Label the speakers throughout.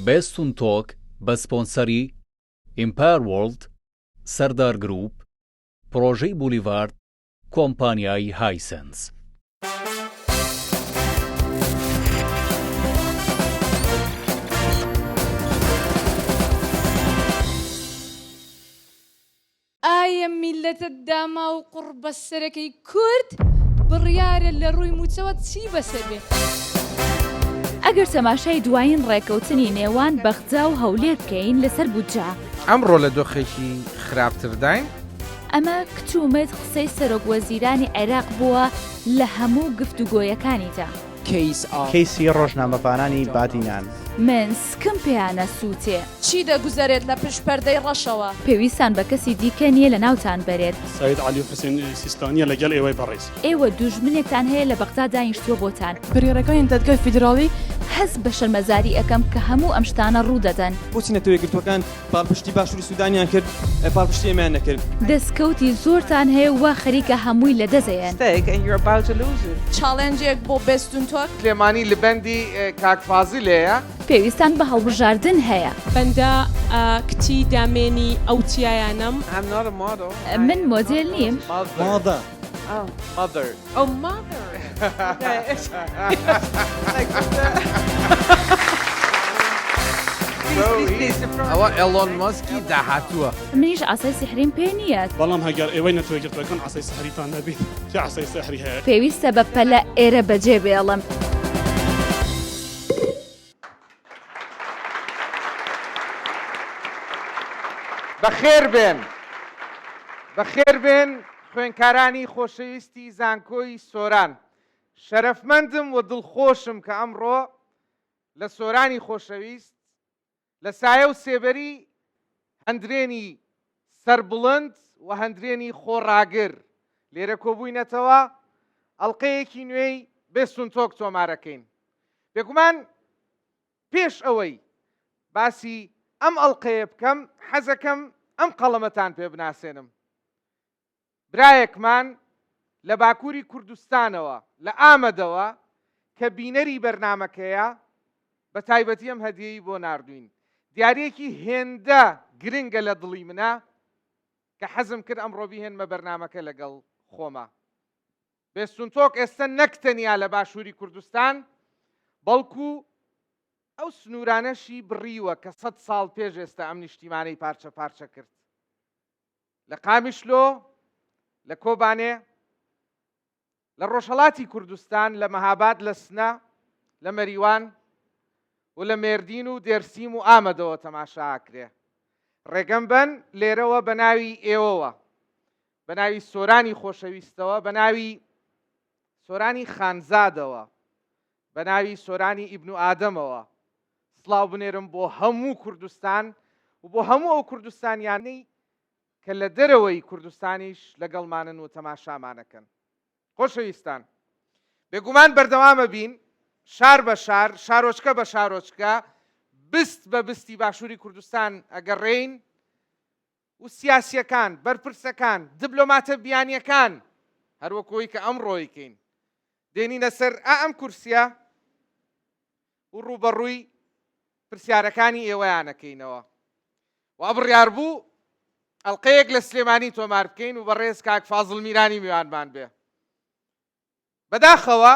Speaker 1: بێستون تۆک بە سپۆنسەری ئیمپایر وۆرڵد، سەردار گروپ، پڕۆژەی بولیڤارد، کۆمپانیای هایسنس.
Speaker 2: ئایا میلەتە داما و قوڕ بە سەرەکەی کورد بڕیارە لە ڕووی موچەوە چی بەسەر بێت؟
Speaker 3: ئەگەر تەماشای دوایین ڕێکەوتنی نێوان بەغجا و هەولێر بکەین لەسەر بودجا،
Speaker 4: ئەمڕۆ لە دۆخێکی خراپترداین؟
Speaker 3: ئەمە کتومت قسەی سەرۆک وەزیرانی عێراق بووە لە هەموو گفتوگۆیەکانیدا.
Speaker 5: کەیسی ڕۆژنامەپارانی بادینان.
Speaker 3: من سکم پێیانە سووتێ.
Speaker 2: چی دەگوزارێت لە پشت پەردەی ڕەشەوە؟
Speaker 3: پێویستان بە کەسی دیکە نییە لە ناوتان بەرێت.
Speaker 6: سید علی حوسێن سیستانیە لەگەڵ ئێوەی بەڕێز.
Speaker 3: ئێوە دوژمنێکتان هەیە لە بەغجا دانیشتووە بۆتان.
Speaker 2: بڕیارەکانی دادگای فیدراڵی
Speaker 3: هەست بە شەرمەزاری ئەەکەم کە هەموو ئەم شتانە ڕوودەدەن.
Speaker 7: بۆچی نەتەوەی گرتوەکان پاڵپشتی باشووری سوودانیان کرد، پاڵپشتی ئێمەیان نەکرد.
Speaker 3: دەستکەوتی زۆرتان هەیە وا خەریکە هەمووی لە دەزەیەن.
Speaker 2: چاڵێنجێک بۆ بێستون تۆک
Speaker 4: سلێمانی لە بەندی کاکفازی لێیە؟
Speaker 3: پێویستان بە هەڵبژاردن هەیە.
Speaker 2: بەندە کتی دامێنی ئەو چیایانم.
Speaker 3: من مۆدێل نیم.
Speaker 5: ماذا؟
Speaker 4: Mother.
Speaker 2: Oh, mother.
Speaker 4: ئەوە ئێلۆن ماسکی داهاتووە.
Speaker 3: منیش ئاسای سحریم پێ نییە.
Speaker 6: بەڵام هەگەر ئێوەی نەتەوەی گرتوەکان ئاسای سەحریتان نەبێت، چه ئاسای سەحری هەیە؟
Speaker 3: پێویستە بە پەلە ئێرە بەجێ بێڵم.
Speaker 4: بەخێر بێن، بەخێر بێن خوێنکارانی خۆشەویستی زانکۆی سۆران. شەرەفمەندم و دڵخۆشم کە ئەمڕۆ لە سۆرانی خۆشەویست لە سایە و سێبەری هەندرێنی سەربڵند و هەندرێنی خۆڕاگر لێرە کۆبووینەتەوە ئەڵقەیەکی نوێی بێستون تۆک تۆمارەکەین. بێگومان پێش ئەوەی باسی ئەم ئەڵقەیە بکەم، حەزەکەم ئەم قەڵەمەتان پێ بناسێنم. برایەکمان لە باکووری کوردستانەوە لە ئامەدەوە کە بینەری بەرنامەکەیە بە تایبەتی ئەم هەدیەی بۆ ناردوین. دیارەیەکی هێندە گرنگە لە دڵی منە کە حەزم کرد ئەمڕۆ بیهێنمە بەرنامەکە لەگەڵ خۆمە. بێستون تۆک ئێستا نەکتەنیا لە باشووری کوردستان، بەڵکو ئەو سنوورانەشی بڕیوە کە 100 ساڵ پێش ئێستا ئەم نیشتیمانەی پارچە پارچە کرد. لە قامیشلۆ، لە کۆبانێ، لە ڕۆژهەڵاتی کوردستان، لە مەهاباد، لە سنە، لە مەریوان و لە مێردین و دێرسیم و ئامەدەوە تەماشاکرێ. ڕێگەم بن لێرەوە بە ناوی ئێوەوە، بە ناوی سۆرانی خۆشەویستەوە، بە ناوی سۆرانی خانزادەوە، بە ناوی سۆرانی ئیبن و ئادەمەوە سڵاو بنێرم بۆ هەموو کوردستان و بۆ هەموو ئەو کوردستانیانەی کە لە دەرەوەی کوردستانیش لەگەڵمانن و تەماشامانەکەن. خۆشەویستان، بێگومان بەردەوامە بین، شار بە شار، شارۆچکە بە شارۆچکە، بست بە بستی باشووری کوردستان ئەگەڕێین و سیاسیەکان، بەرپرسەکان، دیبلۆماتە بیانیەکان هەروەکۆی کە ئەمڕۆیکەین دێنینە سەر ئەم کورسیە و ڕوبەڕووی پرسیارەکانی ئێوەیانەکەینەوە. و ئەبڕیار بوو ئەڵقەیەک لە سلێمانی تۆمار بکەین و بەڕێز کاک فازڵ میرانی میوانمان بێ. بەداخەوە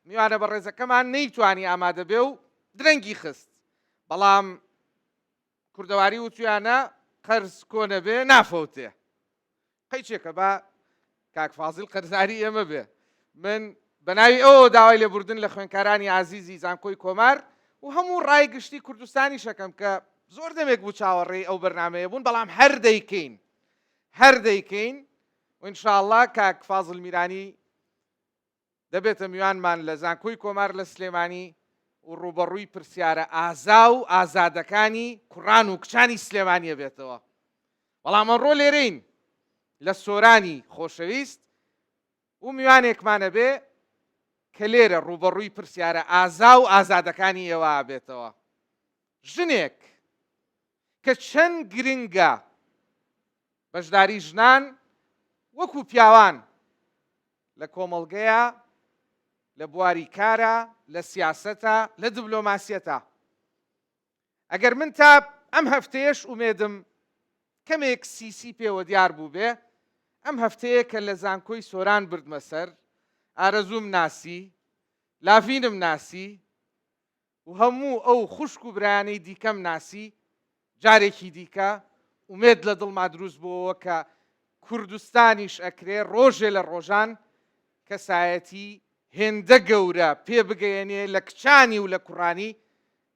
Speaker 4: میوانە بەڕێزەکەمان نەیتوانی ئامادە بێ و درەنگی خست، بەڵام کوردەواری وتویانە قەرز کۆنە بێ نافەوتێ. قەیچێکە بە کاک فازڵ قەرزاری ئێمە بێ. من بەناوی ئەوە داوای لێبوردن لە خوێنکارانی عزیزی زانکۆی کۆمار و هەموو ڕای گشتی کوردستانی شەکەم کە زۆر دەمێک بوو چاوەڕێی ئەو بەرنامەیە بوون، بەڵام هەر دەیکەین و ئینشاءڵڵا کاک فازڵ میرانی دەبێتە میوانمان لە زانکۆی کۆمار لە سلێمانی و ڕوبەڕووی پرسیارە ئازا و ئازادەکانی کوڕان و کچانی سلێمانیە بێتەوە. بەڵام ئەمڕۆ لێرەین لە سۆرانی خۆشەویست و میوانێکمانە بێ کە لێرە ڕوبەڕووی پرسیارە ئازا و ئازادەکانی ئێوە بێتەوە. ژنێک کە چەند گرنگە بەشداری ژنان وەکو پیاوان لە کۆمەڵگەیە، لە بواری کارە، لە سیاسەتە، لە دیبلۆماسیەتە. ئەگەر من تا ئەم هەفتەیەش ئومێدم کەمێک سیسی پێوە دیار بوو بێ ئەم هەفتەیە کە لە زانکۆی سۆران بردمە سەر ئارەزووم ناسی لافینم ناسی و هەموو ئەو خوشک و برایانەی دیکەم ناسی جارێکی دیکە ئومێد لە دڵما دروست بووەوە کە کوردستانیش ئەکرێ ڕۆژێ لە ڕۆژان کەسایەتی هێندە گەورە پێ بگەیەنێ لە کچانی و لە کوڕانی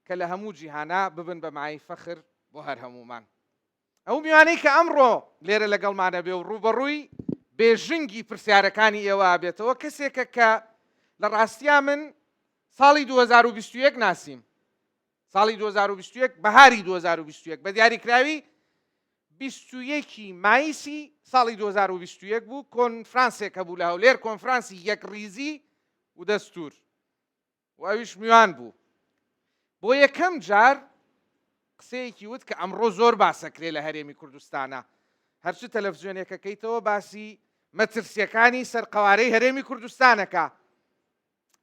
Speaker 4: کە لە هەموو جیهانە ببن بە مای فەخر بۆ هەر هەمومان. ئەو میوانەی کە ئەمڕۆ لێرە لەگەڵمانە بێ و ڕوبەڕووی بێژنگی پرسیارەکانی ئێوە بێتەوە کەسێکە کە لە ڕاستیا من ساڵی 2021 ناسیم. ساڵی 2021 بەهاری 2021 بە دیاریکراوی 21 مایسی ساڵی 2021 بوو کۆنفرانسێک هەبوو لە هەولێر کۆنفرانسی یەکڕیزی و دەستور و ئەویش میوان بوو. بۆ یەکەم جار قسەیەکی وت کە ئەمڕۆ زۆر باسەکرێ لە هەرێمی کوردستانە هەرچ تەلەڤیزیۆنێکەکەیتەوە باسی مەترسیەکانی سەرقەوارەی هەرێمی کوردستانەکە.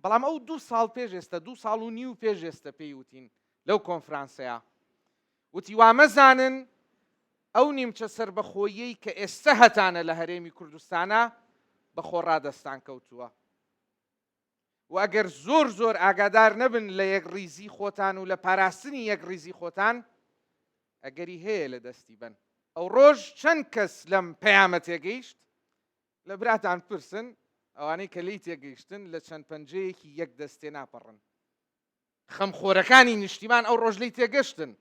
Speaker 4: بەڵام ئەو 2 ساڵ پێش ئێستا 2 ساڵ و نیو پێش ئێستا پێی وتین لەو کۆنفرانسەیە وتی وامەزانن ئەو نیمچە سربەخۆیی کە ئێستا هەتانە لە هەرێمی کوردستانە بە خۆڕادەستان کەوتووە و ئەگەر زۆر زۆر ئاگادار نەبن لە یەکڕیزی خۆتان و لە پاراستنی یەکڕیزی خۆتان ئەگەری هەیە لە دەستی بن. ئەو ڕۆژ چەند کەس لەم پەیامە تێگەیشت لە براتان پرسن ئەوانەی کە لی تێگەیشتن لە چەند پەنجەیەکی یەک دەستێ ناپەڕن. خەمخۆرەکانی نیشتیمان ئەو ڕۆژ لی تێگەشتن.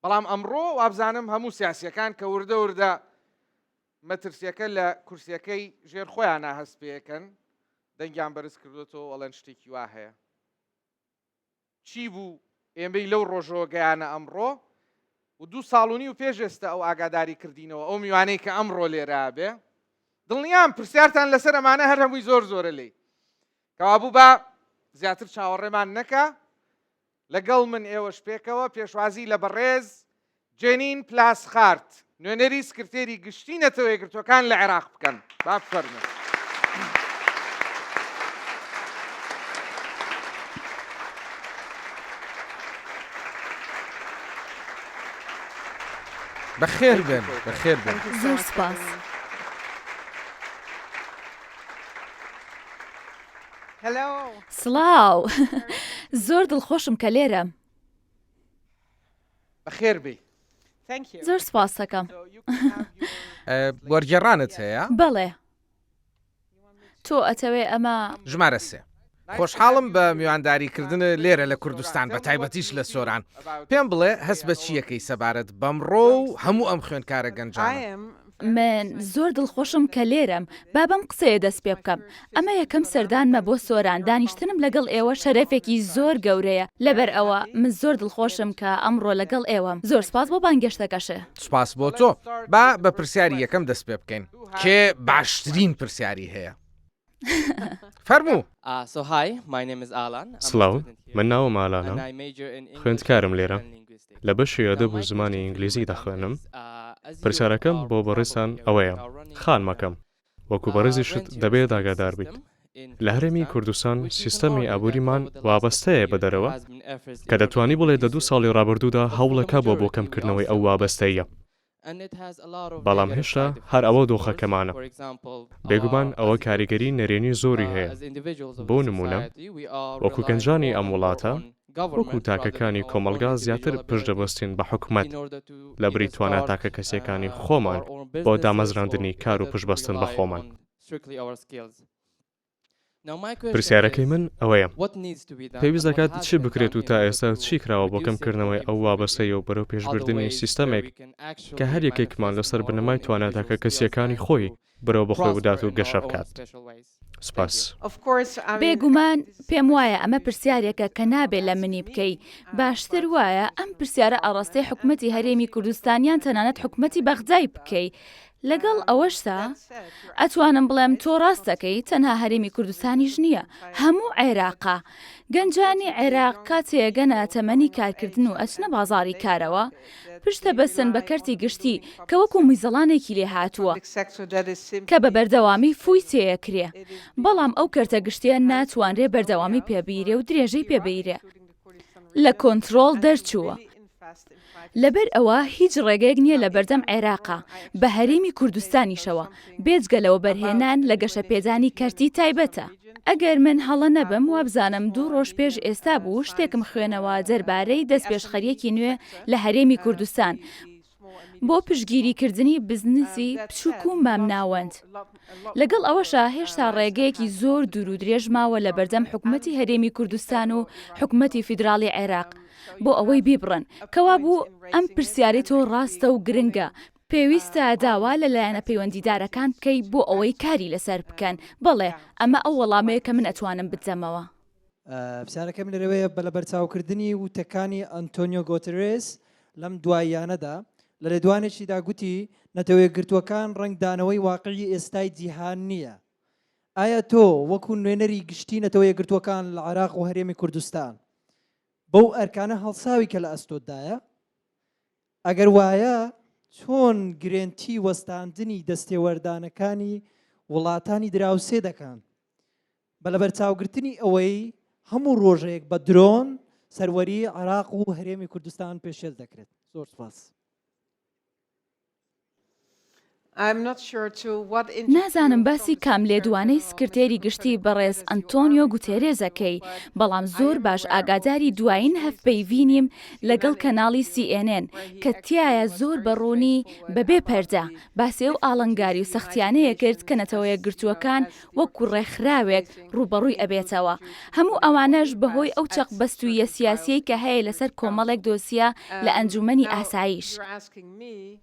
Speaker 4: بەڵام ئەمڕۆ وابزانم هەموو سیاسیەکان کە وردە وردە مەترسیەکە لە کورسیەکەی ژێر خۆیان هەست پێەکەن دەنگیان بەرز کردوێتەوە ئەڵەن شتێکی وا هەیە. چی بوو ئێمەی لەو ڕۆژەوە گەیانە ئەمڕۆ و 2 ساڵ و نیو پێش ئێستا ئەو ئاگاداری کردینەوە ئەو میوانەی کە ئەمڕۆ لێرە بێ دڵنیام پرسیارتان لەسەر ئەمانە هەر هەمووی زۆر زۆرە لێ کەوابوو بە زیاتر چاوەڕێمان نەکە لەگەڵ من ئێوەش پێکەوە پێشوازی لە بەڕێز جێنین پلاسخارت نوێنەری سکرتێری گشتی نەتەوە یەکگرتووەکان لە عێراق بکەن. با بفەرمێن. بەخێر بن بەخێر بن.
Speaker 3: زۆر سپاس. سڵاو زۆر دڵخۆشم کە لێرەم.
Speaker 4: بەخێر بێ.
Speaker 3: زۆر سپاس دەکەم.
Speaker 8: وەرگێڕانت هەیە؟
Speaker 3: بەڵێ. تۆ ئەتەوێ ئەمە
Speaker 8: ژمارە 3. خۆشحاڵم بە میوانداریکردن لێرە لە کوردستان بە تایبەتیش لە سۆران. پێم بڵێ هەست بە چیەکەی سەبارەت بەمڕۆ و هەموو ئەم خوێندکارە گەنجانە.
Speaker 3: من زۆر دڵخۆشم کە لێرەم با بەم قسەیە دەست پێ بکەم. ئەمە یەکەم سەردانمە بۆ سۆران دانیشتنم لەگەڵ ئێوە شەرەفێکی زۆر گەورەیە لەبەر ئەوە من زۆر دڵخۆشم کە ئەمڕۆ لەگەڵ ئێوەم. زۆر سپاس بۆ بانگەشتەکەشە.
Speaker 8: سپاس بۆ تۆ. با بە پرسیاری یەکەم دەست پێ بکەین کێ باشترین پرسیاری هەیە. فەرموو.
Speaker 6: سڵاو من ناوم ئالانە خوێندکارم لێرە لە بەشی ئەدەب و زمانی ئینگلیزی دەخوێنم. پرسیارەکەم بۆ بەڕێزتان ئەوەیە خان مەکەم وەکو بەڕێزیشت دەبێت ئاگادار بیت لە هەرێمی کوردستان سیستەمی ئابووریمان وابەستەیە بە دەرەوە کە دەتوانی بڵێ لە 2 ساڵی ڕابردوودا هەوڵەکە بۆ کەمکردنەوەی ئەو وابەستەیە. بەڵام هێشتا هەر ئەوە دۆخەکەمانە. بێگومان ئەوە کاریگەری نەرێنی زۆری هەیە. بۆ نمونە وەکو گەنجانی ئەم وڵاتە وەکو تاکەکانی کۆمەلگا زیاتر پشتدەبەستین بە حکومەت لە بریتوانە تاکە کەسیەکانی خۆمان بۆ دامەزراندنی کار و پشتبەستن بە خۆمان. پرسیارەکەی من ئەوەیە پێویست دەکات چی بکرێت و تا ئێستا چی کراوە بۆ کەمکردنەوەی ئەو وابەستەیە و بەرەو پێشبردننی سیستەمێک کە هەر یەکێکمان لەسەر بنەمای توانەتاکە کەسیەکانی خۆی بەرەو بەخۆی بدات و گەشە بکات. سپاس.
Speaker 3: بێگومان پێم وایە ئەمە پرسیارێکە کە نابێت لە منی بکەی. باشتر وایە ئەم پرسیارە ئاڕاستەی حکومەتی هەرێمی کوردستانیان تەنانەت حکومەتی بەغدای بکەی. لەگەڵ ئەوەشتا ئەتوانم بڵێم تۆ ڕاست دەکەی تەنها هەرێمی کوردستانیش نییە هەموو عێراقا. گەنجانی عێراق کاتێگەنە تەمەنی کارکردن و ئەچنە بازاڕی کارەوە پشتە بەسن بە کەرتی گشتی کە وەکو میزەڵانێکی لێ هاتووە کە بە بەردەوامی فوی تێیەکرێ. بەڵام ئەو کەرتە گشتیە ناتوانرێ بەردەوامی پێبیرێ و درێژەی پێبیرێ. لە کۆنتڕۆڵ دەرچووە لەبەر ئەوە هیچ ڕێگەیەک نییە لە بەردەم عێراقا بە هەرێمی کوردستانیشەوە بێجگەلەوە بەرهێنان لە گەشەپێدانی کەرتی تایبەتە. ئەگەر من هەڵە نەبم وابزانم 2 ڕۆژ پێش ئێستا بوو شتێکم خوێنەوە دەربارەی دەستپێشخەریەکی نوێ لە هەرێمی کوردستان بۆ پشتگیریکردنی بزنسی بچووک و مامناوەند. لەگەڵ ئەوەشە هێشتا ڕێگەیەکی زۆر دوور و درێژ ماوە لە بەردەم حکوومەتی هەرێمی کوردستان و حکوومەتی فیدراڵی عێراق بۆ ئەوەی بیبڕن کەوا بوو ئەم پرسیاری تۆ ڕاستە و گرنگە. پێویستە داوا لەلایەنە پەیوەندیدارەکان بکەی بۆ ئەوەی کاری لەسەر بکەن. بەڵێ ئەمە ئەو وەڵامەیە کە من ئەتوانم بدەمەوە.
Speaker 9: پرسیارەکەم لەوەیە بە لە بەرچاوکردنی وتەکانی ئەنتۆنیۆ گۆترێس لەم دواییانەدا لە لێدوانێکیدا گوتی نەتەوەیەکگرتووەکان ڕنگدانەوەی واقعی ئێستای جیهان نییە. ئایا تۆ وەکو نوێنەری گشتی نەتەوەیەکگرتووەکان لە عێراق و هەرێمی کوردستان بەو ئەرکانە هەڵساوی کە لە ئەستۆدایە؟ ئەگەر وایە چۆن گرێنتی وەستاندنی دەستێوەردانەکانی وڵاتانی دراوسێ دەکەن بە لە بەرچاوگرتنی ئەوەی هەموو ڕۆژێک بە درۆن سەروەری عێراق و هەرێمی کوردستان پێشێل دەکرێت؟ زۆر سپاس.
Speaker 3: نازانم باسی کام لێدوانەی سکرتێری گشتی بەڕێز ئەنتۆنیۆ گوتێرێزەکەی بەڵام زۆر باش ئاگاداری دوایین هەفپەیوی نیم لەگەڵ کەناڵی CNN کە تایە زۆر بەڕوونی بەبێ پەردە باسی ئەو ئاڵنگاری و سەختیانەیە کرد کە نەتەوەیەکگرتووەکان وەکو ڕێکخراوێک ڕوبەڕووی ئەبێتەوە. هەموو ئەوانەش بەهۆی ئەو چەق بەستوویە سیاسیەی کە هەیە لەسەر کۆمەڵێک دۆسیە لە ئەنجومەنی ئاسایش.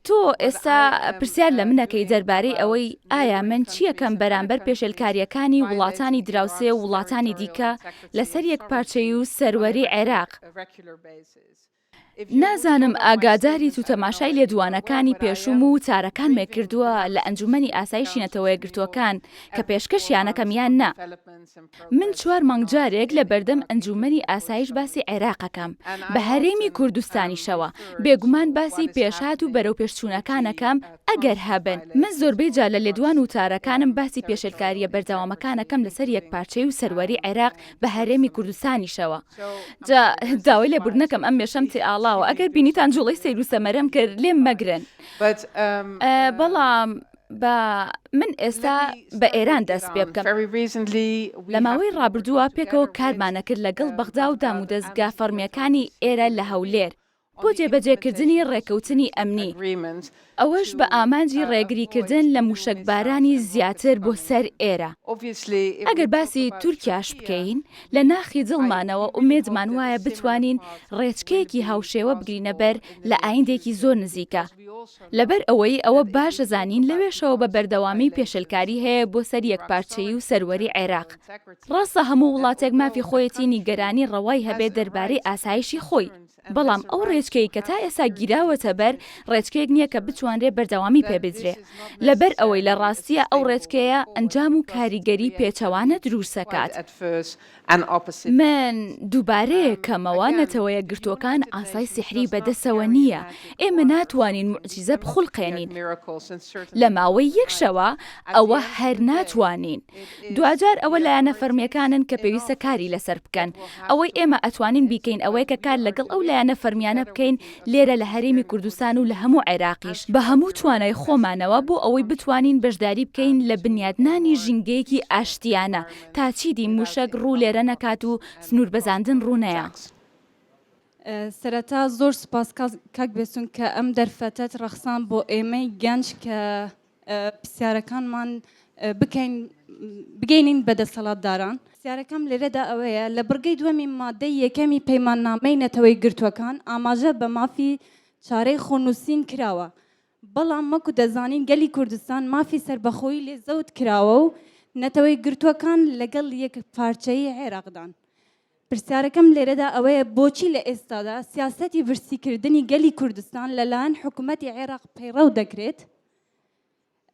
Speaker 3: تۆ ئێستا پرسیار لە منەکەی دەربارەی ئەوەی ئایا من چیەکەم بەرامبەر پێشێلکاریەکانی وڵاتانی دراوسێ و وڵاتانی دیکە لەسەر یەک پارچەی و سەروەری عێراق. نازانم ئاگاداری تو تەماشای لێدوانەکانی پێشوم و تارەکانمێ کردووە لە ئەنجومەنی ئاسایشی نەتەوەیەکگرتووەکان کە پێشکەشیانەکەم یان نا. من 4 مانگ جارێک لە بەردەم ئەنجومەنی ئاسایش باسی عێراقەکەم بە هەرێمی کوردستانیشەوە بێگومان باسی پێشات و بەرەو پێشچوونەکانەکەم ئەگەر هەبن. من زۆربەی جا لە لێدوان و تارەکانم باسی پێشێلکاریە بەردەوامەکانەکەم لەسەر یەک پارچەی و سەروەری عێراق بە هەرێمی کوردستانیشەوە. جا داوای لێبوردنەکەم ئەم مێشەم تێئاڵاوە ئەگەر بینیتان جوڵەی سەیر و سەمەرەم کرد لێم مەگرن. بەڵام من ئێستا بە ئێران دەست پێ بکەم. لە ماوەی ڕابردووە پێکەوە کارمانەکرد لەگەڵ بەغدا و دام و دەستگا فەرمیەکانی ئێرە لە هەولێر بۆ جێبەجێکردنی ڕێکەوتنی ئەمنی. ئەوەش بە ئامانجی ڕێگریکردن لە موشکبارانی زیاتر بۆ سەر ئێرە. ئەگەر باسی تورکیاش بکەین لە ناخی دڵمانەوە ئومێدمان وایە بتوانین ڕێچکەیەکی هاوشێوە بگرینە بەر لە ئایندێکی زۆر نزیکە. لەبەر ئەوەی ئەوە باشە زانین لەوێشەوە بە بەردەوامی پێشەلکاری هەیە بۆ سەر یەکپارچەیی و سەروەری عێراق. ڕاستە هەموو وڵاتێک مافی خۆیەتی نیگەرانی ڕەوای هەبێت دەربارەی ئاسایشی خۆی. بەڵام ئەو ڕێچکەی کە تا ئێستا گیراوەتە بەر ڕێچکەیەک نییە کە بتوانرێ بەردەوامی پێبدرێ. لەبەر ئەوەی لە ڕاستیە ئەو ڕێچکەیە ئەنجام و کاریگەری پێچەوانە دروستەکات. من دووبارەیەکەمەوە نەتەوەیەکگرتووەکان ئاسای سحری بەدەسەوە نییە. ئێمە ناتوانین موعجیزە بخوڵقێنین. لە ماوەی یەک شەوە ئەوە هەر ناتوانین. دوجار ئەوە لایەنە فەرمیەکانن کە پێویستە کاری لەسەر بکەن. ئەوەی ئێمە ئەتوانین بیکەین ئەوەی کە کار لەگەڵ ئەو لایەنە فەرمیانە بکەین لێرە لە هەرێمی کوردستان و لە هەموو عێراقیش بە هەموو توانای خۆمانەوە بۆ ئەوەی بتوانین بەشداری بکەین لە بنیادنانی ژینگەیەکی ئاشتیانە تا چیدی موشک ڕوو لێرە نەکات و سنوور بەزاندن ڕوونەیە.
Speaker 10: سەرەتا زۆر سوپاس کاک بێسون کە ئەم دەرفەتت ڕەخسان بۆ ئێمەی گەنج کە پرسیارەکانمان بگەینین بەدەسەڵاتداران. پرسیارەکەم لێرەدا ئەوەیە لە بڕگەی دووەمی مادەی یەکەمی پەیماننامەی نەتەوەیەکگرتووەکان ئاماژە بە مافی چارەی خۆنووسین کراوە. بەڵام مەکو دەزانین گەلی کوردستان مافی سەربەخۆیی لێ زەوت کراوە و نەتەوەیەکگرتووەکان لەگەڵ یەک پارچەی عێراقدان. پرسیارەکەم لێرەدا ئەوەیە بۆچی لە ئێستادا سیاسەتی ڤرسیکردنی گەلی کوردستان لەلایەن حکوومەتی عێراق پەیڕەو دەکرێت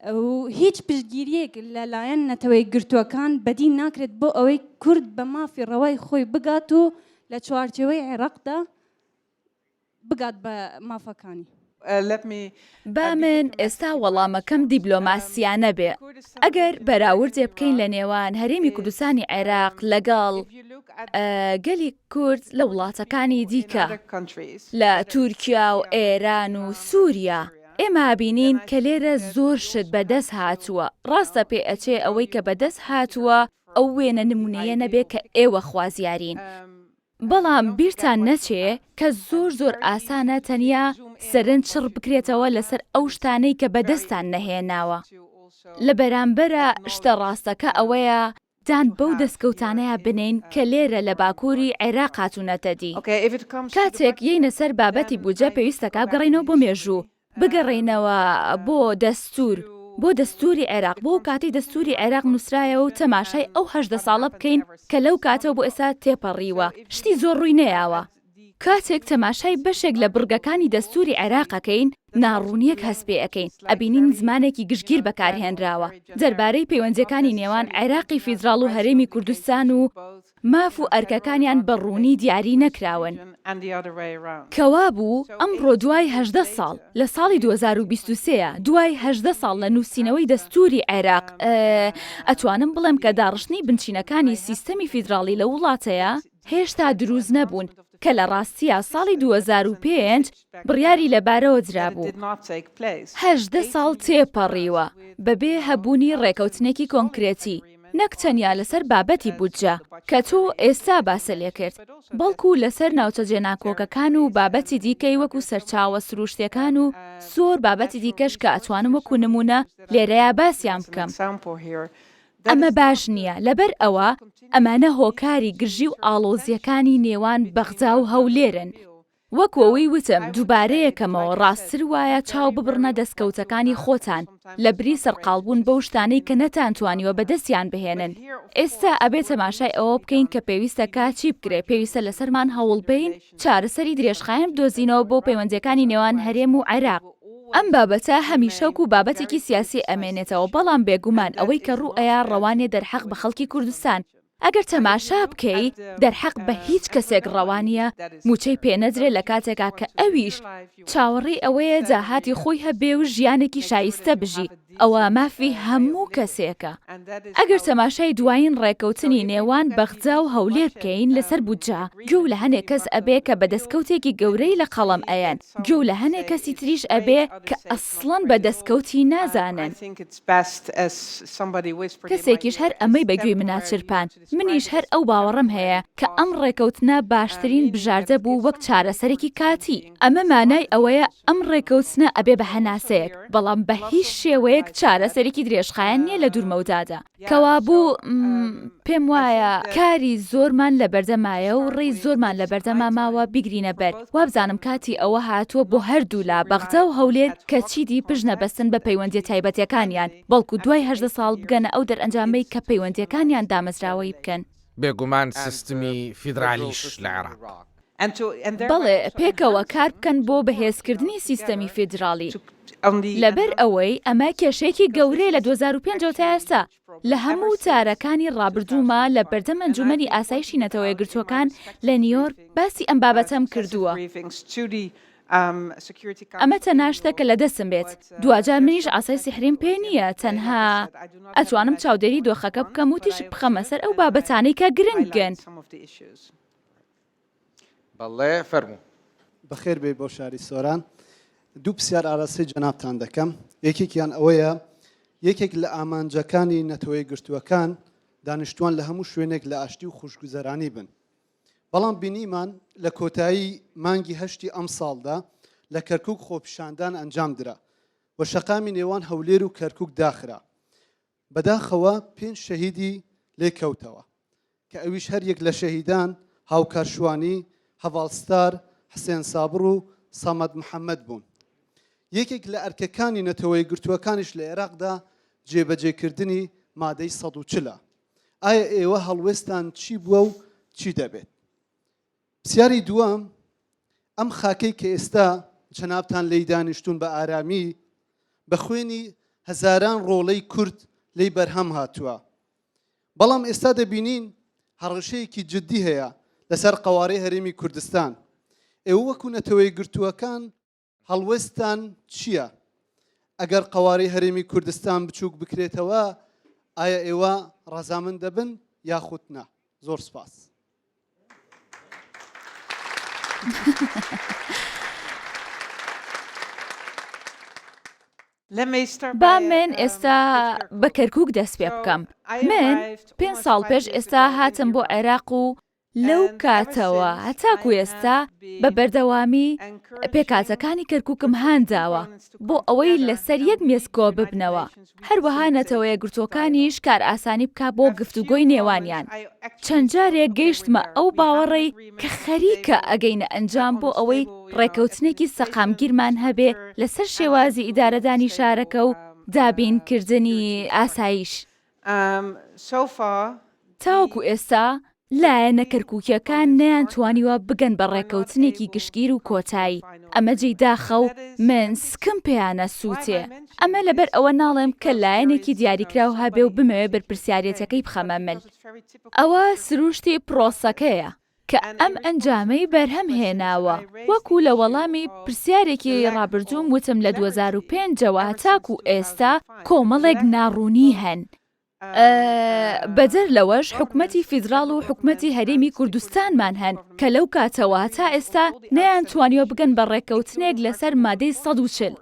Speaker 10: و هیچ پشتگیریەک لەلایەن نەتەوەیەکگرتووەکان بەدی ناکرێت بۆ ئەوەی کورد بە مافی ڕەوای خۆی بگات و لە چوارچێوەی عێراقدا بگات بە مافەکانی.
Speaker 3: با من ئێستا وەڵامەکەم دیبلۆماسیانە بێ. ئەگەر بەراوردێ بکەین لە نێوان هەرێمی کوردستانی عێراق لەگەڵ گەلی کورد لە وڵاتەکانی دیکە لە تورکیا و ئێران و سووریا، ئێمە بینین کە لێرە زۆر شت بەدەست هاتووە. ڕاستە پێ ئەچێ ئەوەی کە بەدەست هاتووە ئەو وێنە نمونەیە نەبێ کە ئێوە خوازیارین. بەڵام بیرتان نەچێ کە زۆر ئاسانە تەنیا سەرنج چڕ بکرێتەوە لەسەر ئەو شتانەی کە بەدەستان نەهێناوە. لە بەرامبەرە شتە ڕاستەکە ئەوەیە دان بەو دەستکەوتانەیە بنین کە لێرە لە باکووری عێراق هاتوونەتە دی. کاتێک یەینە سەر بابەتی بوجە پێویستەکە بگەڕێنەوە بۆ مێژوو، بگەڕێنەوە بۆ دەستور، بۆ دەستوری عێراق، بۆ کاتی دەستوری عێراق نووسرایەوە و تەماشای ئەو 18 ساڵە بکەین کە لەو کاتەوە بۆ ئێستا تێپەڕیوە، شتی زۆر ڕووی نەیاوە. کاتێک تەماشای بەشێک لە بڕگەکانی دەستوری عێراقەکەین، ناڕوونیەک هەست پێ ئەەکەین، ئەبینین زمانێکی گشتگیر بەکارهێنراوە دەربارەی پەیوەندیەکانی نێوان عێراقی فیدراڵ و هەرێمی کوردستان و ماف و ئەرکەکانیان بەڕوونی دیاری نەکراون. کەوا بوو ئەمڕۆ دوای 18 ساڵ لە ساڵی 2023 دوای 18 ساڵ لە نووسینەوەی دەستوری عێراق، ئەتوانم بڵێم کە داڕشتنی بنچینەکانی سیستەمی فیدراڵی لە وڵاتەیە هێشتا دروست نەبوون کە لە ڕاستیە ساڵی 2005 بڕیاری لەبارەوە درابوو. 18 ساڵ تێپەڕیوە بەبێ هەبوونی ڕێکەوتنێکی کۆنکرێتی، نەک تەنیا لەسەر بابەتی بودجە کە تۆ ئێستا باسە لێ کرد، بەڵکو لەسەر ناوچە جێناکۆکەکان و بابەتی دیکەی وەکو سەرچاوە سروشتەکان و زۆر بابەتی دیکەش کە ئەتوانم وەکو نمونە لێرەیە باسییان بکەم. ئەمە باش نییە، لەبەر ئەوە ئەمانە هۆکاری گژی و ئاڵۆزیەکانی نێوان بەغجا و هەولێرن. وەکەوەی وتم دووبارەیەکەمەوە ڕاستتر وایە چاو ببڕنە دەستکەوتەکانی خۆتان لە بری سەرقاڵبوون بەو شتانەی کە نەتانتوانیوە بەدەستیان بهێنن. ئێستا ئەبێت تەماشای ئەوە بکەین کە پێویستە چی بکرێ، پێویستە لەسەرمان هەوڵ بین چارەسەری درێژخایەن بدۆزینەوە بۆ پەیوەندیەکانی نێوان هەرێم و عێراق. ئەم بابەتە هەمیشەوک و بابەتێکی سیاسی ئەمێنێتەوە، بەڵام بێگومان ئەوەی کە ڕوئەیە ڕەوانێ دەرحەق بە خەڵکی کوردستان. ئەگەر تەماشا بکەی دەرحەق بە هیچ کەسێک ڕەوانیە موچەی پێنەدرێت لە کاتێکا کە ئەویش چاوەڕی ئەوەیە جاهاتی خۆی هەبێ و ژیانێکی شایستە بژی، ئەوە مافی هەموو کەسێکە. ئەگەر تەماشای دوایین ڕێکەوتنی نێوان بەغجا و هەولێر بکەین لەسەر بودجە، گوێ لە هەنێک کەس ئەبێ کە بە دەستکەوتێکی گەورەی لە قەڵەم ئەیان، گوێ لە هەنێک کەسی تریش ئەبێ کە ئەسڵەن بە دەستکەوتی نازانن. کەسێکیش هەر ئەمەی بەگوێی مناچرپان، منیش هەر ئەو باوەڕم هەیە کە ئەم ڕێکەوتنە باشترین بژاردە بوو وەک چارەسەرێکی کاتی. ئەمە مانای ئەوەیە ئەم ڕێکەوتنە ئەبێ بە هەناسەیەک، بەڵام بە هیچ شێوەیەک چارەسەرێکی درێژخایەن نییە لە دوورمەودادا. کەوا بوو پێم وایە کاری زۆرمان لە بەردەمایە و ڕێی زۆرمان لە بەردەما ماوە بیگرینە بەر. وابزانم کاتی ئەوە هاتووە بۆ هەردوو لا بەغجا و هەولێر کە چیدی پشت نەبەستن بە پەیوەندی تایبەتیەکانیان، بەڵکو دوای 18 ساڵ بگەنە ئەو دەرئەنجامەی کە پەیوەندیەکانیان دامەزراوەی بکەن.
Speaker 8: بێگومان سیستمی فیدرالیش لە عێراق.
Speaker 3: بەڵێ پێکەوە کار بکەن بۆ بەهێزکردنی سیستەمی فیدراڵی. لەبەر ئەوەی ئەمە کێشەیەکی گەورەی لە 2005 تا ئێستا لە هەموو تارەکانی ڕابردوومە لە بەردەم ئەنجومەنی ئاسایشی نەتەوە یەکگرتووەکان لە نیویۆرک باسی ئەم بابەتەم کردووە. ئەمە تەناشتە کە لە دەستم بێت. دوجار منیش ئاسای سحریم پێ نییە، تەنها ئەتوانم چاودێری دۆخەکە بکەم و تیشک بخەمە سەر ئەو بابەتانەی کە گرنگن.
Speaker 8: بەڵێ فەرموو.
Speaker 5: بەخێر بێ بۆ شاری سۆران. دوو پرسیار ئاراستەی جەنابتان دەکەم. یەکێکیان ئەوەیە یەکێک لە ئامانجەکانی نەتەوەی گرتووەکان دانیشتوان لە هەموو شوێنێک لە ئاشتی و خوشگوزەرانی بن. بەڵام بینیمان لە کۆتایی مانگی هەشتی ئەم ساڵدا لە کەرکووک خۆپیشاندان ئەنجام درا و شەقامی نێوان هەولێر و کەرکووک داخرا. بەداخەوە 5 شەهیدی لێکەوتەوە کە ئەویش هەر یەک لە شەهیدان هاوکارشوانی، هەڤاڵستار، حسێن سابر و سەمەد محەممەد بوون. یەکێک لە ئەرکەکانی نەتەوەی گرتووەکانیش لە عێراقدا جێبەجێکردنی مادەی 140. ئایا ئێوە هەڵوێستان چی بووە و چی دەبێت؟ پرسیاری دووەم، ئەم خاکەی کە ئێستا جەنابتان لی دانیشتون بە ئارامی بە خوێنی هەزاران ڕۆڵەی کورد لی بەرهەم هاتووە، بەڵام ئێستا دەبینین هەڕەشەیەکی جددی هەیە لەسەر قەوارەی هەرێمی کوردستان. ئێوە وەکو نەتەوەی گرتووەکان هەڵوێستان چییە؟ ئەگەر قواری هەرێمی کوردستان بچووک بکرێتەوە ئایا ئێوە ڕەزامەند دەبن یاخود نا؟ زۆر سپاس.
Speaker 3: با من ئێستا بە کەرکووک دەست پێ بکەم. من 5 ساڵ پێش ئێستا هاتم بۆ عێراق و لەو کاتەوە هەتاکو ئێستا بە بەردەوامی پێکاتەکانی کەرکووکم هانداوە بۆ ئەوەی لەسەر یەک مێسکۆ ببنەوە. هەروەها نەتەوەیە گرتوەکانیش کار ئاسانی بکە بۆ گفتوگۆی نێوانیان. چەند جارێک گەیشتمە ئەو باوەڕێی کە خەریکە ئەگەینە ئەنجام بۆ ئەوەی ڕێکەوتنێکی سەقامگیرمان هەبێ لەسەر شێوازی ئیدارەدانی شارەکە و دابینکردنی ئاسایش. تاوەکو ئێستا لایەنە کەرکووکیەکان نەیانتوانیوە بگەن بە ڕێکەوتنێکی گشتگیر و کۆتایی. ئەمە جێداخە و من سکم پێیانە سووتێ. ئەمە لەبەر ئەوە ناڵێم کە لایەنێکی دیاریکراو هەبێ و بمەوێ بەرپرسیارەتەکەی بخەمەمل. ئەوە سروشتی پرۆسەکەیە کە ئەم ئەنجامەی بەرهەم هێناوە. وەکو لە وەڵامی پرسیارێکی ڕابردووم وتم لە 2005ەوە تاکو ئێستا کۆمەڵێک ناڕوونی هەن. بەجەر لەوەش حکومەتی فیدراڵ و حکومەتی هەرێمی کوردستانمان هەن کە لەو کاتەوە تا ئێستا نەیانتوانیوە بگەن بە ڕێکەوتنێک لەسەر مادەی 140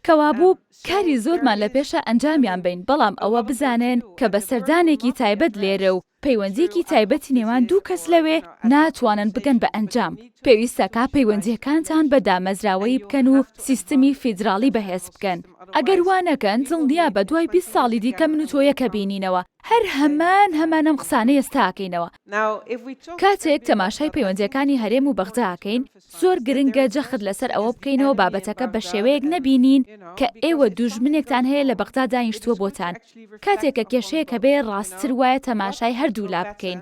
Speaker 3: کەوابوو کاری زۆرمان لە پێشە ئەنجامیان بین. بەڵام ئەوە بزانێن کە بە سەردانێکی تایبەت لێرە و پەیوەندیەکی تایبەتی نێوان دوو کەس لەوێ ناتوانن بگەن بە ئەنجام. پێویستە کا پەیوەندیەکانتان بە دامەزراوەی بکەن و سیستمی فیدراڵی بەهێز بکەن. ئەگەر وانەکەن دڵنیا بە دوای 20 ساڵی دیکە من و تۆیەکە بینینەوە. هەر هەمانەم قسانە ئێستاکەینەوە. کاتێک تەماشای پەیوەندیەکانی هەرێم و بەغداکەین زۆر گرنگە جەخت لەسەر ئەوە بکەینەوە بابەتەکە بە شێوەیەک نەبینین کە ئێوە دوژمنێکتان هەیە لە بەغدا دانیشتووە بۆتان. کاتێکە کێشەیەکە بێ ڕاستتر وایە تەماشای هەردوو لا بکەین.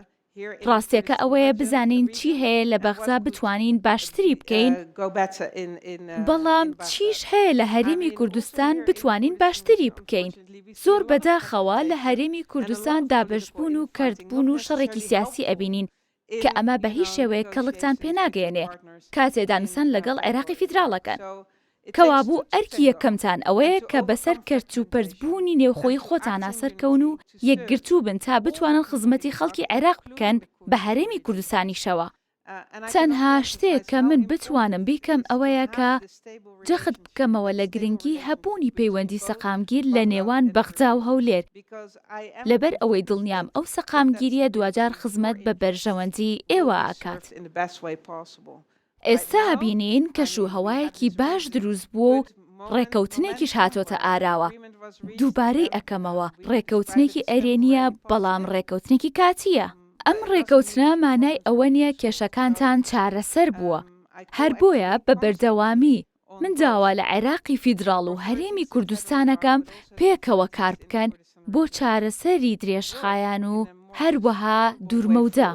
Speaker 3: ڕاستیەکە ئەوەیە بزانین چی هەیە لە بەغدا بتوانین باشتری بکەین، بەڵام چیش هەیە لە هەرێمی کوردستان بتوانین باشتری بکەین. زۆر بەداخەوە لە هەرێمی کوردستان دابەشبوون و کردبوون و شەڕێکی سیاسی ئەبینین کە ئەمە بە هیچ شێوەیە کەڵکتان پێناگەێنێ کاتێ دانووسان لەگەڵ عێراقی فیدراڵەکەن. کەوابوو ئەرکی یەکەمتان ئەوەیە کە بەسەر کەرت و پەرزبوونی نێوخۆی خۆتان ئاسەرکەون و یەکگرتوو بن تا بتوانن خزمەتی خەڵکی عێراق بکەن بە هەرێمی کوردستانیشەوە. تەنها شتێک کە من بتوانم بیکەم ئەوەیە کە جەخت بکەمەوە لە گرنگی هەبوونی پەیوەندی سەقامگیر لە نێوان بەغدا و هەولێر، لەبەر ئەوەی دڵنیام ئەو سەقامگیریە دوجار خزمەت بە بەرژەوەندی ئێوە ئاکات. ئێستا بینین کەشوهەوایەکی باش دروست بووە و ڕێکەوتنێکیش هاتۆتە ئاراوە. دووبارەی ئەکەمەوە ڕێکەوتنێکی ئەرێنیە، بەڵام ڕێکەوتنێکی کاتیە. ئەم ڕێکەوتنە مانای ئەوە نییە کێشەکانتان چارەسەر بووە. هەر بۆیە بە بەردەوامی من داوا لە عێراقی فیدراڵ و هەرێمی کوردستانەکەم پێکەوە کار بکەن بۆ چارەسەری درێژخایان و هەروەها دوورمەودا.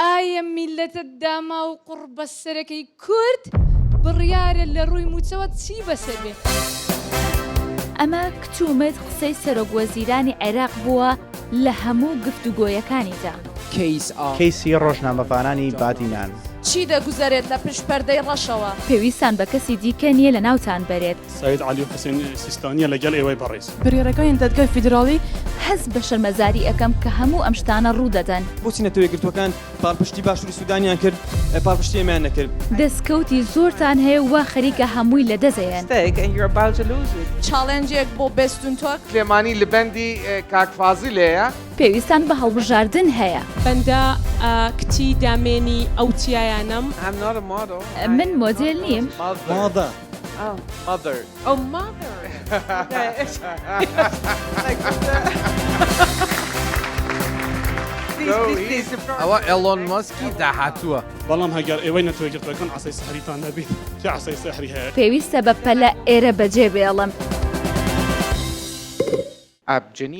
Speaker 2: ئایا میلەتە داما و قوربە سەرەکەی کورد بڕیارە لە ڕووی موچەوە چی بەسەر بێت؟
Speaker 3: ئەمە کتومت قسەی سەرۆکوەزیرانی عێراق بووە لە هەموو گفتوگۆیەکانیدا.
Speaker 11: کەیسی ڕۆژنامەفانانی بادینان
Speaker 2: چی دەگوزارێت لە پشتپەردەی ڕەشەوە؟
Speaker 3: پێویستان بە کەسی دیکە نییە لە ناوتان بەرێت.
Speaker 12: سید علی حوسێن سیستانیە لەگەڵ ئێوەی بەڕێز.
Speaker 2: بڕیارەکانی دادگای فیدراڵی
Speaker 3: هەست بە شەرمەزاری ئەەکەم کە هەموو ئەم شتانە ڕوودەدەن.
Speaker 7: بۆچی نەتەوەی گرتوەکان پاڵپشتی باشووری سوودانیان کرد، پاڵپشتی ئەمیان نەکرد.
Speaker 3: دەستکەوتی زۆرتان هەیە وا خەریکە هەمووی لە دەزەیەن.
Speaker 2: چاڵێنجێک بۆ بێستون تۆک
Speaker 4: کلێمانی لە بەندی کاکفازیلەیە
Speaker 3: پێویستان بە هەڵبژاردن هەیە.
Speaker 2: بەندە کتی دامێنی ئەوتیایانم.
Speaker 3: من مۆدێل نیم.
Speaker 8: ئەوە ئێلۆن ماسکی داهاتووە.
Speaker 12: بەڵام هەگەر ئێوەی نەتوێت گرتوەکان عسەی سەحریتان نەبێت کە عسەی سەحری هەیە.
Speaker 3: پێویستە بە پەلە ئێرە بەجێ بێڵم.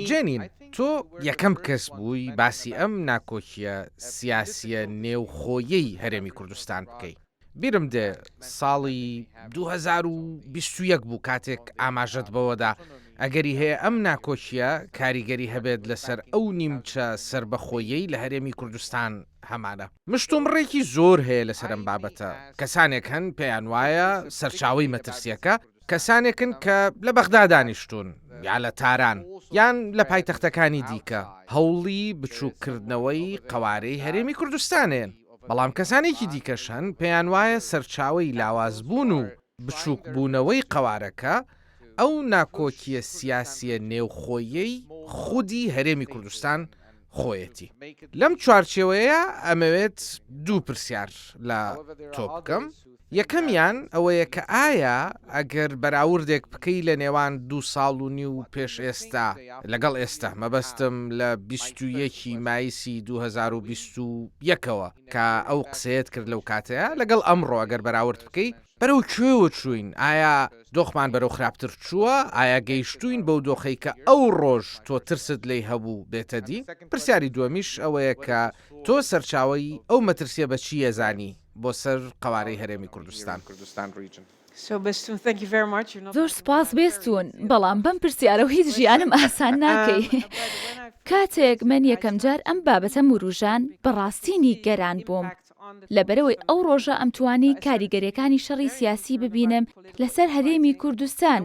Speaker 8: جەنین تۆ یەکەم کەس بووی باسی ئەم ناکۆکیە سیاسیە نێوخۆیەی هەرێمی کوردستان بکەی. بیرم دێ ساڵی 2021 بوو کاتێک ئاماژەت بەوەدا ئەگەری هەیە ئەم ناکۆچیە کاریگەری هەبێت لەسەر ئەو نیمچە سربەخۆیەی لە هەرێمی کوردستان هەمانە. مشتومڕێکی زۆر هەیە لەسەرم بابەتە. کەسانێک هەن پێیان وایە سەرچاوی مەترسیەکە، کەسانێکن کە لە بەغدا دانیشتون یا لە تاران یان لە پایتەختەکانی دیکە هەوڵی بچووکردنەوەی قەوارەی هەرێمی کوردستانێن. بەڵام کەسانێکی دیکەشەن پێیان وایە سەرچاوی لاوازبوون و بچووکبوونەوەی قەوارەکە ئەو ناکۆکیە سیاسیە نێوخۆیەی خودی هەرێمی کوردستان خۆیەتی. لەم چوارچێوەیە ئەمەوێت دوو پرسیار لە تۆ بکەم. یەکەمیان ئەوەیە کە ئایا ئەگەر بەراوردێک بکەی لە نێوان 2 ساڵ و نیو پێش ئێستا لەگەڵ ئێستا مەبەستم لە 21 مایسی 2021ەوە کە ئەو قسەیەت کرد لەو کاتەیە لەگەڵ ئەمڕۆ ئەگەر بەراورد بکەی بەرەو کوێوە چوین؟ ئایا دۆخمان بەرەو خراپتر چووە؟ ئایا گەیشتوین بەو دۆخەی کە ئەو ڕۆژ تۆ ترست لێی هەبوو بێتە دی؟ پرسیاری دووەمیش ئەوەیە کە تۆ سەرچاوی ئەو مەترسیە بە چی ێزانی بۆ سەر قەوارەی هەرێمی کوردستان.
Speaker 3: زۆر سپاس بێستون، بەڵام بەم پرسیارە و هیچ ژیانم ئاسان ناکەی. کاتێک من یەکەم جار ئەم بابەتە مروژان بەڕاستینی گەران بووم. لەبەرەوەی ئەو ڕۆژە ئەمتوانی کاریگەریەکانی شەڕی سیاسی ببینم لەسەر هەرێمی کوردستان.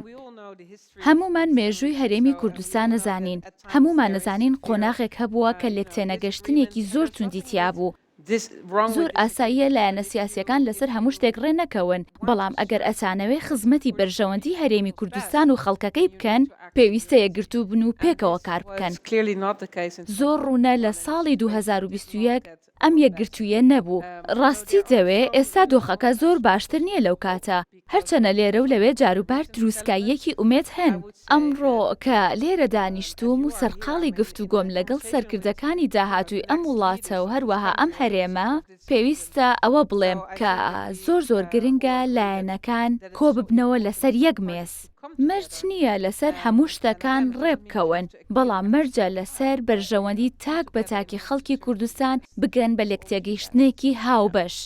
Speaker 3: هەمومان مێژووی هەرێمی کوردستان نەزانین، هەمومان نەزانین قۆناغێک هەبووە کە لێکتێنەگەشتنێکی زۆر توندی تیا بوو. زۆر ئاساییە لایەنە سیاسیەکان لەسەر هەموو شتێک ڕێ نەکەون، بەڵام ئەگەر ئەچانەوەی خزمەتی بەرژەوەندی هەرێمی کوردستان و خەڵکەکەی بکەن پێویستە یەکگرتوو بن و پێکەوە کار بکەن. زۆر ڕوونە لە ساڵی 2021 ئەم یەکگرتوویە نەبوو. ڕاستی دەوێ ئێستا دۆخەکە زۆر باشتر نییە لەو کاتە، هەرچەنە لێرە و لەوێ جاروبار دروستکاییەکی ئومێد هەن. ئەمڕۆ کە لێرە دانیشتوم و سەرقاڵی گفتوگۆم لەگەڵ سەرکردەکانی داهاتووی ئەم وڵاتە و هەروەها ئەم هەرێمە پێویستە ئەوە بڵێم کە زۆر گرنگە لایەنەکان کۆ ببنەوە لەسەر یەک مێز. مەرج نییە لەسەر هەموو شتەکان ڕێبکەون، بەڵام مەرجە لەسەر بەرژەوەندی تاک بە تاکی خەڵکی کوردستان بگەن بە لێکتێگەیشتنێکی هاوبەش.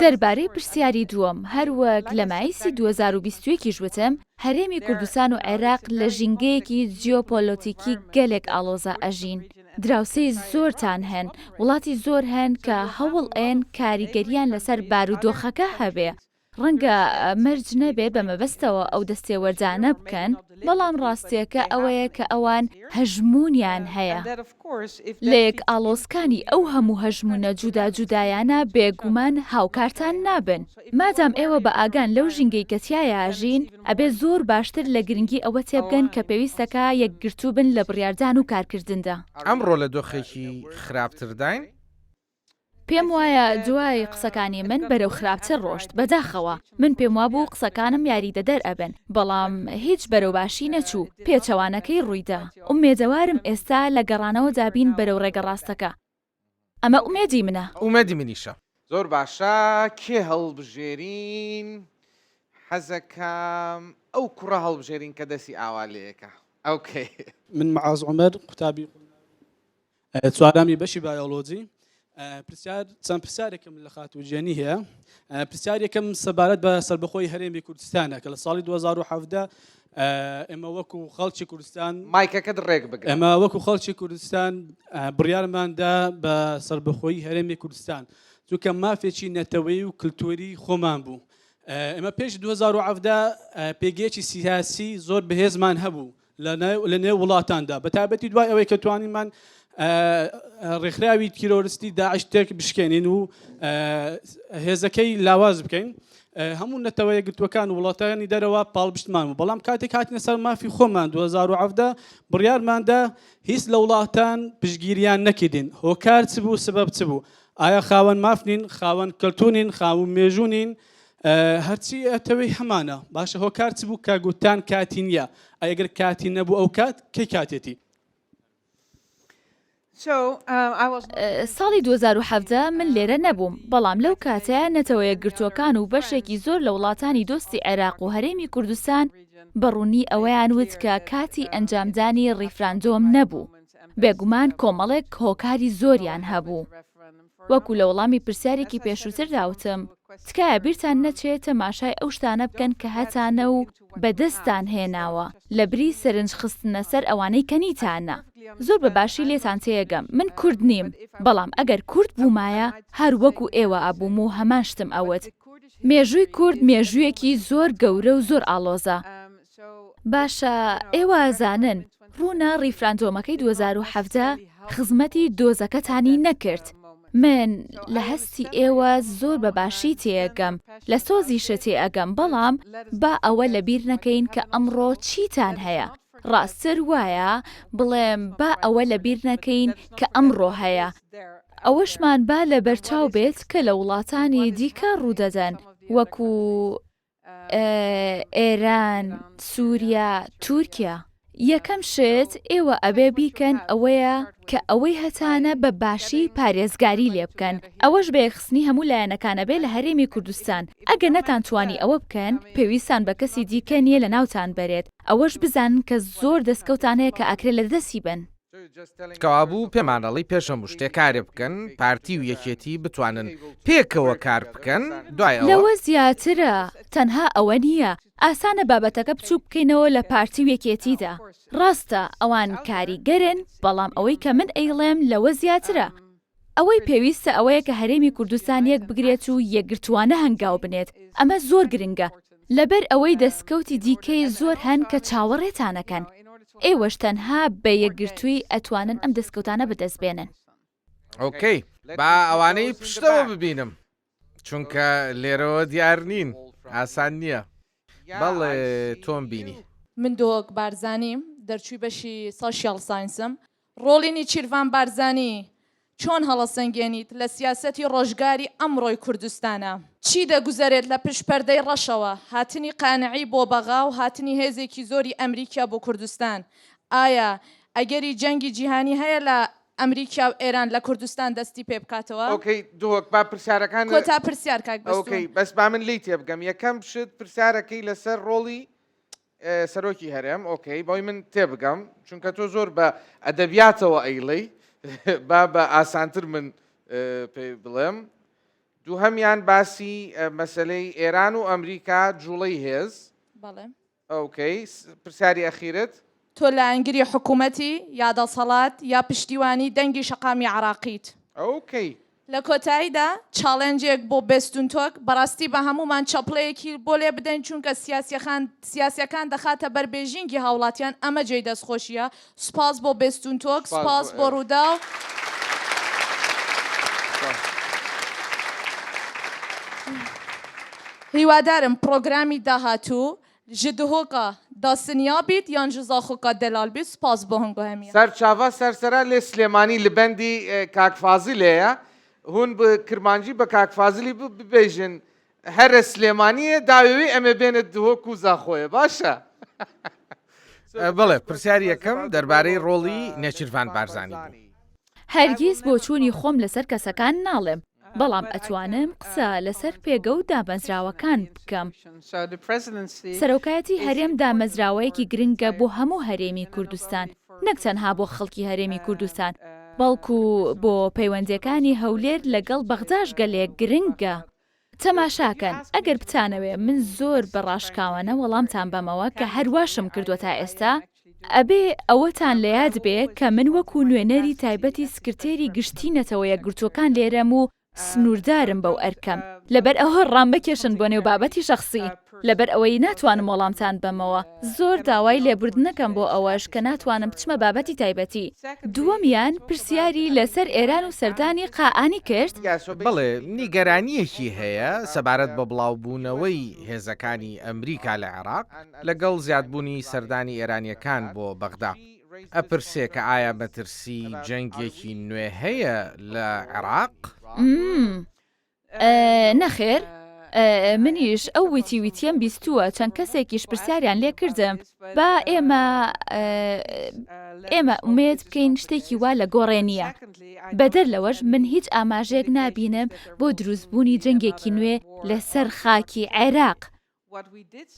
Speaker 3: دەربارەی پرسیاری دووەم، هەروەک لە مایسی 2021 ژوتم، هەرێمی کوردستان و عێراق لە ژینگەیەکی جیۆپۆلۆتیکی گەلێک ئاڵۆزە ئەژین. دراوسەی زۆرتان هەن، وڵاتی زۆر هەن کە هەوڵ ئێن کاریگەریان لەسەر بارودۆخەکە هەبێ. ڕەنگە مەرج نەبێ بە مەبەستەوە ئەو دەستێوەردانە بکەن، بەڵام ڕاستیەکە ئەوەیە کە ئەوان هەژمونیان هەیە. لە یەک ئاڵۆزکانی ئەو هەموو هەژمونە جودایانە بێگومان هاوکارتان نابن. مادام ئێوە بە ئاگان لەو ژینگەی کەتیایەژین، ئەبێ زۆر باشتر لە گرنگی ئەوە تێبگەن کە پێویستەکە یەکگرتوو بن لە بڕیاردان و کارکردندا.
Speaker 8: ئەمڕۆ لە دۆخێکی خراپترداین؟
Speaker 3: پێم وایە دوای قسەکانی من بەرەو خراپتر ڕۆشت. بەداخەوە من پێم وابوو قسەکانم یاریدەدەر ئەبن، بەڵام هیچ بەرەو باشی نەچوو. پێچەوانەکەی ڕوویدا. ئومێدەوارم ئێستا لە گەڕانەوە دابین بەرەو ڕێگە ڕاستەکە. ئەمە ئومێدی منە.
Speaker 8: ئومێدی منیشە.
Speaker 4: زۆر باشە، کێ هەڵبژێرین؟ حەزەکەم ئەو کوڕە هەڵبژێرین کە دەستی ئاوالەیەەکە. ئەوکێ.
Speaker 13: من معاز عومەر، قوتابی چوارامی بەشی بایۆلۆجی. چەند پرسیارێکم لە خاتوجێنی هەیە. پرسیارێکم سەبارەت بە سەربەخۆی هەرێمی کوردستانە کە لە ساڵی 2017 ئێمە وەکو خەڵکی کوردستان
Speaker 4: مایکەکەت ڕێک بگرن.
Speaker 13: ئێمە وەکو خەڵکی کوردستان بڕیارماندا بە سەربەخۆی هەرێمی کوردستان، چونکە مافێکی نەتەوەی و کلتوری خۆمان بوو. ئێمە پێش 2017 پێگەیەکی سیاسی زۆر بەهێزمان هەبوو لە نێو وڵاتاندا، بەتایبەتی دوای ئەوەی کە توانیمان ڕێکخراوی تیرۆریستی داعش تێک بشکێنین و هێزەکەی لاواز بکەین. هەموو نەتەوە یەکگرتووەکان وڵاتانی دەرەوە پاڵبشتمان بوو، بەڵام کاتێک هاتینە سەر مافی خۆمان 2017 بڕیارماندا هیچ لە وڵاتان پشگیریان نەکردین. هۆکار چ بوو؟ سبەب چ بوو؟ ئایا خاوەن مافنین، خاوەن کەلتونین، خاوەن مێژوونین؟ هەرچی ئەتەوەی هەمانە. باشە هۆکار چ بوو؟ کە گوتان کاتی نییە. ئەگەر کاتی نەبوو ئەو کات کەی کاتێتی؟
Speaker 3: ساڵی 2017 من لێرە نەبووم، بەڵام لەو کاتەیە نەتەوە یەکگرتووەکان و بەشێکی زۆر لە وڵاتانی دۆستی عێراق و هەرێمی کوردستان بەڕوونی ئەوەیان وت کە کاتی ئەنجامدانی ڕیفراندۆم نەبوو. بێگومان کۆمەڵێک هۆکاری زۆریان هەبوو. وەکو لە وەڵامی پرسیارێکی پێشووتر داوتم، تکایە بیرتان نەچێت تەماشای ئەو شتانە بکەن کە هەتانە و بەدەستان هێناوە لە بری سەرنج خستنە سەر ئەوانەی کەنیتانە. زۆر بەباشی لێتان تێگەم، من کورد نیم، بەڵام ئەگەر کورد بوومایە هەر وەکو ئێوە ئەبووم و هەمان شتم ئەوت. مێژووی کورد مێژوویەکی زۆر گەورە و زۆر ئاڵۆزە. باشە ئێوە زانن ڕوونا ڕیفراندۆمەکەی 2017 خزمەتی دۆزەکەتانی نەکرد. من لە هەستی ئێوە زۆر بەباشی تێگەم، لە سۆزیشە تێئەگەم، بەڵام با ئەوە لەبیر نەکەین کە ئەمڕۆ چیتان هەیە. ڕاستتر وایە بڵێم با ئەوە لەبیر نەکەین کە ئەمڕۆ هەیە. ئەوەشمان با لە بەرچاو بێت کە لە وڵاتانی دیکە ڕوودەدەن وەکو ئێران، سووریا، تورکیا. یەکەم شت ئێوە ئەبێ بیکەن ئەوەیە کە ئەوەی هەتانە بە باشی پارێزگاری لێ بکەن. ئەوەش بەیەخستنی هەموو لایەنەکانە بێ لە هەرێمی کوردستان. ئەگەر نەتان توانی ئەوە بکەن، پێویستان بە کەسی دیکە نییە لە ناوتان بەرێت. ئەوەش بزانن کە زۆر دەستکەوتان هەیە کە ئاکرێت لە دەستی بن.
Speaker 8: کەوابوو پێمانەڵی پێشەم شتێک کارێ بکەن، پارتی و یەکێتی بتوانن پێکەوە کار بکەن. دوای
Speaker 3: لەوە زیاترە، تەنها ئەوە نییە. ئاسانە بابەتەکە بچوو بکەینەوە لە پارتی و یەکێتیدا. ڕاستە ئەوان کاریگەرن، بەڵام ئەوەی کە من ئەیڵێم لەوە زیاترە. ئەوەی پێویستە ئەوەیە کە هەرێمی کوردستان یەک بگرێت و یەکگرتوانە هەنگاو بنێت. ئەمە زۆر گرنگە. لەبەر ئەوەی دەستکەوتی دیکەی زۆر هەن کە چاوەڕێتانەکەن. ئێوەش تەنها بە یەکگرتووی ئەتوانن ئەم دەستکەوتانە بەدەستبێنن.
Speaker 8: ئۆکەی، با ئەوانەی پشتەوە ببینم، چونکە لێرەوە دیار نین، ئاسان نییە. بەڵێ تۆم بینی.
Speaker 2: من دۆک بارزانیم، دەرچووی بەشی سۆشیال ساینسم. ڕۆڵینی چیروان بارزانی چۆن هەڵەسەنگێنیت لە سیاسەتی ڕۆژگاری ئەمڕۆی کوردستانە؟ چی دەگوزارێت لە پشپەردەی ڕەشەوە؟ هاتنی قانعی بۆ بەغا و هاتنی هێزێکی زۆری ئەمریکا بۆ کوردستان. ئایا ئەگەری جەنگی جیهانی هەیە لە ئەمریکا و ئێران لە کوردستان دەستی پێ بکاتەوە؟
Speaker 4: ئۆکەی دۆک با پرسیارەکان
Speaker 2: کۆتا پرسیار کاک بەستون.
Speaker 4: ئۆکەی بەس با من لی تێبگەم. یەکەم شت پرسیارەکەی لەسەر ڕۆڵی سەرۆکی هەرێم. ئۆکەی بۆی من تێبگەم، چونکە تۆ زۆر بە ئەدەبیاتەوە ئەیڵەی، با بە ئاسانتر من پێ بڵێم. دووهەمیان باسی مەسلەی ئێران و ئەمریکا جوڵەی هێز.
Speaker 2: بەڵێ.
Speaker 4: ئۆکەی پرسیاری ئەخیرت
Speaker 2: تۆ لە ئەنگری حکوومەتی یا دەسەڵات یا پشتیوانی دەنگی شەقامی عراقیت.
Speaker 4: ئۆکەی.
Speaker 2: لە کۆتاییدا چاڵنجێک بۆ بێستون تۆک بەڕاستی بە هەمومان چەپڵەیەکی بۆ لێ بدەین، چونکە سیاسیەکان دەخاتە بەربێژینگی هاوڵاتیان. ئەمە جێی دەستخۆشیە. سوپاس بۆ بێستون تۆک، سوپاس بۆ ڕوودا و هیوادارم پرۆگرامی داهاتوو ji dihoka dasiniya bît yan ji zaxoka delal bît. Spas bo hingehemiye.
Speaker 4: Serçava sersera lê Silêmanî li bendî Kak Fazilê ye. Hûn bi Kirmancî bi Kak Fazilî bibêjin here Silêmaniyê dawê wî em ê bêne dihok û zaxoyê. Baş e?
Speaker 8: بەڵێ پرسیاری یەکەم دەربارەی ڕۆڵی نێچیروان بارزانی بوو.
Speaker 3: هەرگیز بۆ چوونی خۆم لەسەر کەسەکان ناڵێم، بەڵام ئەتوانم قسە لەسەر پێگە و دامەزراوەکان بکەم. سەرۆکایەتی هەرێم دامەزراوەیەکی گرنگە بۆ هەموو هەرێمی کوردستان، نەک تەنها بۆ خەڵکی هەرێمی کوردستان، بەڵکو بۆ پەیوەندیەکانی هەولێر لەگەڵ بەغداش گەلێک گرنگە. تەماشاکەن، ئەگەر بتانەوێ من زۆر بەڕاشکاوانە وەڵامتان بەمەوە کە هەرواشم کردووە تا ئێستا، ئەبێ ئەوەتان لە یاد بێ کە من وەکو نوێنەری تایبەتی سکرتێری گشتی نەتەوە یەکگرتووەکان لێرەم و سنووردارم بەو ئەرکەم. لەبەر ئەوە ڕام بکێشن بۆ نێو بابەتی شەخسی، لەبەر ئەوەی ناتوانم وەڵامتان بەمەوە. زۆر داوای لێبوردنەکەم بۆ ئەوەش کە ناتوانم بچمە بابەتی تایبەتی. دووەمیان پرسیاری لەسەر ئێران و سەردانی قائانی کرد.
Speaker 8: بڵێ نیگەرانیەکی هەیە سەبارەت بە بڵاوبوونەوەی هێزەکانی ئەمریکا لە عێراق لەگەڵ زیادبوونی سەردانی ئێرانیەکان بۆ بەغدا. ئەپرسێ کە ئایا مەترسی جەنگێکی نوێ هەیە لە عێراق؟
Speaker 3: نەخێر، منیش ئەو ویتیەم بیستووە، چەند کەسێکیش پرسیاریان لێ کردم. با ئێمە ئومێد بکەین شتێکی وا لە گۆڕێنیە. بەدەر لەوەش من هیچ ئاماژەیەک نابینم بۆ دروستبوونی جەنگێکی نوێ لەسەر خاکی عێراق.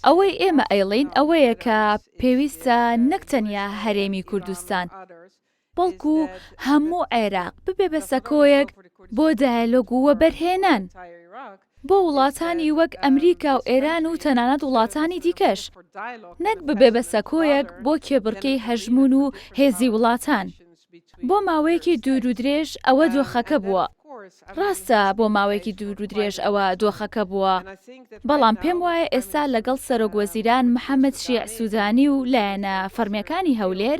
Speaker 3: ئەوەی ئێمە ئەیڵین ئەوەیە کە پێویستە نەک تەنیا هەرێمی کوردستان، بەڵکو هەموو عێراق ببێ بە سەکۆیەک بۆ دایلۆگ و وەبەرهێنان بۆ وڵاتانی وەک ئەمریکا و ئێران و تەنانەت وڵاتانی دیکەش نەک ببێ بە سەکۆیەک بۆ کێبڕکەی هەژمون و هێزی وڵاتان بۆ ماوەیەکی دوور و درێژ ئەوە دۆخەکە بووە ڕاستە بۆ ماوەیەکی دوور و درێژ ئەوە دۆخەکە بووە بەڵام پێم وایە ئێستا لەگەڵ سەرۆکوەزیران محەممەد شیع سوودانی و لایەنە فەرمیەکانی هەولێر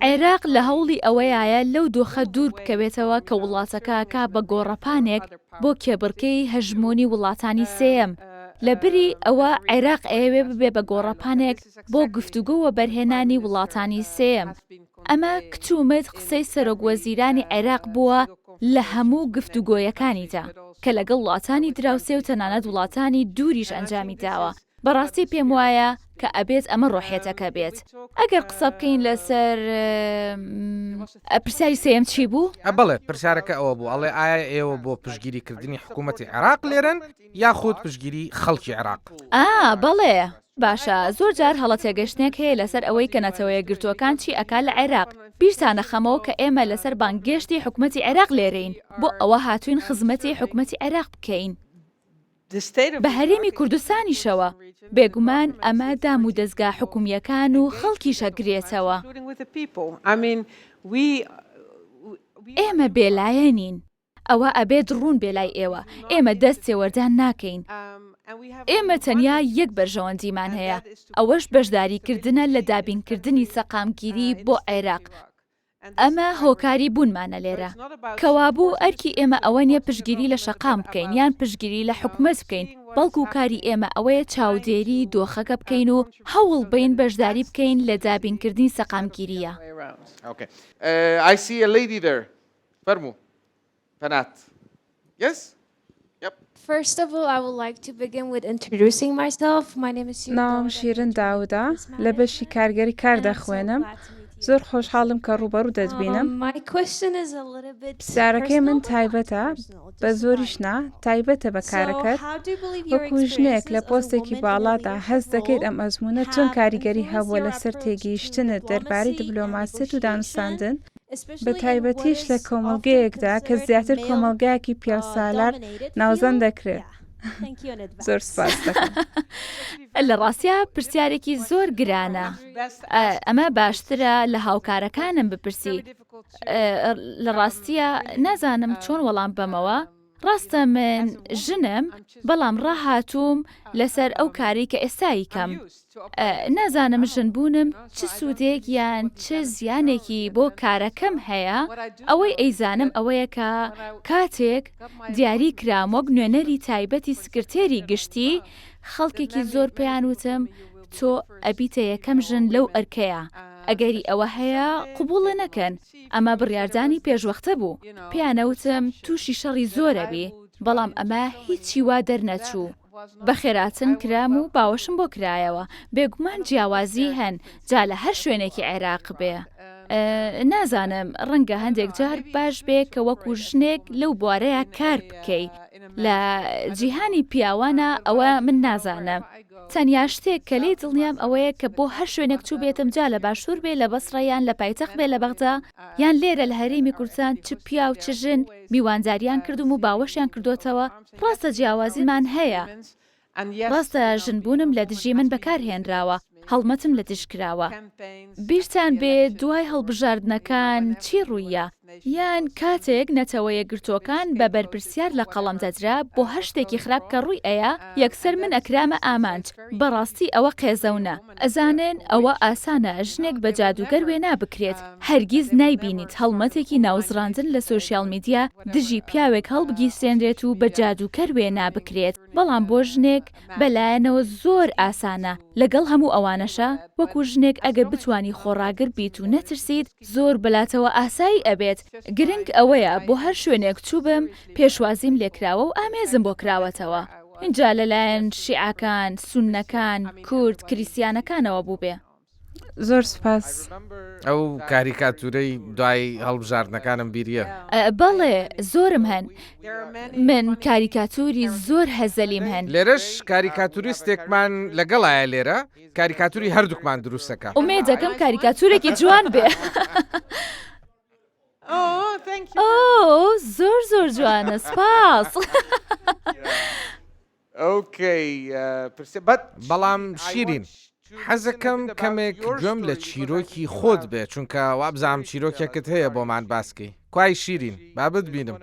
Speaker 3: عێراق لە هەوڵی ئەوەیە لەو دۆخە دوور بکەوێتەوە کە وڵاتەکە کا بە گۆڕەپانێک بۆ کێبڕکەی هەژمۆنی وڵاتانی سێم لە بری ئەوە عێراق ئەوێ ببێ بە گۆڕەپانێک بۆ گفتوگۆوە بەرهێنانی وڵاتانی سێم ئەمە کتومت قسەی سەرۆکوەزیرانی عێراق بووە لە هەموو گفتوگۆیەکانیدا کە لەگەڵ وڵاتانی دراوسێ و تەنانەت وڵاتانی دووریش ئەنجامی داوە بەڕاستی پێم وایە کە ئەبێت ئەمە ڕۆحێتەکە بێت ئەگەر قسە بکەین لەسەر پرسیاری سێم چی بوو؟
Speaker 8: بەڵێ پرسیارەکە ئەوە بوو ئەڵێ ئایا ئێوە بۆ پشگیریکردنی حکوومەتی عێراق لێرن یاخود پشگیری خەڵکی عێراق
Speaker 3: بەڵێ باشە زۆر جار هەڵە تێگەشتێک هەیە لەسەر ئەوەی کە نەتەوەیە گرتووەکان چی ئەکا لە عێراق بیرتانە خەمەوە کە ئێمە لەسەر بانگێشتی حکوومەتی عێراق لێرەین بۆ ئەوە هاتوین خزمەتی حکوومەتی عێراق بکەین بە هەرێمی کوردستانیشەوە بێگومان ئەمە دام و دەستگا حکومیەکان و خەڵکی شەگرێتەوە ئێمە بێلایەنین ئەوە ئەبێت ڕوون بێلای ئێوە ئێمە دەست تێوەردان ناکەین ئێمە تەنیا یەک بەرژەوەندیمان هەیە ئەوەش بەشداریکردنە لە دابینکردنی سەقامگیری بۆ عێراق ئەمە هۆکاری بوونمانە لێرە کەوابوو ئەرکی ئێمە ئەوە نیە پشگیری لە شەقام بکەین یان پشگیری لە حکومەت بکەین بەڵکو کاری ئێمە ئەوەیە چاودێری دۆخەکە بکەین و هەوڵ بین بەشداری بکەین لە دابینکردنی سەقامگیریە
Speaker 4: I see a lady there. فەرموو Fanat. Yes? Yep.
Speaker 14: First of all, I would like to begin with introducing myself. My name is
Speaker 15: نام شیرین داوودە لە بەشی کارگەری کار دەخوێنم زۆر خۆشحاڵم کە ڕوبەڕوو دەتبینم پرسیارەکەی من تایبەتە بە زۆریشنا تایبەتە بە کارەکەت وەکو ژنێک لە پۆستێکی باڵادا هەست دەکەیت ئەم ئەزمونە چۆن کاریگەری هەبووە لەسەر تێگەیشتنت دەربارەی دیبلۆماسیەت و دانوستاندن بە تایبەتیش لە کۆمەڵگەیەکدا کە زیاتر کۆمەڵگایەکی پیاسالار ناوزەن دەکرێت زۆر سپاس دەکەم
Speaker 3: لە ڕاستیە پرسیارێکی زۆر گرانە ئەمە باشترە لە هاوکارەکانم بپرسی لە ڕاستیە نازانم چۆن وەڵام بەمەوە ڕاستە من ژنم بەڵام ڕاهاتووم لەسەر ئەو کاری کە ئێستایی کەم نازانم ژنبوونم چ سوودێک یان چ زیانێکی بۆ کارەکەم هەیە ئەوەی ئەیزانم ئەوەیە کە کاتێک دیاری کرامۆک نوێنەری تایبەتی سکرتێری گشتی خەڵکێکی زۆر پێیان وتم تۆ ئەبیتە یەکەم ژن لەو ئەرکەیە ئەگەری ئەوە هەیە قوبوڵە نەکەن ئەمە بڕیاردانی پێشوەختە بوو پێیانەوتم تووشی شەڕی زۆرە بێ بەڵام ئەمە هیچی وا دەرنەچوو بە خێراتن کرام و باوەشم بۆ کرایەوە بێگومان جیاوازی هەن جا لە هەر شوێنێکی عێراق بێ نازانم ڕەنگە هەندێک جار باش بێ کە وەکو ژنێک لەو بوارەیە کار بکەی لە جیهانی پیاوانە ئەوە من نازانم تەنیا شتێک کە لێی دڵنیام ئەوەیە کە بۆ هەر شوێنێک چوو بێتم جا لە باشوور بێ لە بەسڕە یان لە پایتەخت بێ لە بەغدا یان لێرە لە هەرێمی کوردستان چ پیا و چ ژن میوانداریان کردم و باوەشیان کردوتەوە ڕاستە جیاوازیمان هەیە ڕاستە ژنبوونم لە دژی من بەکارهێنراوە هەڵمەتم لە دژ کراوە بیرتان بێ دوای هەڵبژاردنەکان چی ڕوویە یان کاتێک نەتەوەیە گرتوەکان بە بەرپرسیار لە قەڵەم دەدرا بۆ هەر شتێکی خراپ کە ڕووی ئەیە یەکسەر من ئەکرامە ئامانج بەڕاستی ئەوە قێزەونە ئەزانن ئەوە ئاسانە ژنێک بە جادوگەر وێ نابکرێت هەرگیز نایبینیت هەڵمەتێکی ناوزڕاندن لە سۆشیال میدیا دژی پیاوێک هەڵبگیسێنرێت و بە جادوگەر وێ نابکرێت بەڵام بۆ ژنێک بەلایەنەوە زۆر ئاسانە لەگەڵ هەموو ئەوانەشە وەکو ژنێک ئەگەر بتوانی خۆڕاگر بیت و نەترسیت زۆر بەلاتەوە ئاسایی ئەبێت گرنگ ئەوەیە بۆ هەر شوێنێک چوو بم پێشوازیم لێکراوە و ئامێزم بۆ کراوەتەوە اینجا لەلایەن شیعەکان سوننەکان کورد کریسیانەکانەوە بوو بێ
Speaker 15: زۆر سپاس
Speaker 8: ئەو کاریکاتورەی دوای هەڵبژاردنەکانم بیریە
Speaker 3: بەڵێ زۆرم هەن من کاریکاتوری زۆر هەزەلیم هەن
Speaker 8: لێرەش کاریکاتوریستێکمان لەگەڵایە لێرە کاریکاتوری هەردووکمان دروستەکە
Speaker 3: ئومێد دەکەم کاریکاتورێکی جوان بێ ئۆ زۆر جوانە سپاس.
Speaker 8: بەڵام شیرین حەزەکەم کەمێک گوێم لە چیرۆکی خۆت بێ چونکە وابزانام چیرۆکێکت هەیە بۆمان باسکەی. کوای شیرین بابت بینم.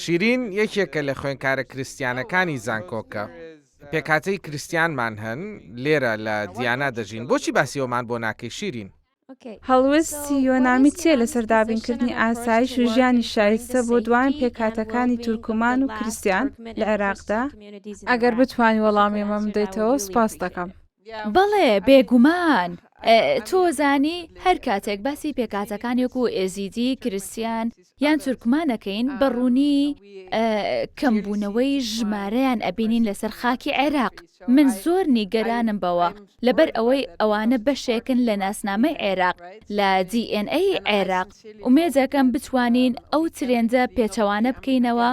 Speaker 8: شیرین یەکێکە لە خوێندکارە کریستیانەکانی زانکۆکە. پێکاتەی کریستیانمان هەن لێرە لە دیانە دەژین. بۆچی باسی ئەومان بۆ ناکەی شیرین؟
Speaker 15: هەڵوێستی یۆنامی چیە لەسەر دابینکردنی ئاسایش و ژیانی شایستە بۆ دوان پێکاتەکانی تورکمان و کریستیان لە عێراقدا؟ ئەگەر بتوانی وەڵامی ئەمە بدەیتەوە سپاس دەکەم.
Speaker 3: بەڵێ بێگومان. تۆ زانی هەر کاتێک باسی پێکاتەکانێک و ئێزیدی کریستیان یان تورکمانەکەین بەڕوونی کەمبوونەوەی ژمارەیان ئەبینین لەسەر خاکی عێراق. من زۆر نیگەرانم بەوە لەبەر ئەوەی ئەوانە بەشێکن لە ناسنامەی عێراق لە DNA عێراق. ومێدەکەم بتوانین ئەو ترێندە پێچەوانە بکەینەوە.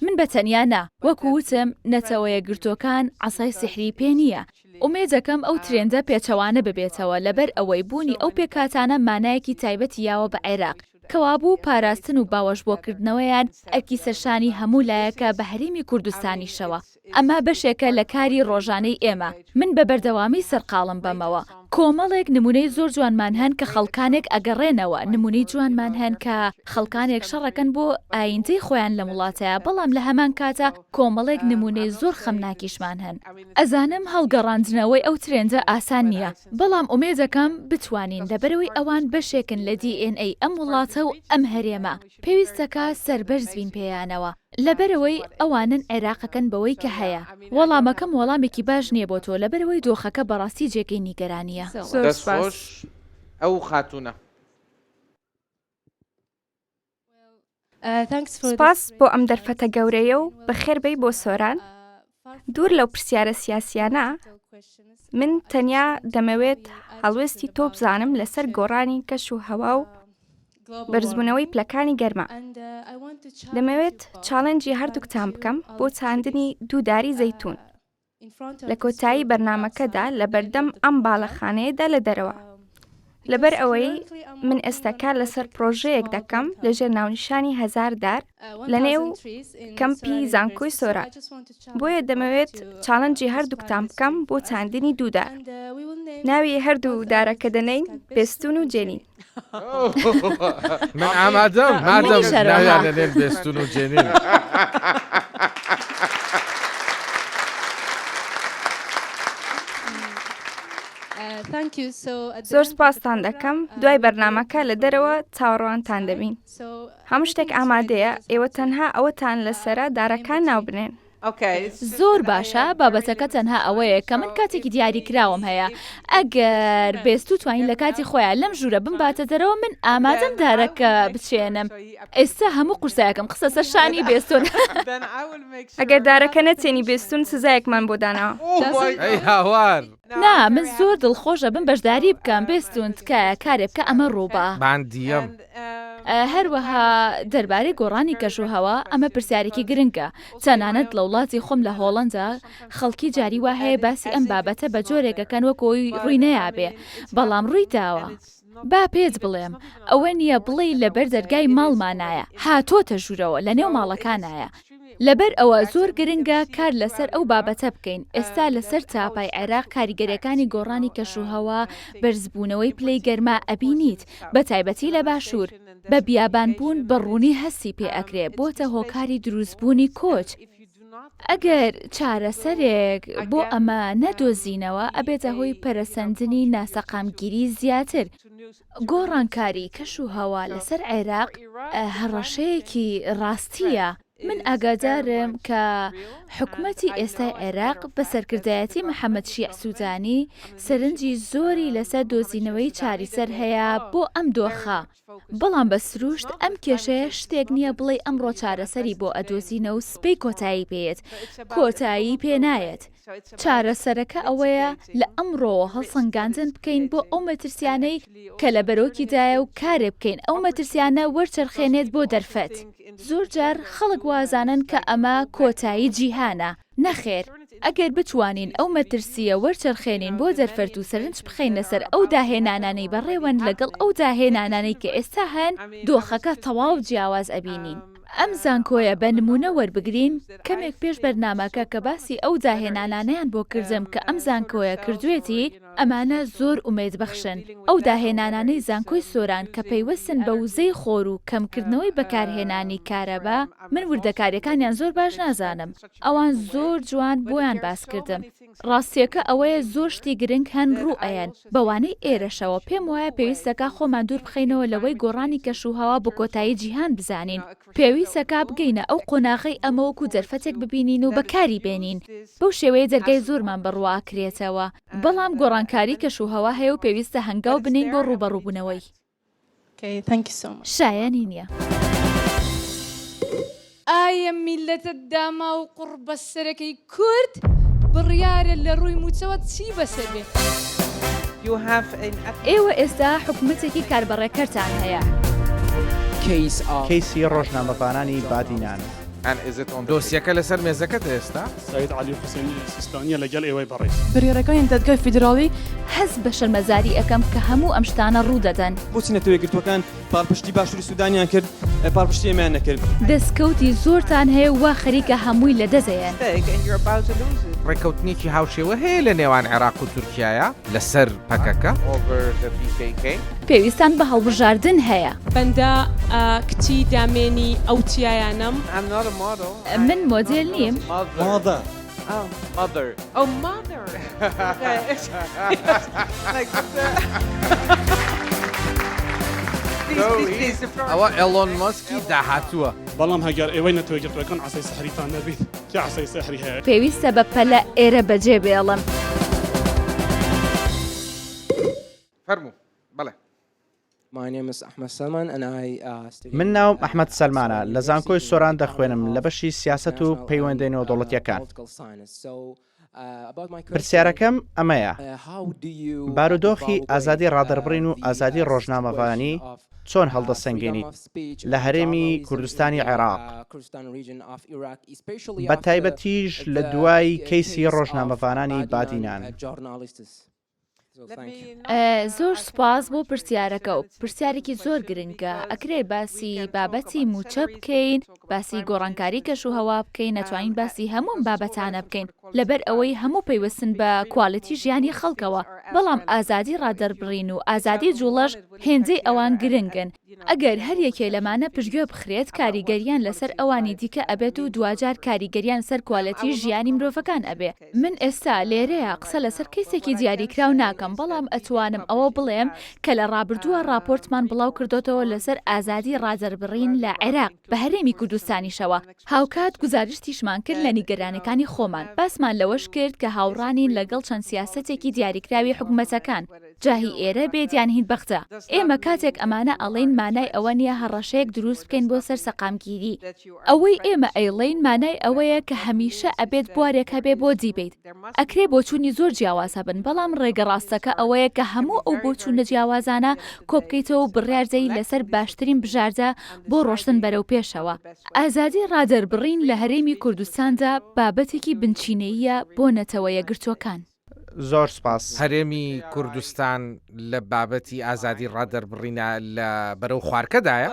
Speaker 3: من بەتەنیا نا وەکو وتم نەتەوەیە گرتوەکان عەسای سحری پێ نییە. ومێدەکەم ئەو ترێندە پێچەوانە ببێتەوە لەبەر ئەوەی بوونی ئەو پێکاتانە مانایەکی تایبەتی یاوە بە عێراق. کەوابوو پاراستن و باوەش بۆکردنەوەیان ئەرکی سەرشانی هەموو لایەکە بە هەرێمی کوردستانیشەوە. ئەمە بەشێکە لە کاری ڕۆژانەی ئێمە. من بە بەردەوامی سەرقاڵم بەمەوە. کۆمەڵێک نمونەی زۆر جوانمان هەن کە خەڵکانێک ئەگەڕێنەوە. نمونەی جوانمان هەن کە خەڵکانێک شەڕەکەن بۆ ئایندەی خۆیان لە وڵاتەیە. بەڵام لە هەمان کاتە کۆمەڵێک نمونەی زۆر خەمناکیشمان هەن. ئەزانم هەڵگەڕاندنەوەی ئەو ترێندە ئاسان نییە. بەڵام ئومێدەکەم بتوانین لەبەرەوەی ئەوان بەشێکن لە DNA ئەم وڵاتە و ئەم هەرێمە. پێویستەکە سەربەرز بین پێیانەوە. لەبەرەوەی ئەوانن عێراقەکەن بەوەی کە هەیە. وەڵامەکەم وەڵامێکی باش نییە بۆ تۆ لەبەرەوەی دۆخەکە بەڕاستی جێگەی نیگەرانیە.
Speaker 8: دەستخۆش ئەو خاتونە.
Speaker 16: سپاس بۆ ئەم دەرفەتە گەورەیە و بەخێربەی بۆ سۆران. دوور لەو پرسیارە سیاسیانە من تەنیا دەمەوێت هەڵوێستی تۆ بزانم لەسەر گۆڕانی کەش و هەوا و بەرزبوونەوەی پلەکانی گەرمە. دەمەوێت چاڵنجی هەردووکتان بکەم بۆ چاندنی دووداری زەیتون لە کۆتایی بەرنامەکەدا لە بەردەم ئەم باڵەخانەیەدا لە دەرەوە. لەبەر ئەوەی من ئێستا کار لەسەر پرۆژەیەک دەکەم لەژێر ناونیشانی هەزار دار لە نێو کەمپی زانکۆی سۆران. بۆیە دەمەوێت چاڵنجی هەردووکتان بکەم بۆ چاندنی دوودار. ناوی هەردوو دارەکە دەنەین بێستون و جێنین.
Speaker 8: من ئامادەم مادەم ناویان دەنێن بێستون و جێنین.
Speaker 16: زۆر سپاستان دەکەم. دوای بەرنامەکە لە دەرەوە چاوەڕوانتان دەبین. هەموو شتێک ئامادەیە. ئێوە تەنها ئەوەتان لەسرە دارەکان ناو بنێن.
Speaker 3: زۆر باشە. بابەتەکە تەنها ئەوەیە کە من کاتێکی دیاری کراوم هەیە. ئەگەر بێستو توانین لە کاتی خۆیان لەم ژوورە بمباتە دەرەوە من ئامادەم دارەکە بچێنم. ئێستا هەموو قورسایەکەم قسە سەر شانی بێستون.
Speaker 16: ئەگەر دارەکە نەچێنی بێستون سزایەکمان بۆ داناوە.
Speaker 8: هاوار.
Speaker 3: نا من زۆر دڵخۆشە بم بەشداری بکەم بێستون تکایە کارێ بکە ئەمە ڕووبە.
Speaker 8: باندیم.
Speaker 3: هەروەها دەربارەی گۆڕانی کەژوهەوە ئەمە پرسیارێکی گرنگە. تەنانەت لە وڵاتی خۆم لە هۆڵەندا خەڵکی جاری وا هەیە باسی ئەم بابەتە بە جۆرێکەکەن وەکۆی ڕووی نەیابێ. بەڵام ڕووی داوە. با پێت بڵێم ئەوە نییە بڵێ لەبەر دەرگای ماڵمانایە هاتۆتە ژوورەوە لە نێو ماڵەکانایە. لەبەر ئەوە زۆر گرنگە کار لەسەر ئەو بابەتە بکەین. ئێستا لەسەر تاپای عێراق کاریگەریەکانی گۆڕانی کەشوهەوا بەرزبوونەوەی پلەی گەرما ئەبینیت بە تایبەتی لە باشوور. بە بیابانبوون بەڕوونی هەستی پێ ئەکرێ بۆتە هۆکاری دروستبوونی کۆچ. ئەگەر چارەسەرێک بۆ ئەمە نەدۆزینەوە ئەبێتە هۆی پەرەسەندنی ناسەقامگیری زیاتر. گۆڕانکاری کەشوهەوا لەسەر عێراق هەڕەشەیەکی ڕاستیە. من ئاگادارم کە حکوومەتی ئێستای عێراق بە سەرکردایەتی محەممەد شیع سوودانی سەرنجی زۆری لەسەر دۆزینەوەی چاریسەر هەیە بۆ ئەم دۆخە. بەڵام بە سروشت ئەم کێشەیە شتێک نییە بڵێ ئەمڕۆ چارەسەری بۆ ئەدۆزینە و سپەی کۆتایی پێێت. کۆتایی پێنایەت. چارەسەرەکە ئەوەیە لە ئەمڕۆ هەڵسەنگاندن بکەین بۆ ئەو مەترسیانەی کە لە بەرۆکیدایە و کارێ بکەین ئەو مەترسیانە وەرچەرخێنێت بۆ دەرفەت. زۆر جار خەڵک وازانن کە ئەمە کۆتایی جیهانە. نەخێر. ئەگەر بتوانین ئەو مەترسیە وەرچەرخێنین بۆ دەرفەت و سەرنج بخەین لەسەر ئەو داهێنانانەی بەڕێوەن لەگەڵ ئەو داهێنانانەی کە ئێستا هەن دۆخەکە تەواو جیاواز ئەبینین. ئەم زانکۆیە بە نمونە وەربگرین کەمێک پێش بەرنامەکە کە باسی ئەو داهێنانانیان بۆ کردم کە ئەم زانکۆیە کردوێتی ئەمانە زۆر ئومێدبەخشن. ئەو داهێنانانەی زانکۆی سۆران کە پەیوەستن بە وزەی خۆر و کەمکردنەوەی بەکارهێنانی کارەبا من وردەکاریەکانیان زۆر باش نازانم. ئەوان زۆر جوان بۆیان باس کردم. ڕاستیەکە ئەوەیە زۆر شتی گرنگ هەن ڕوو ئەیەن بەوانەی ئێرەشەوە پێم وایە پێویستەکە خۆمان دوور بخەینەوە لەوەی گۆڕانی کەشوهەوا بە کۆتایی جیهان بزانین. پێویستەکە بگەینە ئەو قۆناغی ئەمەوەکو دەرفەتێک ببینین و بەکاری بێنین. بەو شێوەیە دەرگای زۆرمان بڕواکرێتەوە. بەڵام گۆڕانکاری کەشوهەوا هەیە و پێویستە هەنگاو بنین بۆ ڕوبەڕووبوونەوەی. شایانی نییە.
Speaker 2: ئایا میلەتە داما و قوڕ بە سەرەکەی کورد بڕیارە لە ڕووی موچەوە چی بەسەر بێت؟
Speaker 3: ئێوە ئێستا حکومەتێکی کاربەڕێکەرتان هەیە.
Speaker 11: کەیسی ڕۆژنامەفانانی بادینان.
Speaker 8: دۆسیەکە لەسەر مێزەکەت ئێستا؟
Speaker 12: سعید علی حوسێنی سیستانیە لەگەڵ ئێوەی بەڕێز.
Speaker 2: بڕیارەکانی دادگای فیدراڵی
Speaker 3: هەز بە شەرمەزاری ئەەکەم کە هەموو ئەم شتانە ڕوودەدەن.
Speaker 7: بۆچی نەتەوەی گرتوەکان پاڵپشتی باشووری سوودانیان کرد پاڵپشتی ئەمیان نەکرد.
Speaker 3: دەستکەوتی زۆرتان هەیە وا خەریکە هەمووی لە دەزەیەن.
Speaker 8: ڕێکەوتنێکی هاوشێوە هەیە لە نێوان عێراق و تورکیایە لەسەر پەکەکە
Speaker 3: پێویستان بە هەڵبژاردن هەیە.
Speaker 17: بەندە کچی دامێنی ئەو تیایانم
Speaker 3: من مۆدێل نیم.
Speaker 8: ئەوە ئێلۆن ماسکی داهاتووە.
Speaker 12: بەڵام هەگەر ئێوەی نەتوێگرتوەکان عسەی سەحریتان نەبێت کە عسەی سەحری هەیە.
Speaker 3: پێویستە بە پەلە ئێرە بەجێ بێڵم.
Speaker 8: فەرموو. بەڵێ.
Speaker 11: من ناوم ئەحمەد سەلمانە لە زانکۆی سۆران دەخوێنم لە بەشی سیاسەت و پەیوەندی نێودەوڵەتیەکان. پرسیارەکەم ئەمەیە بارودۆخی ئازادی ڕادەربڕین و ئازادی ڕۆژنامەڤانی چۆن هەڵدەسەنگێنیت لە هەرێمی کوردستانی عێراق بە تایبەتیش لە دوای کەیسی ڕۆژنامەڤانانی بادینان.
Speaker 3: زۆر سوپاس بۆ پرسیارەکە و پرسیارێکی زۆر گرنگە. ئەکرێ باسی بابەتی موچە بکەین، باسی گۆڕانکاری کەشوهەوا بکەین، نەتوانین باسی هەموو بابەتانە بکەین لەبەر ئەوەی هەموو پەیوەستن بە کواڵیتی ژیانی خەڵکەوە. بەڵام ئازادی ڕادەربڕین و ئازادی جوڵەش هێندەی ئەوان گرنگن. ئەگەر هەر یەکێ لەمانە پشتگوێ بخرێت کاریگەریان لەسەر ئەوانی دیکە ئەبێت و دوجار کاریگەریان سەر کواڵەتی ژیانی مرۆڤەکان ئەبێ. من ئێستا لێرەیە قسە لەسەر کەیسێکی دیاریکراو ناکەم، بەڵام ئەتوانم ئەوە بڵێم کە لە ڕابردووە راپۆرتمان بڵاو کردوتەوە لەسەر ئازادی ڕادەربڕین لە عێراق بە هەرێمی کوردستانیشەوە. هاوکات گزارشتیشمان کرد لە نیگەرانەکانی خۆمان. باسمان لەوەش کرد کە هاوڕانین لەگەڵ چەند سیاسەتێکی دیاریکراوی حکومەتەکان. جاهی ئێرە بێدیان هین بەختە. ئێمە کاتێک ئەمانە ئەڵێن مانای ئەوە نیە هەڕەشەیەک دروست بکەین بۆ سەر سەقامگیری. ئەوەی ئێمە ئەیڵێن مانای ئەوەیە کە هەمیشە ئەبێت بوارێک هەبێ بۆ دیبیت. ئەکرێ بۆچوونی زۆر جیاوازە بن، بەڵام ڕێگە ڕاستەکە ئەوەیە کە هەموو ئەو بۆچوونە جیاوازانە کۆبکەیتەوە و بڕیارزەی لەسەر باشترین بژاردە بۆ ڕۆشتن بەرەو پێشەوە. ئازادی ڕادەربڕین لە هەرێمی کوردستاندا بابەتێکی بنچینەیە بۆ نەتەوەیە گرتوەکان.
Speaker 11: زۆر سپاس.
Speaker 8: هەرێمی کوردستان لە بابەتی ئازادی ڕادەربڕینە لە بەرەو خوارکەدایە؟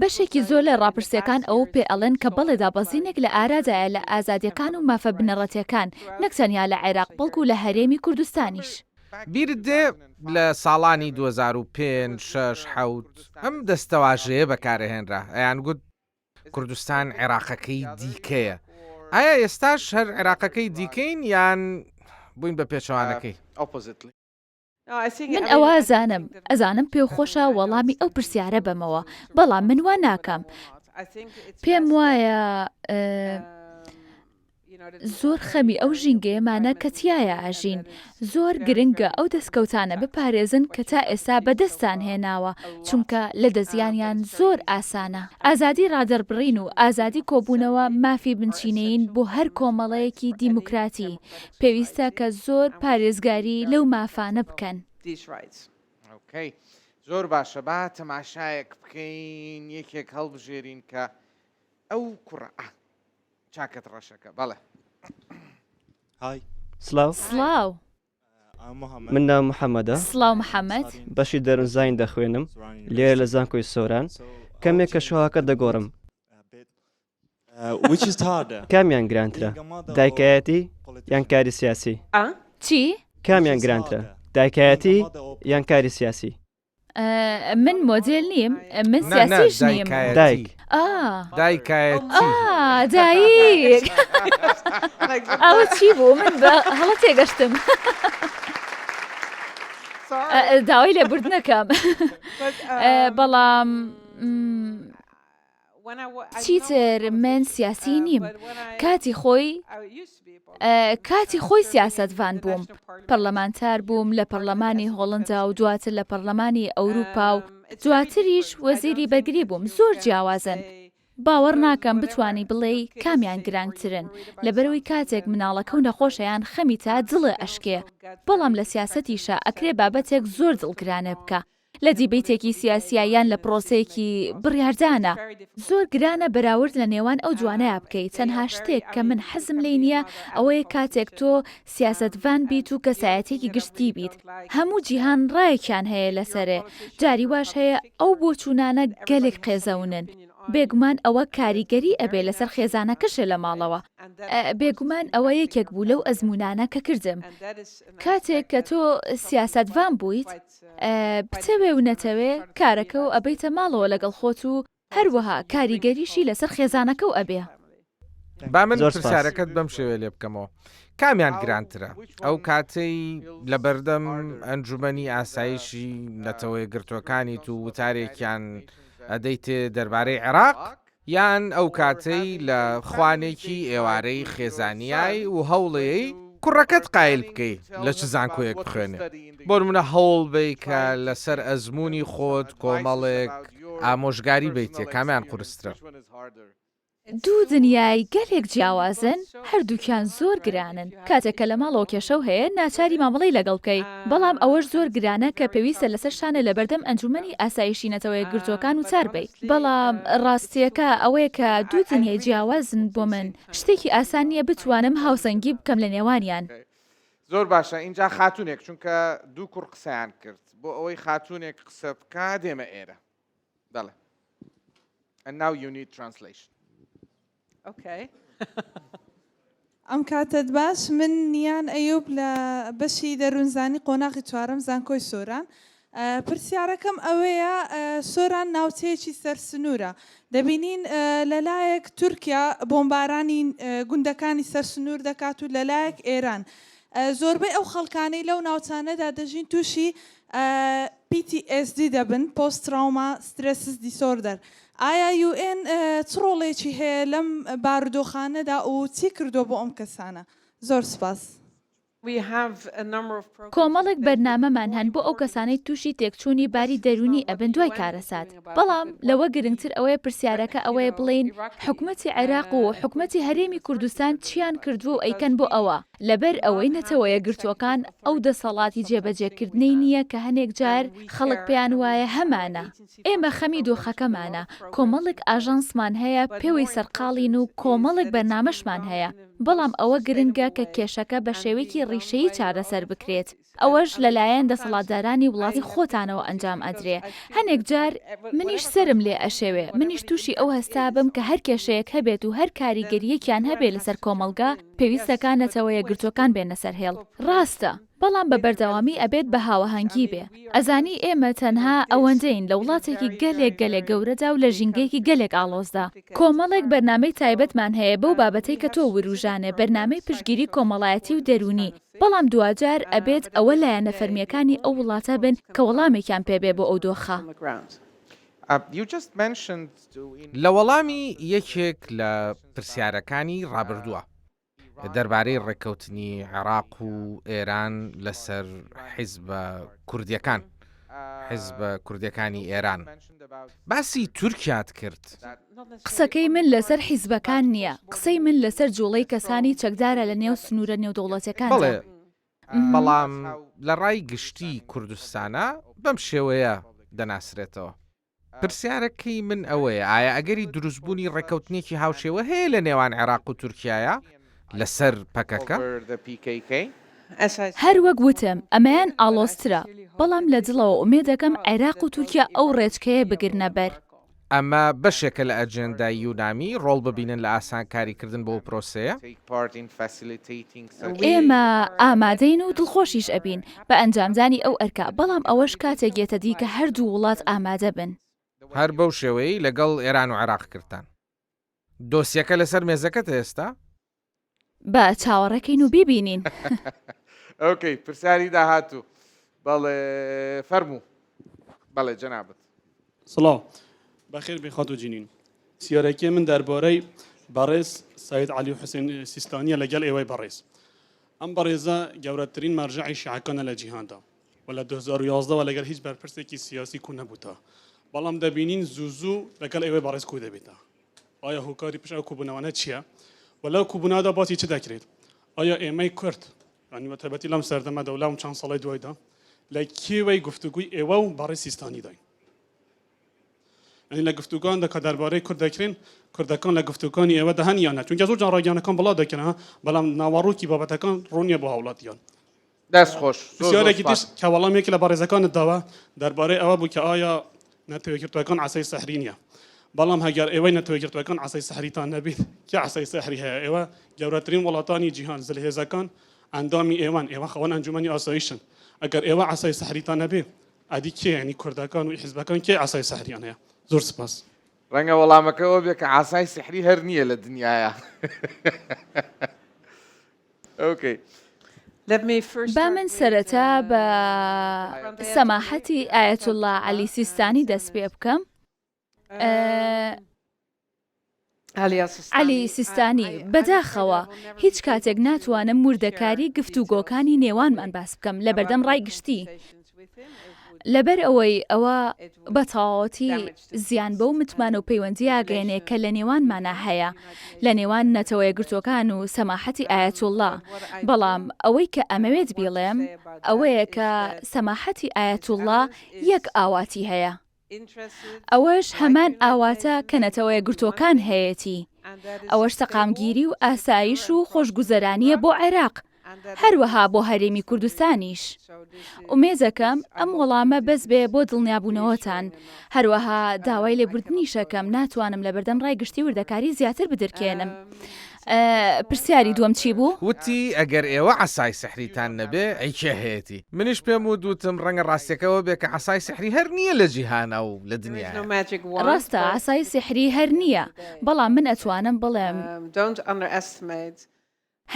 Speaker 3: بەشێکی زۆر لە ڕاپرسیەکان ئەو پێ ئەڵێن کە بەڵێ دابەزینێک لە ئارادایە لە ئازادیەکان و مافە بنەڕەتیەکان نەک تەنیا لە عێراق بەڵکو لە هەرێمی کوردستانیش.
Speaker 8: بیرت دێ لە ساڵانی 2005 6 ئەم دەستەواژەیە بەکارهێنرا ئەیان گوت کوردستان عێراقەکەی دیکەیە. ئایا ئێستاش هەر عێراقەکەی دیکەین یان بووین بە پێچەوانەکەی؟
Speaker 3: من ئەوە ئەزانم پێو خۆشە وەڵامی ئەو پرسیارە بەمەوە، بەڵام من وا ناکەم. پێم وایە زۆر خەمی ئەو ژینگەیەمانە کە تایە ئاژین. زۆر گرنگە ئەو دەستکەوتانە بپارێزن کە تا ئێستا بەدەستان هێناوە، چونکە لە دەزیانیان زۆر ئاسانە. ئازادی ڕادەربڕین و ئازادی کۆبوونەوە مافی بنچینەین بۆ هەر کۆمەڵەیەکی دیموکراتی. پێویستە کە زۆر پارێزگاری لەو مافانە بکەن.
Speaker 4: زۆر باشە، با تەماشایەک بکەین، یەکێک هەڵبژێرین کە ئەو کوڕە چاکەت ڕەشەکە. بەڵێ
Speaker 3: سڵاو
Speaker 18: من ناو محەممەدە
Speaker 3: سڵاو محەممەد
Speaker 18: بەشی دەرونزین دەخوێنم لێرە لە زانکۆی سۆران کەمێک کە شوهاکە دەگۆڕم کامیان گرانترە دایکایەتی یان کاری سیاسی
Speaker 3: چی؟
Speaker 18: کامیان گرانترە دایکایەتی یان کاری سیاسی
Speaker 3: من مۆدێل نیم من سیاسیش نیم
Speaker 18: دایک
Speaker 8: دایکایەتی
Speaker 3: دایک ئەوە چی بوو من بە هەڵە تێگەشتم داوای لێبورد نەکەم بەڵام چیتر من سیاسی نیم کاتی خۆی سیاسەتوان بووم پەرلەمانتار بووم لە پەرلەمانی هۆڵندا و دواتر لە پەرلەمانی ئەوروپا و دواتریش وەزیری بەرگری بووم زۆر جیاوازن باوەڕ ناکەم بتوانی بڵێ کامیان گرانگترن لەبەرەوەی کاتێک مناڵەکە و نەخۆشەیان خەمی تا دڵێ ئەشکێ بەڵام لە سیاسەتیشە ئەکرێ بابەتێک زۆر دڵگرانە بکە لە دیبیتێکی سیاسیایان لە پرۆسەیەکی بڕیاردانە زۆر گرانە بەراورد لە نێوان ئەو جوانەیە بکەیت تەنها شتێک کە من حەزم لێ نییە ئەوەیە کاتێک تۆ سیاسەتوان بیت و کەسایەتێکی گشتی بیت هەموو جیهان ڕایەکیان هەیە لەسەرێ جاری واش هەیە ئەو بۆ چوونانە گەلێک قێزەونن بێگومان ئەوە کاریگەری ئەبێ لەسەر خێزانەکەشە لە ماڵەوە بێگومان ئەوە یەکێک بوو لەو ئەزمونانە کە کردم کاتێک کە تۆ سیاسەتوان بوویت بتەوێ و نەتەوێ کارەکە و ئەبەیتە ماڵەوە لەگەڵ خۆت و هەروەها کاریگەریشی لەسەر خێزانەکە و ئەبێ
Speaker 8: با من پرسیارەکەت بەم شێوێ لێ بکەمەوە کامیان گرانترە ئەو کاتەی لە بەردەم ئەنجومەنی ئاسایشی نەتەوەی گرتوەکانی و وتارێکیان ئەدەیتێ دەربارەی عێراق یان ئەو کاتەی لە خوانێکی ئێوارەی خێزانیایی و هەوڵەیەی کوڕەکەت قایل بکەیت لە چ زانکۆیەک بخوێنێ بۆ نمونە هەوڵ بی کە لەسەر ئەزمموی خۆت کۆمەڵێک ئامۆژگاری بیتێ کامیان قورسترە
Speaker 3: دوو دنیای گەلێک جیاوازن هەردووکیان زۆر گرانن کاتێکە لە ماڵەوە کێشە و هەیە ناچاری مامەڵی لەگەڵ بکەی بەڵام ئەوەش زۆر گرانە کە پێویستە لەسەر شانە لە بەردەم ئەنجومەنی ئاسایشی نەتەوەی گرتوەکان و چاربەی بەڵام ڕاستیەکە ئەوەیە کە دوو دنیای جیاوازن بۆ من شتێکی ئاسان نییە بتوانم هاوسەنگی بکەم لە نێوانیان
Speaker 4: زۆر باشە اینجا خاتونێک چونکە دوو کوڕ قسەیان کرد بۆ ئەوەی خاتونێک قسە بکە دێمە ئێرە بەڵێ and now you need translation
Speaker 19: ئەم کاتت باش من نیان ئەیوب لە بەشی دەروونزانی قۆناغی چوارەم زانکۆی سۆران پرسیارەکەم ئەوەیە سۆران ناوچەیەکی سەرسنوورە دەبینین لەلایەک تورکیا بۆمبارانی گوندەکانی سەرسنوور دەکات و لەلایەک ئێران زۆربەی ئەو خەڵکانەی لەو ناوچانەدا دەژین تووشی PTSD دەبن پۆست تراوما سترێسس دیسۆردەر ئایا UN چ ڕۆڵێکی هەیە لەم بارودۆخانەدا و چی کردو بۆ ئەم کەسانە زۆر سپاس
Speaker 3: کۆمەڵێک بەرنامەمان هەن بۆ ئەو کەسانەی تووشی تێکچوونی باری دەرونی ئەبن دوای کارەسات بەڵام لەوە گرنگتر ئەوەیە پرسیارەکە ئەوەیە بڵین حکوومەتی عێراق و حکوومەتی هەرێمی کوردستان چیان کردووە و ئەیکەن بۆ ئەوە لەبەر ئەوەی نەتەوەیە گرتوەکان ئەو دەسەڵاتی جێبەجێکردنەی نییە کە هەنێک جار خەڵک پێیان وایە هەمانە ئێمە خەمی دۆخەکەمانە کۆمەڵێک ئاژانسمان هەیە پێوەی سەرقاڵین و کۆمەڵێک بەرنامەشمان هەیە بەڵام ئەوە گرنگە کە کێشەکە بە شێوەیەکی ڕیشەیی چارەسەر بکرێت ئەوەش لەلایەن دەسەڵاتدارانی وڵاتی خۆتانەوە ئەنجام ئەدرێ هەنێک جار منیش سرم لێ ئەشێوێ منیش تووشی ئەو هەستا بم کە هەر کێشەیەک هەبێت و هەر کاریگەریەکیان هەبێت لەسەر کۆمەلگا پێویستەکانەتەوەیە گرتوەکان بێنە سەر هێڵ ڕاستە بەڵام بە بەردەوامی ئەبێت بە هاوەهەنگی بێ ئەزانی ئێمە تەنها ئەوەندەین لە وڵاتێکی گەلێک گەلێک گەورەدا و لە ژینگەیەکی گەلێک ئاڵۆزدا کۆمەڵێک بەرنامەی تایبەتمان هەیە بەو بابەتەی کە تۆ وروژانێ بەرنامەی پشتگیری کۆمەڵایەتی و دەرونی بەڵام دوجار ئەبێت ئەوە لایەنە فەرمیەکانی ئەو وڵاتە بن کە وەڵامێکیان پێبێ بۆ ئەو دۆخە
Speaker 8: لە وەڵامی یەکێک لە پرسیارەکانی ڕابردووە دەربارەی ڕێکەوتنی عێراق و ئێران لەسەر حیزبە کوردیەکان حیزبە کوردیەکانی ئێران باسی تورکیات کرد
Speaker 3: قسەکەی من لەسەر حیزبەکان نییە قسەی من لەسەر جوڵەی کەسانی چەکدارە لە نێو سنوورە نێودەوڵەتەکان
Speaker 8: بەڵام لە ڕای گشتی کوردستانە بەم شێوەیە دەناسرێتەوە پرسیارەکەی من ئەوەیە ئایا ئەگەری دروستبوونی ڕێکەوتنێکی هاوشێوە هەیە لە نێوان عێراق و تورکایە لەسەر پەکەکە
Speaker 3: هەر وەک وتم ئەمەیان ئالۆسترە بەڵام لە دڵەوە ئومێد دەکەم عێراق و تورکیا ئەو ڕێچکەیە بگرنە بەر.
Speaker 8: ئەمە بەشێکە لە ئەجێندای یونامی ڕۆڵ ببینن لە ئاسانکاریکردن بۆ پرۆسەیە.
Speaker 3: ئێمە ئامادەین و دڵخۆشیش ئەبین بە ئەنجامدانی ئەو ئەرکا بەڵام ئەوەش کاتێک گێتە دی کە هەردوو وڵات ئامادە بن.
Speaker 8: هەر بەو شێوەیە لەگەڵ ئێران و عێراق کردان. دۆسیەکە لەسەر مێزەکەت ئێستا؟
Speaker 3: بە چاوەڕێکین و بیبینین.
Speaker 4: ئۆکەی پرسیاری داهاتوو بەڵێ فەرموو بەڵێ جەنابەت.
Speaker 12: سڵاو بەخێر بێخات و جینین سیارەکەی من دەربارەی بەڕێز سید علی حوسێن سیستانیە لەگەڵ ئێوەی بەڕێز. ئەم بەڕێزە گەورەترین مەرجەعی شیعەکانە لە جیهاندا و لە 2011 لەگەڵ هیچ بەرپرسێکی سیاسی کو نەبووتە بەڵام دەبینین زوو لەگەڵ ئێوەی بەڕێز کو دەبێتە. ئایا هۆکاری پشت ئەو کوبوونەوەنە چییە؟ وەلەو کوبوونادا باسی چ دەکرێت؟ ئایا ئێمەی کورد ینی بەتایبەتی لەم سەردەمەدا و لەم چەند ساڵی دوایدا لە کێوەی گفتوگوی ئێوە و بەڕێز سیستانی داین؟ ینی لە گفتوگاندا کە دەربارەی کورد دەکرێن کوردەکان لە گفتوگانی ئێوە دەهەن یانە چونکە زۆر جار ڕاگەیانەکان بڵاو دەکەن بەڵام ناوەڕووکی بابەتەکان ڕوونیە بۆ هاوڵاتیان.
Speaker 4: دەست خۆش
Speaker 12: پرسیارێکی دیش کە وەڵامێکی لە بەڕێزەکانت داوە دەربارەی ئەوە بوو کە ئایا نەتەوەیەکردوەکان عەسای سەحری نییە بەڵام هەگەر ئێوەی نەتەوەیەکردوەکان عەسای سەحریتان نەبێت کێ عەسای سەحری هەیە؟ ئێوە گەورەترین وڵاتانی جیهان زلهێزەکان ئەندامی ئێوە خەوەن ئەنجومەنی ئاسایشن ئەگەر ئێوە عەسای سەحریتان نەبێ ئەدی کێ ینی کوردەکان و حیزبەکان کێ عەسای سەحریان هەیە؟ زۆر سپاس.
Speaker 4: ڕەنگە وەڵامەکەەوە بێ کە عاسای سحری هەر نییە لە دنیاە. ئۆکەی
Speaker 3: با من سەرەتا بە سەماحەتی ئایەتوڵڵا عەلی سیستانی دەست پێ بکەم. عەلی سیستانی بەداخەوە هیچ کاتێک ناتوانم وردەکاری گفتوگۆکانی نێوانمان باس بکەم لە بەردەم ڕای گشتی. لەبەر ئەوەی ئەوە بەتەواوەتی زیان بە و متمان و پەیوەندی ئاگەیەنێ کە لە نێوانمانە هەیە لە نێوان نەتەوەیە گرتوەکان و سەماحەتی ئایەتوڵڵا بەڵام ئەوەی کە ئەمەوێت بیڵێم ئەوەیە کە سەماحەتی ئایەتوڵڵا یەک ئاواتی هەیە ئەوەش هەمان ئاواتە کە نەتەوەیە گرتوەکان هەیەی ئەوەش سەقامگیری و ئاسایش و خۆشگوزەرانیە بۆ عێراق هەروەها بۆ هەرێمی کوردستانیش. ئومێدەکەم ئەم وەڵامە بەس بێ بۆ دڵنیابوونەوەتان هەروەها داوای لێبوردنیشەکەم ناتوانم لە بەردەم ڕای گشتی وردەکاری زیاتر بدرکێنم. پرسیاری دووەم چی بوو؟
Speaker 8: وتی ئەگەر ئێوە عەسای سەحریتان نەبێ ئەیکێ هەیەی؟ منیش پێم و دووتم ڕەنگە ڕاستیەکەەوە بێ کە عەسای سەحری هەر نییە لە جیهانە و لە دنیا.
Speaker 3: ڕاستە عەسای سحری هەر نییە بەڵام من ئەتوانم بڵێم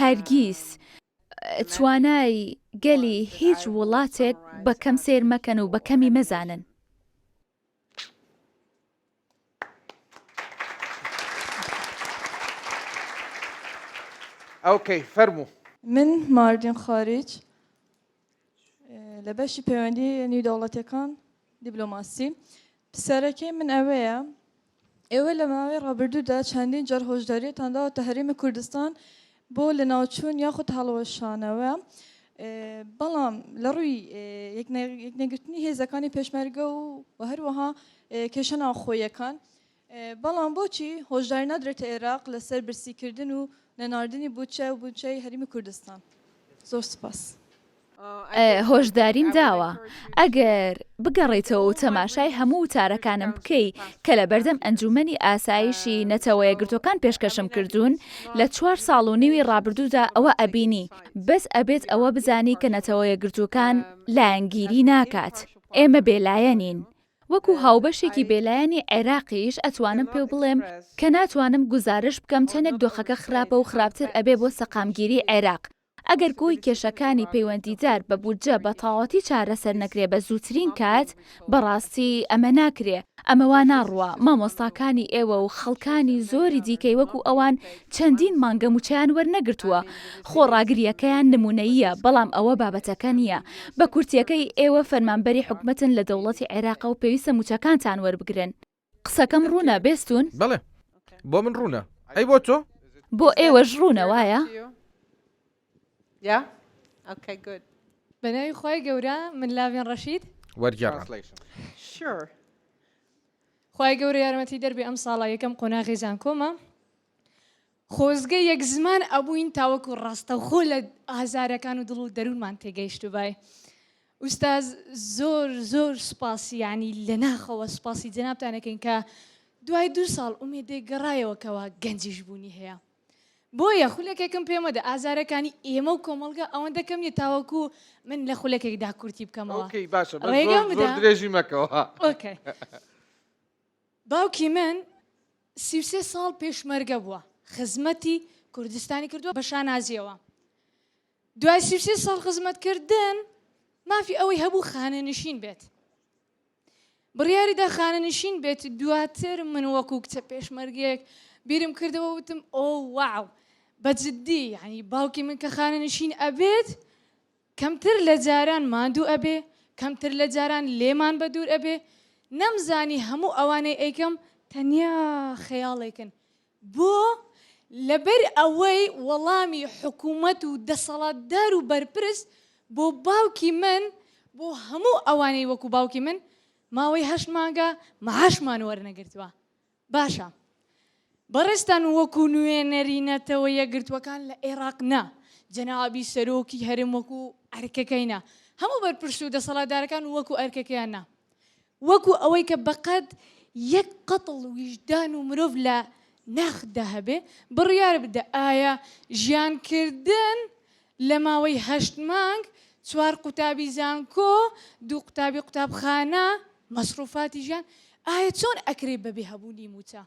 Speaker 3: هەرگیز توانای گەلی هیچ وڵاتێک بە کەم سێر مەکەن و بە کەمی مەزانن.
Speaker 4: ئۆکەی فەرموو.
Speaker 2: من ماردین خارج لە بەشی پەیوەندی نێودەوڵەتیەکان دیبلۆماسی پرسیارەکەی من ئەوەیە ئێوە لە ماوەی ڕابردوودا چەندین جار هۆشداریتان داوەتە هەرێمی کوردستان بۆ لە ناوچوون یاخود هەڵەوەشانەوە بەڵام لە ڕووی یەکنێگرتنی هێزەکانی پێشمەرگە و هەروەها کێشە ناوخۆیەکان بەڵام بۆچی هۆشداری نادرێتە عێراق لەسەر برسیکردن و نەناردنی بودجە و بودجەی هەرێمی کوردستان؟ زۆر سپاس.
Speaker 3: هۆشداریم داوە ئەگەر بگەڕێیتەوە و تەماشای هەموو وتارەکانم بکەی کە لە بەردەم ئەنجومەنی ئاسایشی نەتەوەیە گرتوەکان پێشکەشم کردوون لە 4 ساڵ و نیوی ڕابردوودا ئەوە ئەبینی بەس ئەبێت ئەوە بزانی کە نەتەوەیە گرتوەکان لایەنگیری ناکات ئێمە بێلایەنین وەکو هاوبەشێکی بێلایەنی عێراقیش ئەتوانم پێ بڵێم کە ناتوانم گزارش بکەم چەندێک دۆخەکە خراپە و خراپتر ئەبێ بۆ سەقامگیری عێراق ئەگەر گۆی کێشەکانی پەیوەندیدار بە بودجە بە تەواوەتی چارەسەر نەکرێ بە زووترین کات بەڕاستی ئەمە ناکرێ ئەمەوا ناڕوە مامۆستاکانی ئێوە و خەڵکانی زۆری دیکەی وەکو ئەوان چەندین مانگە موچیان وەرنەگرتووە خۆڕاگریەکەیان نمونەییە بەڵام ئەوە بابەتەکە نییە بە کورتیەکەی ئێوە فەرمانبەری حکومەتن لە دەوڵەتی عێراق و پێویستە موچەکانتان وەربگرن قسەکەم ڕوونە بێستون؟
Speaker 8: بەڵێ بۆ من ڕوونە ئەی بۆ تۆ؟
Speaker 3: بۆ ئێوەش ڕوونە وایە؟
Speaker 20: بەناوی خۆی گەورە من لاوێن ڕەشید
Speaker 8: وەرگێڕە
Speaker 20: خی گەورە یارمەتی دەربێ ئەم ساڵە یەکەم قۆناغی زانکۆمە خۆزگە یەک زمان ئەبووین تاوەکو ڕاستەوخۆ لە ئازارەکان و دڵ و دەروونمان تێگەیشت بای. ئوستاز زۆر سوپاسی ینی لە ناخەوە سوپاسی جەنابتانەکەین کە دوای 2 ساڵ ئومێدێک گەڕایەوەکەوە گەنجیش بوونی هەیە. بۆیە خولەکێکم پێمەدە ئازارەکانی ئێمە و کۆمەڵگە ئەوەندە کەم یە تاوەکو من لە خولەکێکدا کورتی بکەمەوە.
Speaker 4: درێژی مەکەوە.
Speaker 20: باوکی من 33 ساڵ پێشمەرگە بووە. خزمەتی کوردستانی کردووە بە شانازیەوە. دوای 33 ساڵ خزمەتکردن مافی ئەوەی هەبوو خانەنشین بێت. بڕیاریدا خانەنشین بێت. دواتر من وەکو کچە پێشمەرگێک بیرم کردەوە وتم ئۆ واو بەجددی یعنی باوکی من کە خانەنشین ئەبێت کەمتر لە جاران ماندوو ئەبێ، کەمتر لە جاران لێمان بە دوور ئەبێ. نەمزانی هەموو ئەوانەی ئەیکەم تەنیا خەیاڵێکن. بۆ لەبەر ئەوەی وەڵامی حکوومەت و دەسەڵاتدار و بەرپرس بۆ باوکی من بۆ هەموو ئەوانەی وەکو باوکی من ماوەی 8 مانگە مەعاشمان وەرنەگرتووە. باشە بەڕێستان وەکو نوێنەری نەتەوە یەکگرتووەکان لە عێراق نا جەنابی سەرۆکی هەرێم وەکو ئەرکەکەینا هەموو بەرپرس و دەسەڵاتدارەکان وەکو ئەرکەکەیان نا وەکو ئەوەی کە بەقەد یەک قەتڵ ویژدان و مرۆڤ لە ناخدا هەبێ بڕیار بدە ئایا ژیانکردن لە ماوەی 8 مانگ 4 قوتابی زانکۆ 2 قوتابی قوتابخانە مەسروفاتی ژیان ئایا چۆن ئەکرێ بەبێ هەبوونی موچە.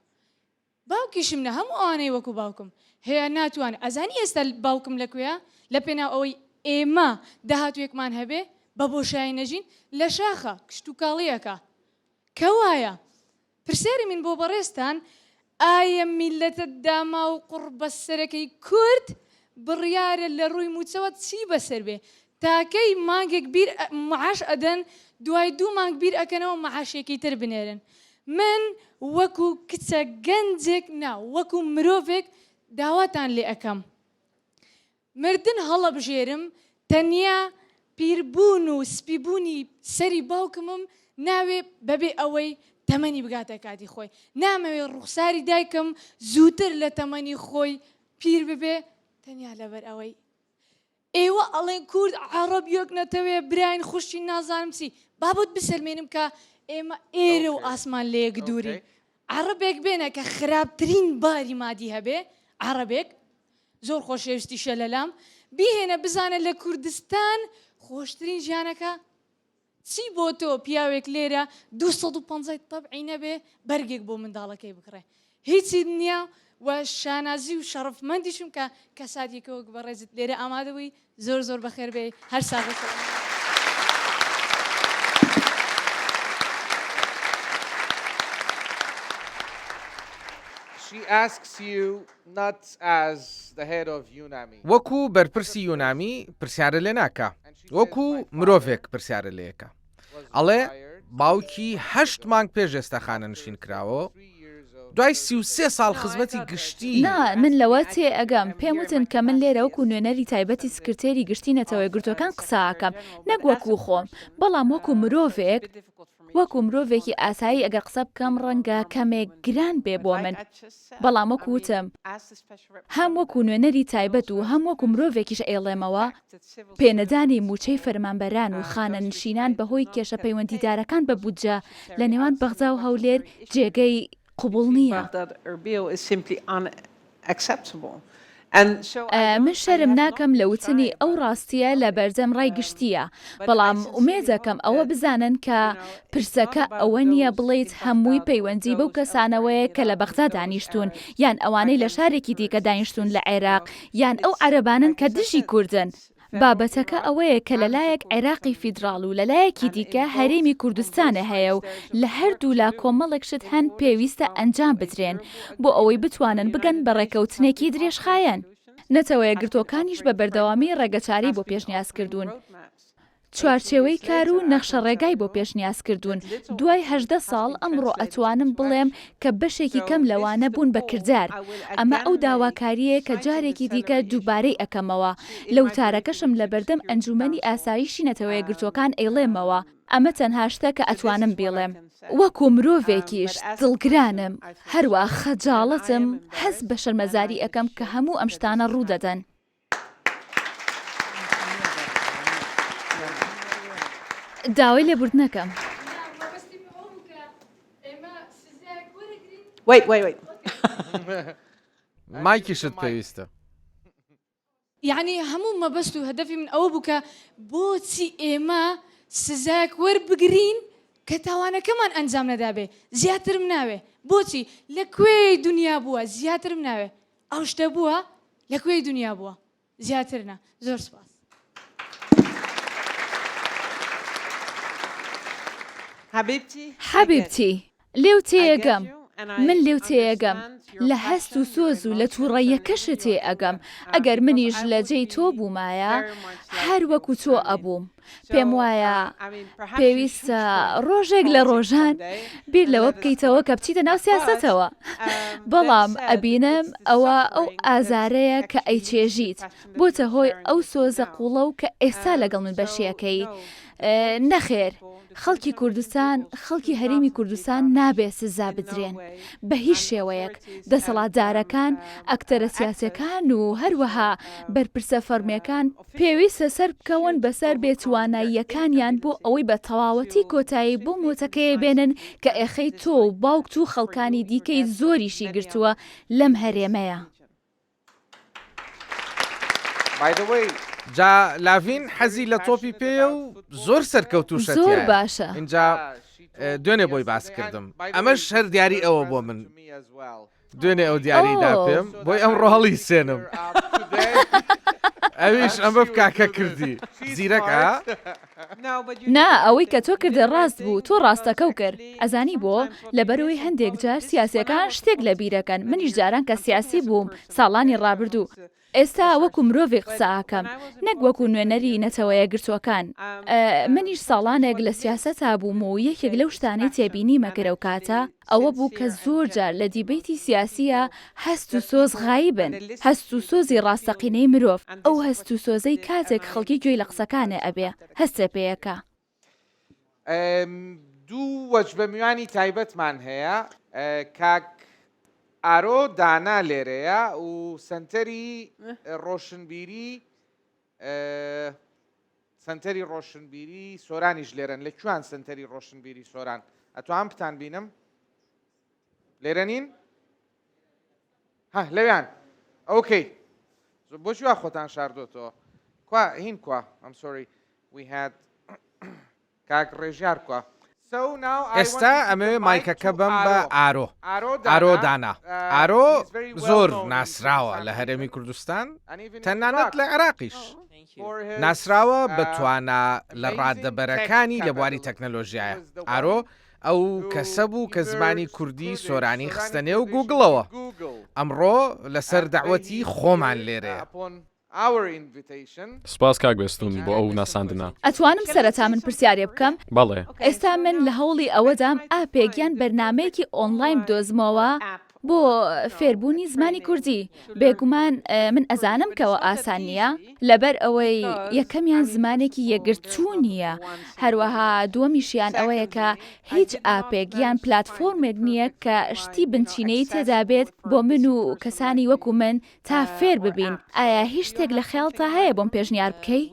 Speaker 20: باوکیشم نە هەموو ئەوانەی وەکو باوکم هەیە ناتوانێت. ئەزانی ئێستا باوکم لەکوێیە لە پێناو ئەوەی ئێمە داهاتوێکمان هەبێ بە بۆشایی نەژین لە شاخە کشت و کاڵیەکە کەوایە. پرسیاری من بۆ بەڕێستان ئایا میلەتە داما و قوڕ بەسەرەکەی کورد بڕیارە لە ڕووی موچەوە چی بەسەر بێ تاکەی مانگێک بیر معاش ئەدەن دوای 2 مانگ بیر ئەکەنەوە معاشێکی تر بنێرن. من وەکو کچە گەنجێک نا وەکو مرۆڤێک داواتان لێ ئەەکەم مردن هەڵە بژێرم تەنیا پیربوون و سپیبوونی سەری باوکمم ناوێ بەبێ ئەوەی تەمەنی بگاتە کاتی خۆی نامەوێ ڕوخساری دایکم زووتر لە تەمەنی خۆی پیر ببێ تەنیا لەبەر ئەوەی ئێوە ئەڵێن کورد عەرەب یەک نەتەوێ براین خوشتی نازانم چی بابەت بسەلمێنم کە ئێمە ئێرە و ئاسمان لە یەک دووری عەرەبێک بێنە کە خراپترین باری مادی هەبێ عەرەبێک زۆر خۆشەویستی شەلەلام بیهێنە بزانە لە کوردستان خۆشترین ژیانەکە چی بۆ تۆ پیاوێک لێرە 250 تەبعی نەبێ بەرگێک بۆ منداڵەکەی بکڕێ هیچی نییە و شانازی و شەڕفمەندیشم کە کەساتێکەوە بەڕێزت لێرە ئامادەبووی زۆر زۆر بەخێر بێ هەر ساغ.
Speaker 8: وەکو بەرپرسی یونامی پرسیارە لێ ناکە وەکو مرۆڤێک پرسیارە لێەکە ئەڵێ باوکی 8 مانگ پێش ئێستا خانەنشین کراوە دوای 33 ساڵ خزمەتی گشتی.
Speaker 3: نا من لەوە تێ ئەگەم پێم وتن کە من لێرە وەکو نوێنەری تایبەتی سکرتێری گشتی نەتەوەی گرتوەکان قساکەم نەک وەکو خۆم بەڵام وەکو مرۆڤێک وەکو مرۆڤێکی ئاسایی ئەگەر قسە بکەم ڕەنگە کەمێک گران بێ بۆ من بەڵام وەکو وتم هەم وەکو نوێنەری تایبەت و هەم وەکو مرۆڤێکیش ئێڵێمەوە پێنەدانی موچەی فەرمانبەران و خانەنشینان بەهۆی کێشە پەیوەندیدارەکان بە بودجە لە نێوان بەغزا و هەولێر جێگەی قبول نییە. من شەرم ناکەم لە وتنی ئەو ڕاستیە لە بەردەم ڕای گشتیە بەڵام ئومێدەکەم ئەوە بزانن کە پرسەکە ئەوە نییە بڵێیت هەمووی پەیوەندی بەو کەسانەوەیە کە لە بەغدا دانیشتون یان ئەوانەی لە شارێکی دیکە دانیشتون لە عێراق یان ئەو عەرەبانن کە دژی کوردن. بابەتەکە ئەوەیە کە لەلایەک عێراقی فیدراڵ و لەلایەکی دیکە هەرێمی کوردستانە هەیە و لە هەردوو لا کۆمەڵێکشت هەن پێویستە ئەنجام بدرێن بۆ ئەوەی بتوانن بگەن بە ڕێکەوتنێکی درێژخایەن. نەتەوەیە گرتوەکانیش بە بەردەوامی ڕێگەچاری بۆ پێشنیاز کردوون چوارچێوەی کار و نەخشە ڕێگای بۆ پێشنیاز کردوون. دوای 18 ساڵ ئەمڕۆ ئەتوانم بڵێم کە بەشێکی کەم لەوانە بوون بە کردار. ئەمە ئەو داواکاریە کە جارێکی دیکە دووبارەی ئەەکەمەوە. لە وتارەکەشم لە بەردەم ئەنجومەنی ئاسایشی نەتەوەیە گرتوەکان ئەیڵێمەوە. ئەمە تەنها شتە کە ئەتوانم بێڵێم. وەکو مرۆڤێکیش دڵگرانم، هەروە خەجاڵەتم، هەز بە شەرمەزاری ئەەکەم کە هەموو ئەم شتانە ڕوودەدەن. داوای لێبوردنەکەم.
Speaker 8: مایکیشت پێویستە.
Speaker 20: یعنی هەموو مەبەست و هەدەفی من ئەوە بوو کە بۆچی ئێمە سزایەک وەربگرین کە تاوانەکەمان ئەنجام نەدابێ، زیاترم ناوێ. بۆچی لەکوێ دنیا بووە زیاترم ناوێ، ئەو شتە بووە لەکوێ دنیا بووە زیاترنا. زۆر سپاس.
Speaker 3: حەبیبتی لێو تێگەم، من لێو تێگەم، لە هەست و سۆز و لە تووڕەیەکەشە تێ ئەگەم. ئەگەر منیش لە جێی تۆ بوومایە هەر وەکو تۆ ئەبووم. پێم وایە پێویستە ڕۆژێک لە ڕۆژان بیر لەوە بکەیتەوە کە بچیتە ناو سیاسەتەوە. بەڵام ئەبینم ئەوە ئەو ئازارەیە کە ئەیچێژیت بۆتە هۆی ئەو سۆزە قوڵە و کە ئێستا لەگەڵ من بەشیەکەی. نەخێر، خەڵکی کوردستان، خەڵکی هەرێمی کوردستان نابێ سزا بدرێن بە هیچ شێوەیەک. دەسەڵاتدارەکان، ئەکتەرە سیاسەکان و هەروەها بەرپرسە فەرمیەکان پێویستە سەر بکەون بەسەر بێتواناییەکانیان بۆ ئەوەی بە تەواوەتی کۆتایی بۆ مۆتەکەیە بێنن کە ئێخەی تۆ و باوکت و خەڵکانی دیکەی زۆریشی گرتووە لەم هەرێمەیە.
Speaker 8: جا لاڤین حەزی لە تۆپی پێە و زۆر سەرکەوتوشە.
Speaker 3: زۆر باشە.
Speaker 8: اینجا دوێنێ بۆی باس کردم. ئەمەش هەر دیاری ئەوە بۆ من. دوێنێ ئەو دیاریدا پێم بۆی ئەم ڕۆهەڵی سێنم. ئەویش ئەمە بکاکە کردی زیرەکە.
Speaker 3: نا ئەوەی کە تۆ کردە ڕاست بوو، تۆ ڕاستەکە و کرد. ئەزانی بۆ لەبەرەوەی هەندێک جار سیاسەکان شتێک لە بیرەکەن. منیش جاران کە سیاسی بووم ساڵانی ڕابردوو. ئێستا وەکو مرۆڤێک قسەکەم، نەک وەکو نوێنەری نەتەوەیە گرتوەکان. منیش ساڵانێک لە سیاسەتا بووم و یەکێک لەو شتانەی تێبینیمە کە ئەو کاتە ئەوە بوو کە زۆر جار لە دیبەیتی سیاسیە هەست و سۆز غایبن، هەست و سۆزی ڕاستەقینەی مرۆڤ. ئەو هەست و سۆزەی کاتێک خەڵکی گوێی لە قسەکانە ئەبێ هەستە پێیەکە.
Speaker 4: دوو وەج بە میوانی تایبەتمان هەیە. کاک ئارۆ دانا لێرەیە و سنتەری ڕۆشنبیری سۆرانیش لێرن. لەکوێن سنتەری ڕۆشنبیری سۆران؟ ئەتوان بتان بینم؟ لێرە نین؟ لەویان. ئۆکەی، بۆچی وا خۆتان شاردۆتەوە؟ کوا هین کوا؟ ئەم سۆری وی هاد کاک ڕێژیار کوا.
Speaker 8: ئێستا ئەمەوێ مایکەکە بم بە ئارۆ دانا. ئارۆ زۆر ناسراوە لە هەرێمی کوردستان، تەنانەت لە عێراقیش ناسراوە بەتوانە لە ڕادەبەرەکانی لە بواری تەکنەلۆژیایە. ئارۆ ئەو کەسە بوو کە زمانی کوردی سۆرانی خستەنێ و گوگڵەوە. ئەمڕۆ لەسەر داوەتی خۆمان لێرەیە.
Speaker 6: سپاس کاک بێستون بۆ ئەو ناساندنا.
Speaker 3: ئەتوانم سەرەتا من پرسیارێ بکەم؟
Speaker 6: بەڵێ.
Speaker 3: ئێستا من لە هەوڵی ئەوەدام ئاپێکیان بەرنمەیەکی ئۆنلاین بدۆزمەوە بۆ فێربوونی زمانی کوردی. بێگومان من ئەزانم کەەوە ئاسان نییە لەبەر ئەوەی یەکەمیان زمانێکی یەگرتوو نییە. هەروەها دووەمیشیان ئەوەیە کە هیچ ئاپێکیان پلاتفۆرمێک نییە کە شتی بنچینەی تێدا بێت بۆ من و کەسانی وەکو من تا فێر ببین. ئایا هیچ شتێک لە خەیاڵتا هەیە بۆم پێشنیار بکەی؟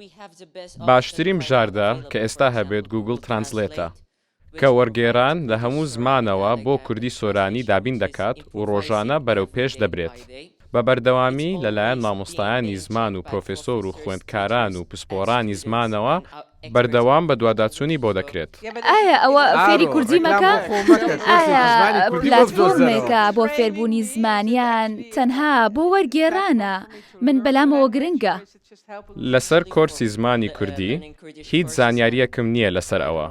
Speaker 6: باشترین بژاردا کە ئێستا هەبێت گوگل ترانسلێتە کە وەرگێران لە هەموو زمانەوە بۆ کوردی سۆرانی دابین دەکات و ڕۆژانە بەرەو پێش دەبرێت. بە بەردەوامی لەلایەن مامۆستایانی زمان و پرۆفێسۆر و خوێندکاران و پسپۆڕانی زمانەوە بەردەوام بە دوواداچوونی بۆ دەکرێت.
Speaker 3: ئایا ئەوە فێری کوردی مەکە؟ ئایا پلاتفۆرمێکە بۆ فێربوونی زمانیان تەنها بۆ وەرگێرانە؟ من بەلامەوە گرنگە.
Speaker 6: لەسەر کۆرسی زمانی کوردی هیچ زانیاریەکم نییە لەسەر ئەوە.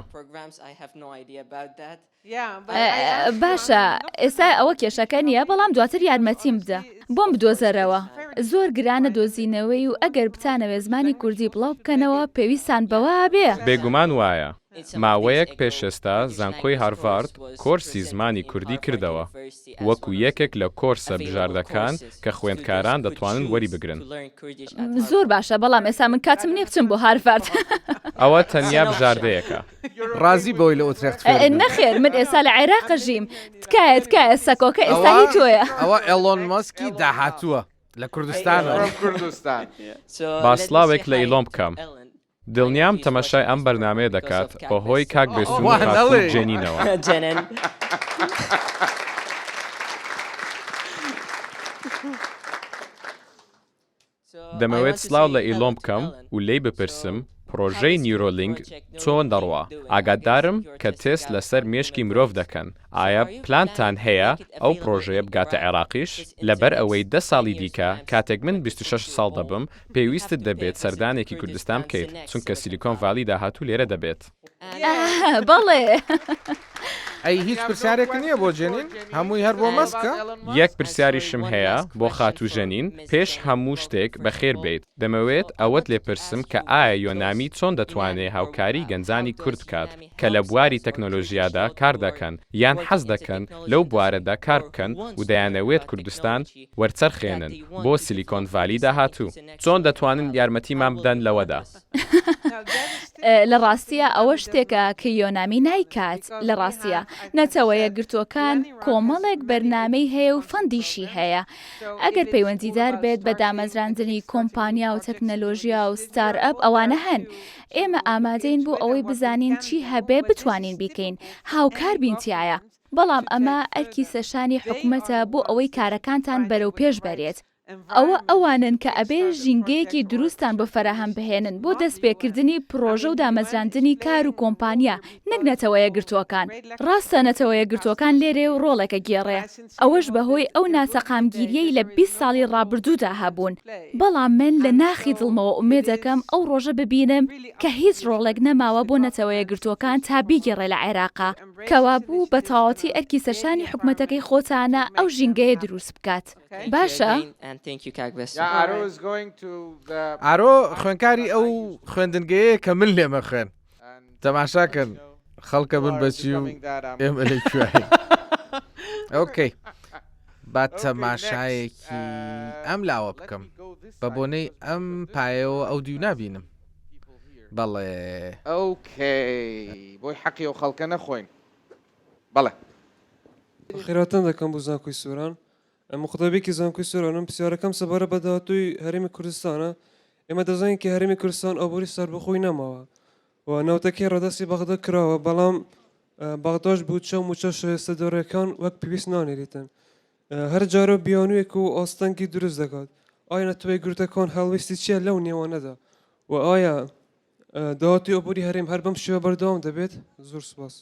Speaker 3: باشە، ئێستا ئەوە کێشەکە نییە، بەڵام دواتر یارمەتیم بدە بۆم بدۆزەرەوە. زۆر گرانە دۆزینەوەی و ئەگەر بتانەوێ زمانی کوردی بڵاو بکەنەوە پێویستان بەوە بێ.
Speaker 6: بێگومان وایە. ماوەیەک پێش ئێستا زانکۆی هارڤارد کۆرسی زمانی کوردی کردەوە وەکو یەکێک لە کۆرسە بژاردەکان کە خوێندکاران دەتوانن وەری بگرن.
Speaker 3: زۆر باشە بەڵام ئێستا من کاتم نییە بچم بۆ هارڤارد.
Speaker 6: ئەوە تەنیا بژاردەیەکە.
Speaker 8: ڕازی بۆی لە ئوترێخت
Speaker 3: نەخێر من ئێستا لە عێراق ژیم تکایە سەکۆکە ئێستا هی تۆیە.
Speaker 8: ئەوە ئێلۆن ماسکی داهاتووە لە کوردستانەوە.
Speaker 6: باسلاوێک لە ئیلۆم بکەم. دڵنیام تەمەشای ئەم بەرنامەیە دەکات بەهۆی کاک بێسوود جێنینەوە. دەمەوێت سلااو لە ئیلۆم بکەم و لێی بپرسم پرۆژەی نیورۆلینگ چۆن دەڕوا. ئاگادارم کە تێست لەسەر مێشکی مرۆڤ دەکەن. ئایا پلانتان هەیە ئەو پرۆژەیە بگاتە عێراقیش؟ لەبەر ئەوەی 10 ساڵی دیکە کاتێک من 26 ساڵ دەبم پێویستت دەبێت سەردانێکی کوردستان بکەیت چونکە سیلیکۆن ڤالی داهاتوو لێرە دەبێت.
Speaker 3: بەڵێ.
Speaker 8: ئەی هیچ پرسیارێک نییە بۆ جێنین؟ هەمووی هەر بۆ مەسکە؟
Speaker 6: یەک پرسیاریشم هەیە بۆ خاتوو ژەنین پێش هەموو شتێک بەخێر بێت. دەمەوێت ئەوەت لێپرسم کە ئایا یۆنامی چۆن دەتوانێت هاوکاری گەنجانی کورد بکات کە لە بواری تەکنۆلۆژیادا کار دەکەن یان حەز دەکەن لەو بوارەدا کار بکەن و دەیانەوێت کوردستان وەرچەرخێنن بۆ سیلیکۆن ڤالی داهاتوو. چۆن دەتوانن یارمەتیمان بدەن لەوەدا؟
Speaker 3: لە ڕاستیە ئەوە شتێکە کە یۆنامی نایکات. لە ڕاستیە نەتەوەیە گرتوەکان کۆمەڵێک بەرنامەی هەیە و فەندیشی هەیە. ئەگەر پەیوەندیدار بێت بە دامەزراندنی کۆمپانیا و تەکنەلۆژیا و ستارئەپ ئەوانە هەن. ئێمە ئامادەین بۆ ئەوەی بزانین چی هەبێ بتوانین بیکەین هاوکار بینتیایە. بەڵام ئەمە ئەرکی سەشانی حکوومەتە بۆ ئەوەی کارەکانتان بەرەو پێش بەرێت. ئەوە ئەوانن کە ئەبێ ژینگەیەکی دروستان بۆ فەرەهەم بهێنن بۆ دەستپێکردنی پرۆژە و دامەزراندنی کار و کۆمپانیا نەک نەتەوەیە گرتووەکان. ڕاستە نەتەوەیە گرتووەکان لێرێ و ڕۆڵێکە گێڕێ. ئەوەش بەهۆی ئەو ناسەقامگیریەی لە 20 ساڵی ڕابردوودا هەبوون. بەڵام من لە ناخی دڵمەوە ئومێد دەکەم ئەو ڕۆژە ببینم کە هیچ ڕۆڵێک نەماوە بۆ نەتەوەیە گرتووەکان تا بیگەڕێ لە عێراقا. کەوا بوو بە تەواوەتی ئەرکی سەشانی حکوومەتەکەی خۆتانە ئەو ژینگەیە دروست بکات. باشە؟
Speaker 8: ئارۆ خوێنکاری ئەو خوێندنگەیە کە من لێمە خوێن. تەماشاکەن خەڵکە بن بەچی و ئێمە لێ کوێین. ئۆکەی با تەماشایەکی ئەم لاوە بکەم بە بۆنەی ئەم پایەوە ئەو دیو نابینم. بەڵێ
Speaker 4: ئۆکەی بۆی حەقی و خەڵکە نەخۆین. بەڵێ
Speaker 21: خێراتان دەکەم بۆ زانکۆی سۆران. مقدەبێکی زانکۆی سۆرانم پرسیارەکەم سەبارە بە داهاتووی هەرێمی کوردستانە. ئێمە دەزانین کە هەرێمی کوردستان ئابووری سەربەخۆی نەماوە و ناوتەکەی ڕەدەستی بەغدە کراوە بەڵام بەغداش بوو چەم و چەش سەدۆڕەکان وەک پێویست نانێریتن. هەر جارە بیانوویەک و ئاستەنگی دروست دەکات. ئایا نەتەوەی گرتەکان هەڵویستی چییە لەو نێوانەدا و ئایا داهاتووی ئابووری هەرێم هەر بەم شێوە بەردەوام دەبێت؟ زۆر سوپاس.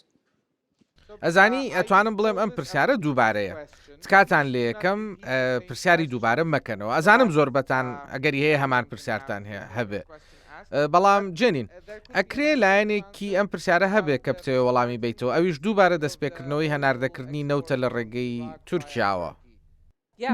Speaker 8: ئەزانی ئەتوانم بڵێم ئەم پرسیارە دووبارەیە. تکاتان لێ یەکەم پرسیاری دووبارە مەکەنەوە. ئەزانم زۆر بەتان ئەگەری هەیە هەمان پرسیارتان هەبێ. بەڵام جێنین ئەکرێ لایەنێکی ئەم پرسیارە هەبێت کە بتەوێ وەڵامی بیتەوە. ئەویش دووبارە دەستپێکردنەوەی هەناردەکردنی نەوتە لە ڕێگەی تورکیاوە.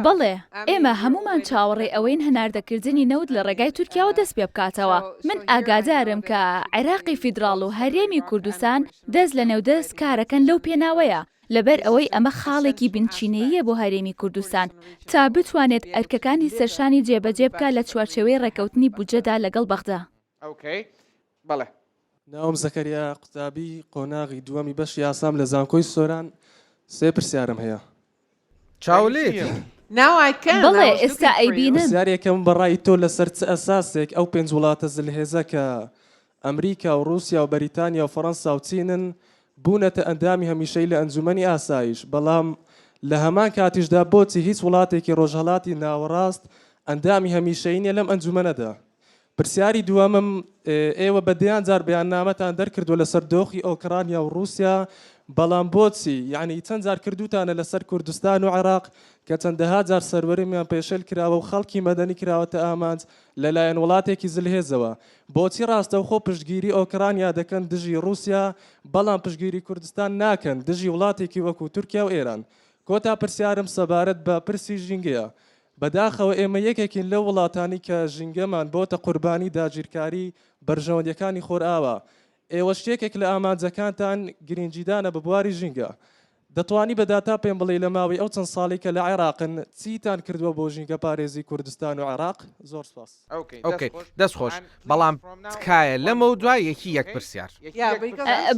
Speaker 3: بەڵێ ئێمە هەمومان چاوەڕێ ئەوەین هەناردەکردنی نەوت لە ڕێگای تورکیاوە دەست پێ بکاتەوە. من ئاگادارم کە عێراقی فیدراڵ و هەرێمی کوردستان دەست لە نێودەست کارەکەن لەو پێناوەیە لەبەر ئەوەی ئەمە خاڵێکی بنچینەیە بۆ هەرێمی کوردستان تا بتوانێت ئەرکەکانی سەرشانی جێبەجێ بکە لە چوارچێوەی ڕێکەوتنی بودجەدا لەگەڵ بەغدا.
Speaker 4: بەڵێ
Speaker 22: ناوم زەکەریا قوتابی قۆناغی دووەمی بەشی یاسام لە زانکۆی سۆران. سێ پرسیارم هەیە.
Speaker 8: چاولێت
Speaker 3: بڵێ ئێستا ئەیبینم.
Speaker 22: پرسیارێکم بەڕای تۆ لەسەر چ ئەساسێک ئەو 5 وڵاتە زلهێزە کە ئەمریکا و رووسیا و بەریتانیا و فەڕەنسا و چینن بوونەتە ئەندامی هەمیشەی لە ئەنجومەنی ئاسایش. بەڵام لە هەمان کاتیشدا بۆچی هیچ وڵاتێکی ڕۆژهەڵاتی ناوەڕاست ئەندامی هەمیشەی نیە لەم ئەنجومەنەدا؟ پرسیاری دووەمم ئێوە بەدەیان جار بەیاننامەتان دەرکردو لەسەر دۆخی ئۆکرانیا و رووسیا بەڵام بۆچی یعنی چەند جار کردوتانە لەسەر کوردستان و عێراق کە چەندەها جار سەروەریمیان پێشێل کراوە و خەڵکی مەدەنی کراوەتە ئامانج لەلایەن وڵاتێکی زلهێزەوە. بۆچی ڕاستەوخۆ پشتگیری ئۆکرانیا دەکەن دژی رووسیا بەڵام پشتگیری کوردستان ناکەن دژی وڵاتێکی وەکو تورکیا و ئێران؟ کۆتا پرسیارم سەبارەت بە پرسی ژینگەیە. بەداخەوە ئێمە یەکێکین لە وڵاتانی کە ژینگەمان بۆتە قوربانی داگیرکاری بەرژەوەندیەکانی خۆرئاوە. ئێوە شتێکێک لە ئامانجەکانتان گرنگجیدانە بە بواری ژینگە. دەتوانی بەداتا پێم بڵێ لە ماوەی ئەو چەند ساڵی کە لە عێراقن چیتان کردووە بۆ ژینگە پارێزی کوردستان و عێراق؟ زۆر سپاس.
Speaker 8: ئۆکەی دەستخۆش بەڵام تکایە لەمە دوای یەکی یەک پرسیار.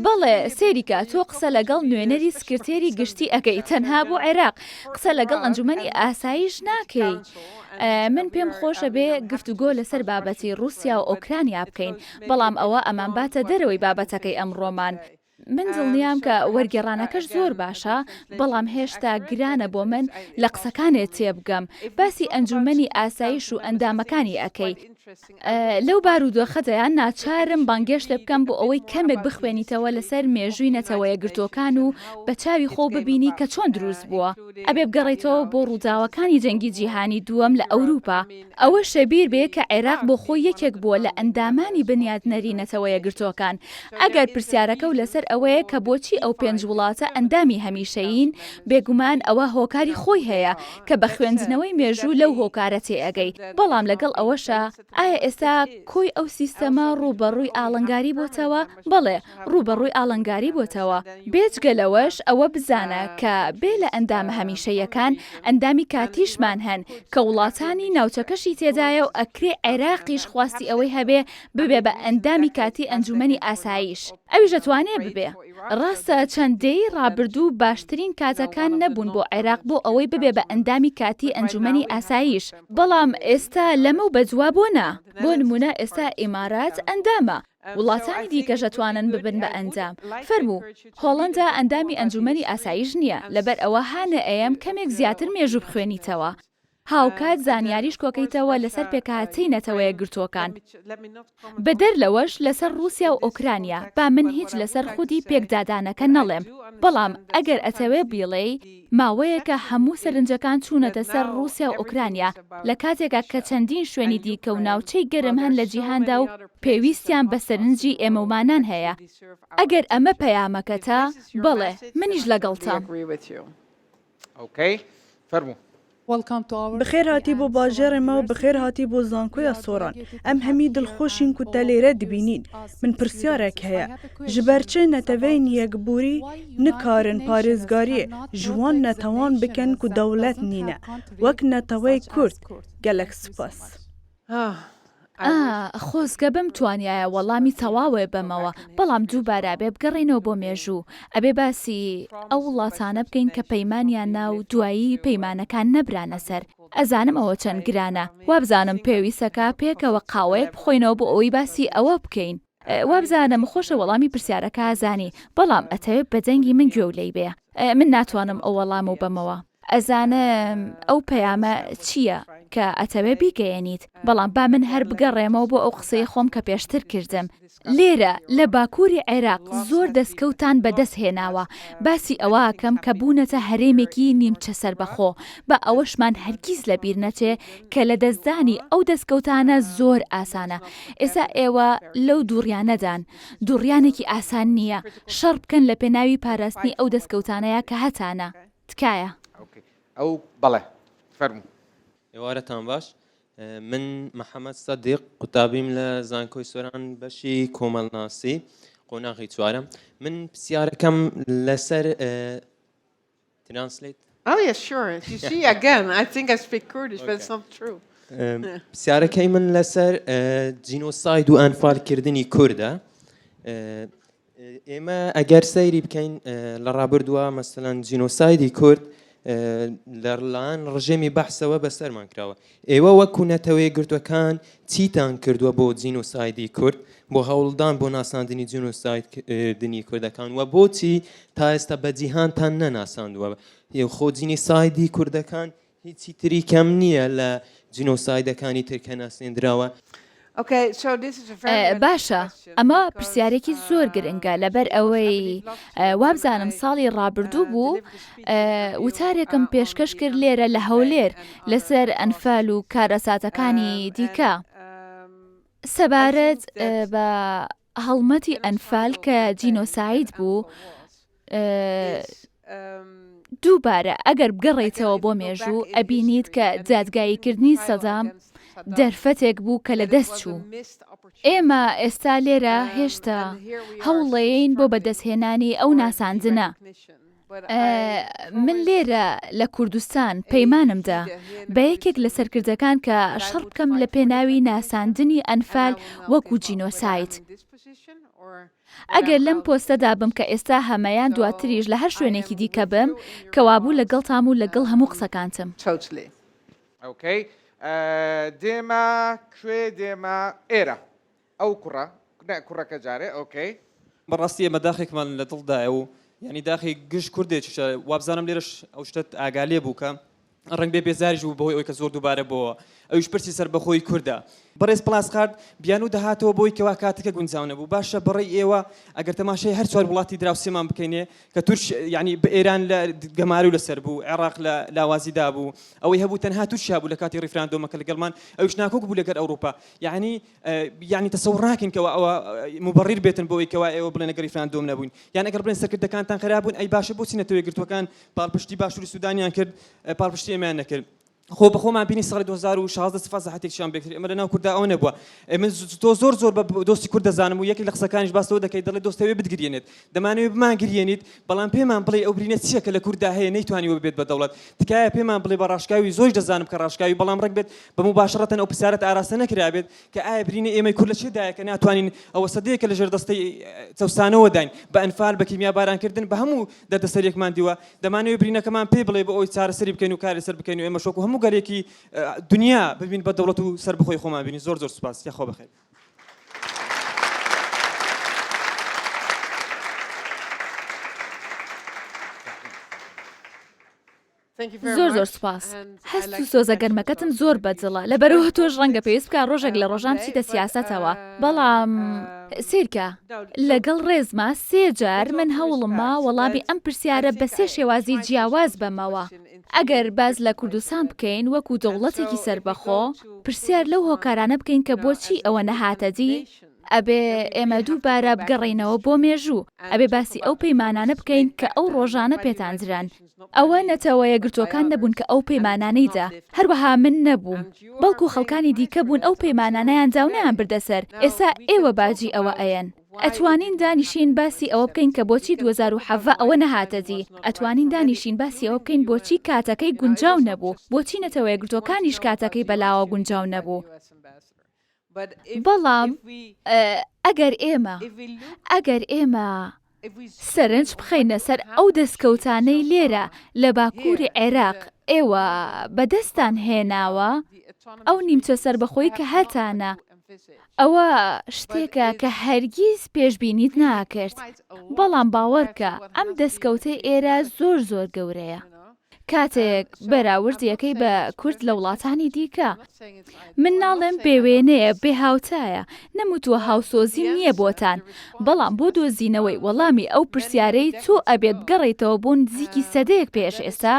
Speaker 3: بەڵێ سێریکە تۆ قسە لەگەڵ نوێنەری سکرتێری گشتی ئەگەی تەنها بۆ عێراق قسە لەگەڵ ئەنجومەنی ئاسایش ناکەی. من پێم خۆشە بێ گفتوگۆ لەسەر بابەتی رووسیا و ئۆکرانیا بکەین بەڵام ئەوە ئەمان باتە دەرەوەی بابەتەکەی ئەمڕۆمان. من دڵنیام کە وەرگێڕانەکەش زۆر باشە بەڵام هێشتا گرانە بۆ من لە قسەکانێت تێبگەم باسی ئەنجومەنی ئاسایش و ئەندامەکانی ئەەکەی. لەو بارودۆخەدەیان ناچارم بانگێشتە بکەم بۆ ئەوەی کەمێک بخوێنیتەوە لەسەر مێژووی نەتەوەیە گرتوەکان و بە چاوی خۆ ببینی کە چۆن دروست بووە. ئەبێ بگەڕێتەوە بۆ ڕووداوەکانی جەنگی جیهانی دووەم لە ئەوروپا. ئەوە شەبیر بێ کە عێراق بۆ خۆی یەکێک بووە لە ئەندامانی بنیادنەری نەتەوەیە گرتوەکان. ئەگەر پرسیارەکە و لەسەر ئەوەیە کە بۆچی ئەو 5 وڵاتە ئەندامی هەمیشەیین بێگومان ئەوە هۆکاری خۆی هەیە کە بە خوێندنەوەی مێژوو لەو هۆکارە تێئەگەی. بەڵام لەگەڵ ئەوەشە ئایا ئێستا کۆی ئەو سیستەمە ڕوبەڕووی ئاڵنگاری بۆتەوە؟ بەڵێ ڕوبەڕووی ئاڵنگاری بۆتەوە. بێجگەلەوەش ئەوە بزانە کە بێ لە ئەندامە هەمیشەیەکان ئەندامی کاتیشمان هەن کە وڵاتانی ناوچەکەشی تێدایە و ئەکرێ عێراقیش خواستی ئەوەی هەبێ ببێ بە ئەندامی کاتی ئەنجومەنی ئاسایش. ئەویش دەتوانێت ببێ. ڕاستە چەندەی ڕابردوو باشترین کاتەکان نەبوون بۆ عێراق بۆ ئەوەی ببێ بە ئەندامی کاتی ئەنجومەنی ئاسایش. بەڵام ئێستا لەمە و بەجوا بۆنا. بۆ نمونە ئێستا ئیمارات ئەندامە. وڵاتانی دیکەش دەتوانن ببن بە ئەندام. فەرموو هۆڵەندا ئەندامی ئەنجومەنی ئاسایش نییە لەبەر ئەوە هانە ئەیەم کەمێک زیاتر مێژوو بخوێنیتەوە. هاوکات زانیاریش کۆکەیتەوە لەسەر پێکهاتەی نەتەوەیە گرتوەکان. بەدەر لەوەش لەسەر رووسیا و ئۆکرانیا با من هیچ لەسەر خودی پێکدادانەکە نەڵێم. بەڵام ئەگەر ئەتەوێ بیڵێ ماوەیەکە هەموو سەرنجەکان چوونەتە سەر رووسیا و ئۆکرانیا لە کاتێکا کە چەندین شوێنی دیکە و ناوچەی گەرم هەن لە جیهاندا و پێویستیان بە سەرنجی ئێمەمانان هەیە. ئەگەر ئەمە پەیامەکەتە بەڵێ منیش لەگەڵتەم.
Speaker 4: ئۆکەی فەرموو.
Speaker 1: بخێر هاتی بۆ باژێڕێمەوە بخێر هاتی بۆ زانکۆیە سۆران ئەم هەمی دڵخۆشین کو تە لێرە دبینین. من پرسیارێک هەیە ji ber çi neteveyên yekbûrî nikarin parêzgariyê ji wan netewan bikin ku dewlet nîne wek netewey Kurd. Gelek spas.
Speaker 3: خۆزگە بم توانایە وەڵامی تەواوێ بەمەوە بەڵام دووبارە بێ بگەڕێنەوە بۆ مێژوو ئەبێ باسی ئەو وڵاتانە بکەین کە پەیمانیان ناو دوایی پەیمانەکان نەبرانە سەر. ئەزانم ئەوە چەند گرانە وابزانم پێویستەکە پێکەوە قاوەیە بخۆینەوە بۆ ئەوەی باسی ئەوە بکەین. وابزانم خۆشە وەڵامی پرسیارەکە ئازانی بەڵام ئەتەوێت بە جەنگی من گوێ لەی بێ. من ناتوانم ئەو وەڵام و بەمەوە. ئەزانم ئەو پەیامە چییە کە ئەتەوێ بیگەیەنیت بەڵام با من هەر بگەڕێمەوە بۆ ئەو قسەی خۆم کە پێشتر کردم. لێرە لە باکووری عێراق زۆر دەستکەوتان بەدەست هێناوە باسی ئەوەکەم کە بوونەتە هەرێمێکی نیمچە سەربەخۆ بە ئەوەشمان هەرگیز لەبیر نەچێ کە لە دەستدانی ئەو دەستکەوتانە زۆر ئاسانە. ئێستا ئێوە لەو دووڕیانەدان دووڕیانێکی ئاسان نییە شەڕ بکەن لە پێناوی پاراستنی ئەو دەستکەوتانەیە کە هەتانە تکایە.
Speaker 4: ئەو بەڵێ فەرموو.
Speaker 7: ئێوارەتان باش. من محەممەد سەدیق قوتابیم لە زانکۆی سۆران بەشی کۆمەڵناسی قۆناغی چوارم. من پرسیارەکەم لەسەر ترانسلیت.
Speaker 9: Oh yeah, sure. You see, again, I think I speak Kurdish, but it's not true.
Speaker 7: پرسیارەکەی من لەسەر جینۆساید و ئەنفالکردنی کووردە. ئێمە ئەگەر سەیری بکەین لە ڕابردووە مەسەلەن جینۆسایدی کورد لەرلان ڕژێمی بەحسەوە بەسەرمان کراوە. ئێوە وەکو نەتەوەی گرتوەکان چیتان کردووە بۆ جینۆسایدی کورد بۆ هەوڵدان بۆ ناساندنی جینۆسایدنی کوردەکان و بۆچی تا ئێستا بە جیهانتان نەناساندووە؟ خۆ جینۆسایدی کوردەکان هیچی تری کەم نییە لە جینۆسایدەکانی تر کە ناسێنراوە.
Speaker 3: باشە ئەمە پرسیارێکی زۆر گرنگە لەبەر ئەوەی وابزانم ساڵی ڕابردوو بوو وتارێکم پێشکەش کرد لێرە لە هەولێر لەسەر ئەنفال و کارەساتەکانی دیکە سەبارەت بە هەڵمەتی ئەنفال کە جینۆساید بوو دووبارە ئەگەر بگەڕێیتەوە بۆ مێژوو ئەبینیت کە جادگاییکردنی سەدام دەرفەتێک بوو کە لە دەست چوو. ئێمە ئێستا لێرە هێشتا هەوڵەیەین بۆ بەدەستهێنانی ئەو ناساندنە. من لێرە لە کوردستان پەیمانمدا بە یەکێک لە سەرکردەکان کە شەڕ بکەم لە پێناوی ناساندنی ئەنفال وەکو جینۆسایت. ئەگەر لەم پۆستەدا بم کە ئێستا هەمەیان دواتریش لە هەر شوێنێکی دیکە بم کەوابوو لەگەڵتام و لەگەڵ هەموو قسەکانتم.
Speaker 4: دێمە کوێ دێمە ئێرە ئەو کوڕەکە جارێ ئۆکەی
Speaker 7: بەڕاستی ئێمە داخێکمان لە دڵدایە و یعنی داخی گشت کوردێک وابزانم لێرەش ئەو شتت ئاگالێ بوو کە ڕنگ بێ بێزاریش بوو بەهۆی ئەوەی کە زۆر دووبارە بۆەوە ئەویش پرسی سەر بەخۆی کووردە. بەڕێز پلاسقارد بیان و دەهاتەوە بۆی کەوا کاتەکە گونجاو نەبوو. باشە بەڕێی ئێوە ئەگەر تەماشای هەر چوار وڵاتی دراوسێمان بکەینێ کە تورش یعنی بە ئێران لە گەماری و لەسەر بوو، عێراق لە لاوازیدا بوو، ئەوەی هەبوو تەنها تووشیا بوو لە کاتی ڕیفراندۆمەکە لەگەڵمان ئەوش ناکۆک بوو لەگەر ئەوروپا. یعنی تەسەوڕ ناکەین کەەوە ئەوە مبەڕیر بێتن بۆەوەی کەوا ئێوە بڵێن لەگەر ریفراندۆم نەبووین. یان ئەگەر بڵێن سەرکردەکانتان خراپبوون ئەی باشە بۆچی نەتەوەی گرتوەکان پاڵپشتی باشووری سوودانیان کرد پاڵپشتی ئێمەیان نەکرد. خۆ بەخۆمان بینی ساڵی 2016 سفاز حتێکشان بێکتر ئەمە لەناو کوردا ئەو نەبووە. من تۆ زۆر بە دۆستی کورد دەزانم و یەکی لە قسەکانیش باسەوە دەکەی دەڵێ دۆستەوێ بتگرێنێت دەمانەوێت بمانگرێنیت بەڵام پێمان بڵێ ئەو برینە چییە کە لە کووردا هەیە نەیتوانیوە بێت بە دەوڵەت. تکایە پێمان بڵێ بە ڕاشکاوی زۆر دەزانم کە ڕاشکاوی بەڵام ڕێک بێت بە مباشرەتەن ئەو پرسیارەت ئاراستە نەکرابێت کە ئایا برینە ئێمەی کورد لە چێدایە کە ناتوانین ئەوە سەدەیەکە لە ژێردەستەی چەوسانەوە داین بە ئەنفال بە کیمیا بارانکردن بە هەموو دەردەسەرێکمان دیوە دەمانەوێت برینەکەمان پێ بڵێ بە ئەوی چارەسەری بکەین و کاری سەر بکەین و ئێمە شۆک و هەموو گەرێکی دنیا ببین بە دەوڵەت و سەر بخۆی خۆمان بینی. زۆر سوپاس. یاخۆ بەخێر.
Speaker 3: زۆر سوپاس. هەست و سۆزە گەرمەکەتم زۆر بەدڵە لەبەرەوە تۆش ڕەنگە پێویست بکە ڕۆژێک لە ڕۆژان بچیتە سیاسەتەوە. بەڵام سیرکە لەگەڵ ڕێزما 3 جار من هەوڵمما وەڵامی ئەم پرسیارە بە 3 شێوازی جیاواز بەمەوە. ئەگەر باز لە کوردستان بکەین وەکو دەوڵەتێکی سەربەخۆ پرسیار لەو هۆکارانە بکەین کە بۆچی ئەوە نەهاتە دی ئەبێ ئێمە دووبارە بگەڕینەوە بۆ مێژوو ئەبێ باسی ئەو پەیمانانە بکەین کە ئەو ڕۆژانە پێتانجران. ئەوە نەتەوەیە گرتوەکان نەبوون کە ئەو پەیمانانەیدا هەروەها من نەبووم بەڵکو خەڵکانی دیکە بوون ئەو پەیمانانەیان جاونیان بردەسەر. ئێستا ئێوە باجی ئەوە ئەیەن. ئەتوانین دانیشین باسی ئەوە بکەین کە بۆچی 2017 ئەوە نەهاتە دی. ئەتوانین دانیشین باسی ئەوە بکەین بۆچی کاتەکەی گونجاو نەبوو بۆچی نەتەوەیە گرتوەکانیش کاتەکەی بەلاوە گونجاو نەبوو. بەڵام ئەگەر ئێمە سەرنج بخەینە سەر ئەو دەستکەوتانەی لێرە لە باکووری عێراق ئێوە بەدەستان هێناوە ئەو نیمچە سەربەخۆی کە هەتانە ئەوە شتێکە کە هەرگیز پێشبینیت ناکرد. بەڵام باوەڕکە ئەم دەستکەوتەی ئێرە زۆر گەورەیە. کاتێک بەراوردیەکەی بە کورد لە وڵاتانی دیکە من ناڵێم بێوێنەیە بێهاوتایە نەموتووە هاوسۆزی نییە بۆتان بەڵام بۆ دۆزینەوەی وەڵامی ئەو پرسیارەی تۆ ئەبێت بگەڕێیتەوە بۆ نزیکی سەدەیەک پێش ئێستا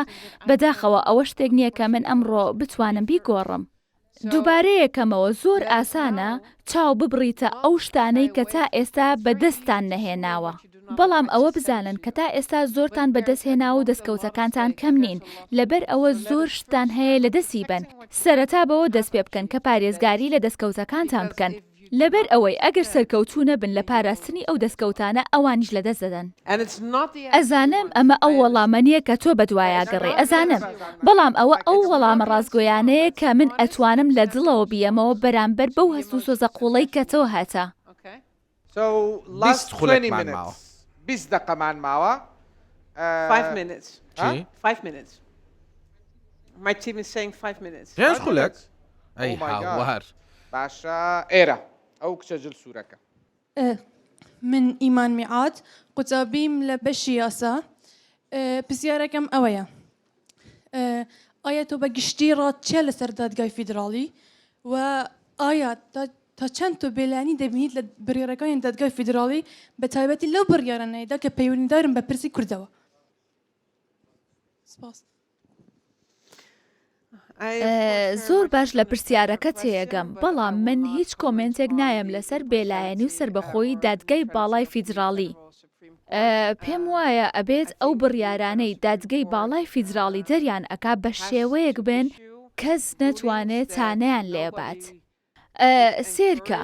Speaker 3: بەداخەوە ئەوە شتێک نییە کە من ئەمڕۆ بتوانم بیگۆڕم. دووبارەیەکەمەوە زۆر ئاسانە چاو ببڕیتە ئەو شتانەی کە تا ئێستا بەدەستان نەهێناوە. بەڵام ئەوە بزانن کە تا ئێستا زۆرتان بەدەستهێناوە و دەستکەوتەکانتان کەم نین لەبەر ئەوە زۆر شتان هەیە لە دەستی بن. سەرەتا بەوە دەست پێ بکەن کە پارێزگاری لە دەستکەوتەکانتان بکەن. لەبەر ئەوەی ئەگەر سەرکەوتوو نەبن لە پاراستنی ئەو دەستکەوتانە ئەوانیش لەدەست دەدەن. ئەزانم ئەمە ئەو وەڵامە نییە کە تۆ بەدوایە گەڕێ ئەزانم بەڵام ئەوە ئەو وەڵامە ڕاستگۆیانەیە کە من ئەتوانم لە دڵەوە بیەمەوە بەرامبەر بەو هەست و سۆزە قوڵەی کە تۆ هاتە.
Speaker 4: 20 دقەمان ماوە.
Speaker 9: 5 minutes. 5 minutes. My team is saying 5 minutes.
Speaker 8: پێنج خولەک؟ ئەی هاوار.
Speaker 4: باشە ئێرە ئەو کچە جل سوورەکە.
Speaker 20: من ئیمان میعاد قوتابیم لە بەشی یاسا پرسیارەکەم ئەوەیە ئایا تۆ بە گشتی ڕاتچە لەسەر دادگای فیدراڵی و ئایا تا چەند تۆ بێلانی دەبینیت لە بڕیارەکانی دادگای فیدراڵی بە تایبەتی لەو بڕیارانەیەدا کە پەیوەندیدارن بە پرسی کوردەوە. سپاس.
Speaker 3: زۆر باش لە پرسیارەکە تێگەم بەڵام من هیچ کۆمنتێک نایم لەسەر بێلایەنی و سربەخۆی دادگای باڵای فیدراڵی. پێم وایە ئەبێت ئەو بڕیارانەی دادگەی باڵای فیدراڵی دەریان ئەکا بە شێوەیەک بن کەس نەتوانێت چانەیان لێبات. سێرکە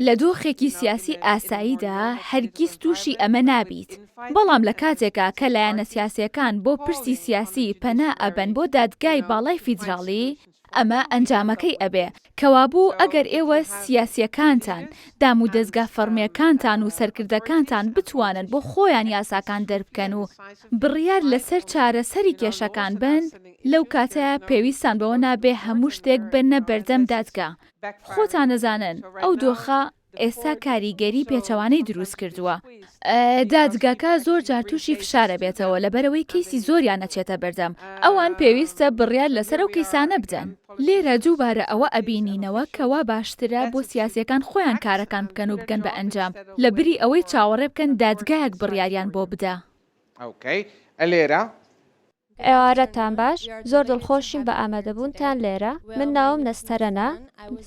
Speaker 3: لە دۆخێکی سیاسی ئاساییدا هەرگیز تووشی ئەمە نابیت، بەڵام لە کاتێکە کە لایەنە سیاسیەکان بۆ پرسی سیاسی پەنا ئەبەن بۆ دادگای باڵای فیدراڵی، ئەمە ئەنجامەکەی ئەبێ کەوابوو ئەگەر ئێوە سیاسیەکانتان دام و دەستگا فەرمیەکانتان و سەرکردەکانتان بتوانن بۆ خۆیان یاساکان دەربکەن و بڕیار لەسەر چارەسەری کێشەکان بن، لەو کاتەیە پێویستان بەوە نابێ هەموو شتێک بنە بەردەم دادگا. خۆتان نەزانن ئەو دۆخە ئێستا کاریگەری پێچەوانەی دروست کردووە. دادگاکە زۆر جار تووشی فشارە بێتەوە لەبەرەوەی کەیسی زۆریان نەچێتە بەردەم، ئەوان پێویستە بڕیار لەسەر ئەو کەیسانە بدەن. لێرە دووبارە ئەوە ئەبینینەوە کەوا باشترە بۆ سیاسیەکان خۆیان کارەکان بکەن و بگەن بە ئەنجام لە بری ئەوەی چاوەڕێ بکەن دادگایەک بڕیاریان بۆ بدە.
Speaker 4: ئەوکەی ئەلێرە
Speaker 5: ئێوارەتان باش، زۆر دڵخۆشین بە ئامادەبوونتان لێرە. من ناوم نەستەرەنە،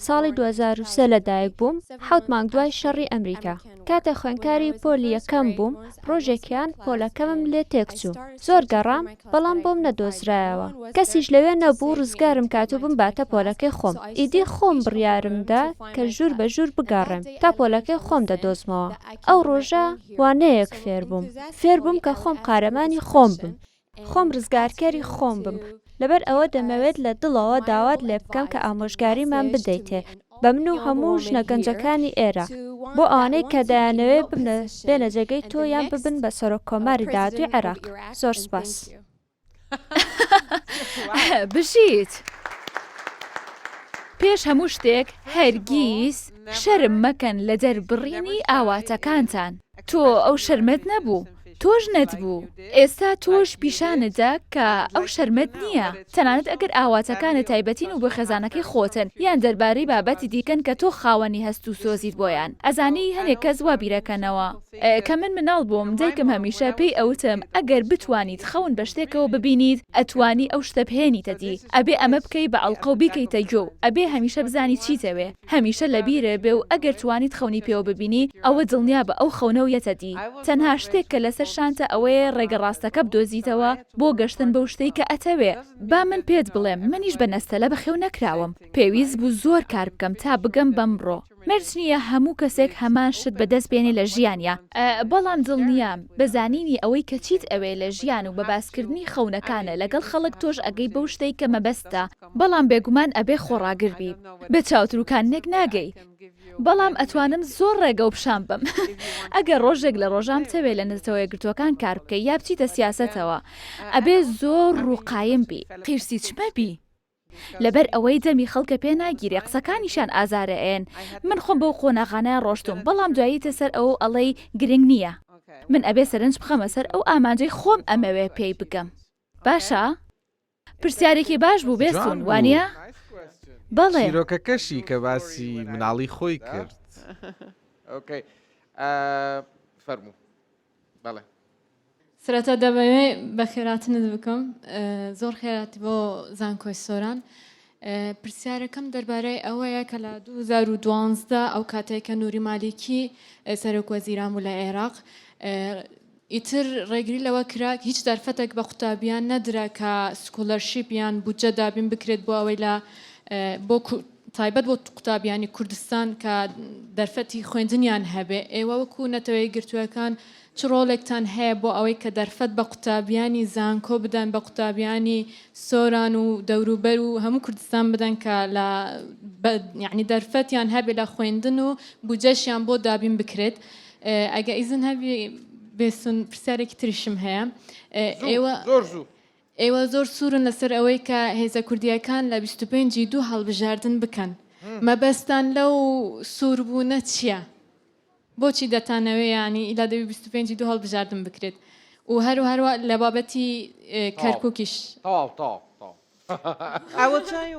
Speaker 5: ساڵی 2003 لەدایک بووم، 7 مانگ دوای شەڕی ئەمریکا. کاتە خوێندکاری پۆلی یەکەم بووم، ڕۆژێکیان پۆلەکەمم لێ تێکچوو. زۆر گەڕام، بەڵام بۆم نەدۆزرایەوە. کەسیش لەوێ نەبوو ڕزگارم کاتوو بم باتە پۆلەکەی خۆم. ئیدی خۆم بڕیارمدا کە ژوور بە ژوور بگەڕێم تا پۆلەکەی خۆم دەدۆزمەوە. ئەو ڕۆژە وانەیەک فێر بووم. فێر بووم کە خۆم قارەمانی خۆم بم. خۆم ڕزگارکەری خۆم بم. لەبەر ئەوە دەمەوێت لە دڵەوە داوات لێ بکەم کە ئامۆژگاریمان بدەیتێ بە من و هەموو ژنەگەنجەکانی ئێرە بۆ ئەوانەی کە دەیانەوێت بێنە جێگەی تۆ یان ببن بە سەرۆک کۆماری داهاتووی عێراق. زۆر سپاس.
Speaker 3: بژیت. پێش هەموو شتێک هەرگیز شەرم مەکەن لە دەربڕینی ئاواتەکانتان. تۆ ئەو شەرمەت نەبوو. تۆش نەتبوو. ئێستا تۆش پیشانەدا کە ئەو شەرمەت نییە. تەنانەت ئەگەر ئاواتەکانە تایبەتین و بۆ خێزانەکەی خۆتن یان دەربارەی بابەتی دیکەن کە تۆ خاوەنی هەست و سۆزیت بۆیان. ئەزانی هەنێک کەس وا بیرەکەنەوە کە من مناڵ بووم دایکم هەمیشە پێی ئەوتم ئەگەر بتوانیت خەون بە شتێکەوە ببینیت ئەتوانی ئەو شتە بهێنیتە دی. ئەبێ ئەمە بکەی بە ئەڵقە و بیکەیتە گوێ و ئەبێ هەمیشە بزانی چیتەوێ. هەمیشە لەبیرە بێ و ئەگەر توانیت خەونی پێوە ببینی ئەوە دڵنیا بە ئەو خەونەویەتە دی. تەنها شتێک کە لەسەر شانتە ئەوەیە ڕێگە ڕاستەکە بدۆزیتەوە بۆ گەشتن بەو شتەی کە ئەتەوێ. با من پێت بڵێم منیش بە نەستەلە بەخێو نەکراوم. پێویست بوو زۆر کار بکەم تا بگەم بەمڕۆ. مرج نییە هەموو کەسێک هەمان شت بەدەست بێنێ لە ژیانیا. بەڵام دڵنیام بەزانینی ئەوەی کە چیت ئەوێ لە ژیان و بە باسکردنی خەونەکانە لەگەڵ خەڵک تۆش ئەگەی بەو شتەی کە مەبەستە. بەڵام بێگومان ئەبێ خۆڕاگربی بە چاوتروکانێک ناگەی. بەڵام ئەتوانم زۆر ڕێگە و پیشان بم. ئەگەر ڕۆژێک لە ڕۆژام تەوێت لە نەتەوەی گرتوەکان کار بکەی یا بچیتە سیاسەتەوە ئەبێ زۆر ڕووقایم بی قیرسی چمەبی. لەبەر ئەوەی دەمی خەڵکە پێ ناگیری قسەکانیشان ئازارە ئێن. من خۆم بەو قۆناغانە ڕۆشتم بەڵام دواییتە سەر ئەو ئەڵەی گرنگ نییە. من ئەبێ سەرنج بخەمە سەر ئەو ئامانجەی خۆم ئەمەوێ پێی بکەم. باشە؟ پرسیارێکی باش بوو بێستون وانە؟ بەڵێ
Speaker 8: چیرۆکەکەشی کە باسی مناڵی خۆی کرد.
Speaker 4: ئۆکەی فەرموو. بەڵێ.
Speaker 20: سرەتا دەبەوێت بە خێراتنت بکەم. زۆر خێراتی بۆ زانکۆی سۆران. پرسیارەکەم دەربارەی ئەوەیە کە لە 2012 ئەو کاتێک کە نووری مالیکی سەرۆک وەزیران بوو لە عێراق ئیتر ڕێگری لەوە کرا هیچ دەرفەتێک بە قوتابیان نەدرا کە سکۆلەرشیپیان بودجە دابین بکرێت بۆ ئەوەی لە بۆ تایبەت بۆ قوتابیانی کوردستان کە دەرفەتی خوێندنیان هەبێ. ئێوە وەکو نەتەوەی گرتووەکان چ ڕۆڵێکتان هەیە بۆ ئەوەی کە دەرفەت بە قوتابیانی زانکۆ بدەن بە قوتابیانی سۆران و دەوروبەر و هەموو کوردستان بدەن کە لە یعنی دەرفەتیان هەبێ لە خوێندن و بودجەشیان بۆ دابین بکرێت. ئەگە ئیزن هەبی بێسون پرسیارێکی تریشم هەیە. ئێوە زۆر سوورن لەسەر ئەوەی کە هێزە کوردیەکان لە 25 دوو هەڵبژاردن بکەن. مەبەستان لەو سووربوونە چییە؟ بۆچی دەتانەوێ ینی ئیلا 25 دوو هەڵبژاردن بکرێت و هەروە لە بابەتی کەرکووکیش.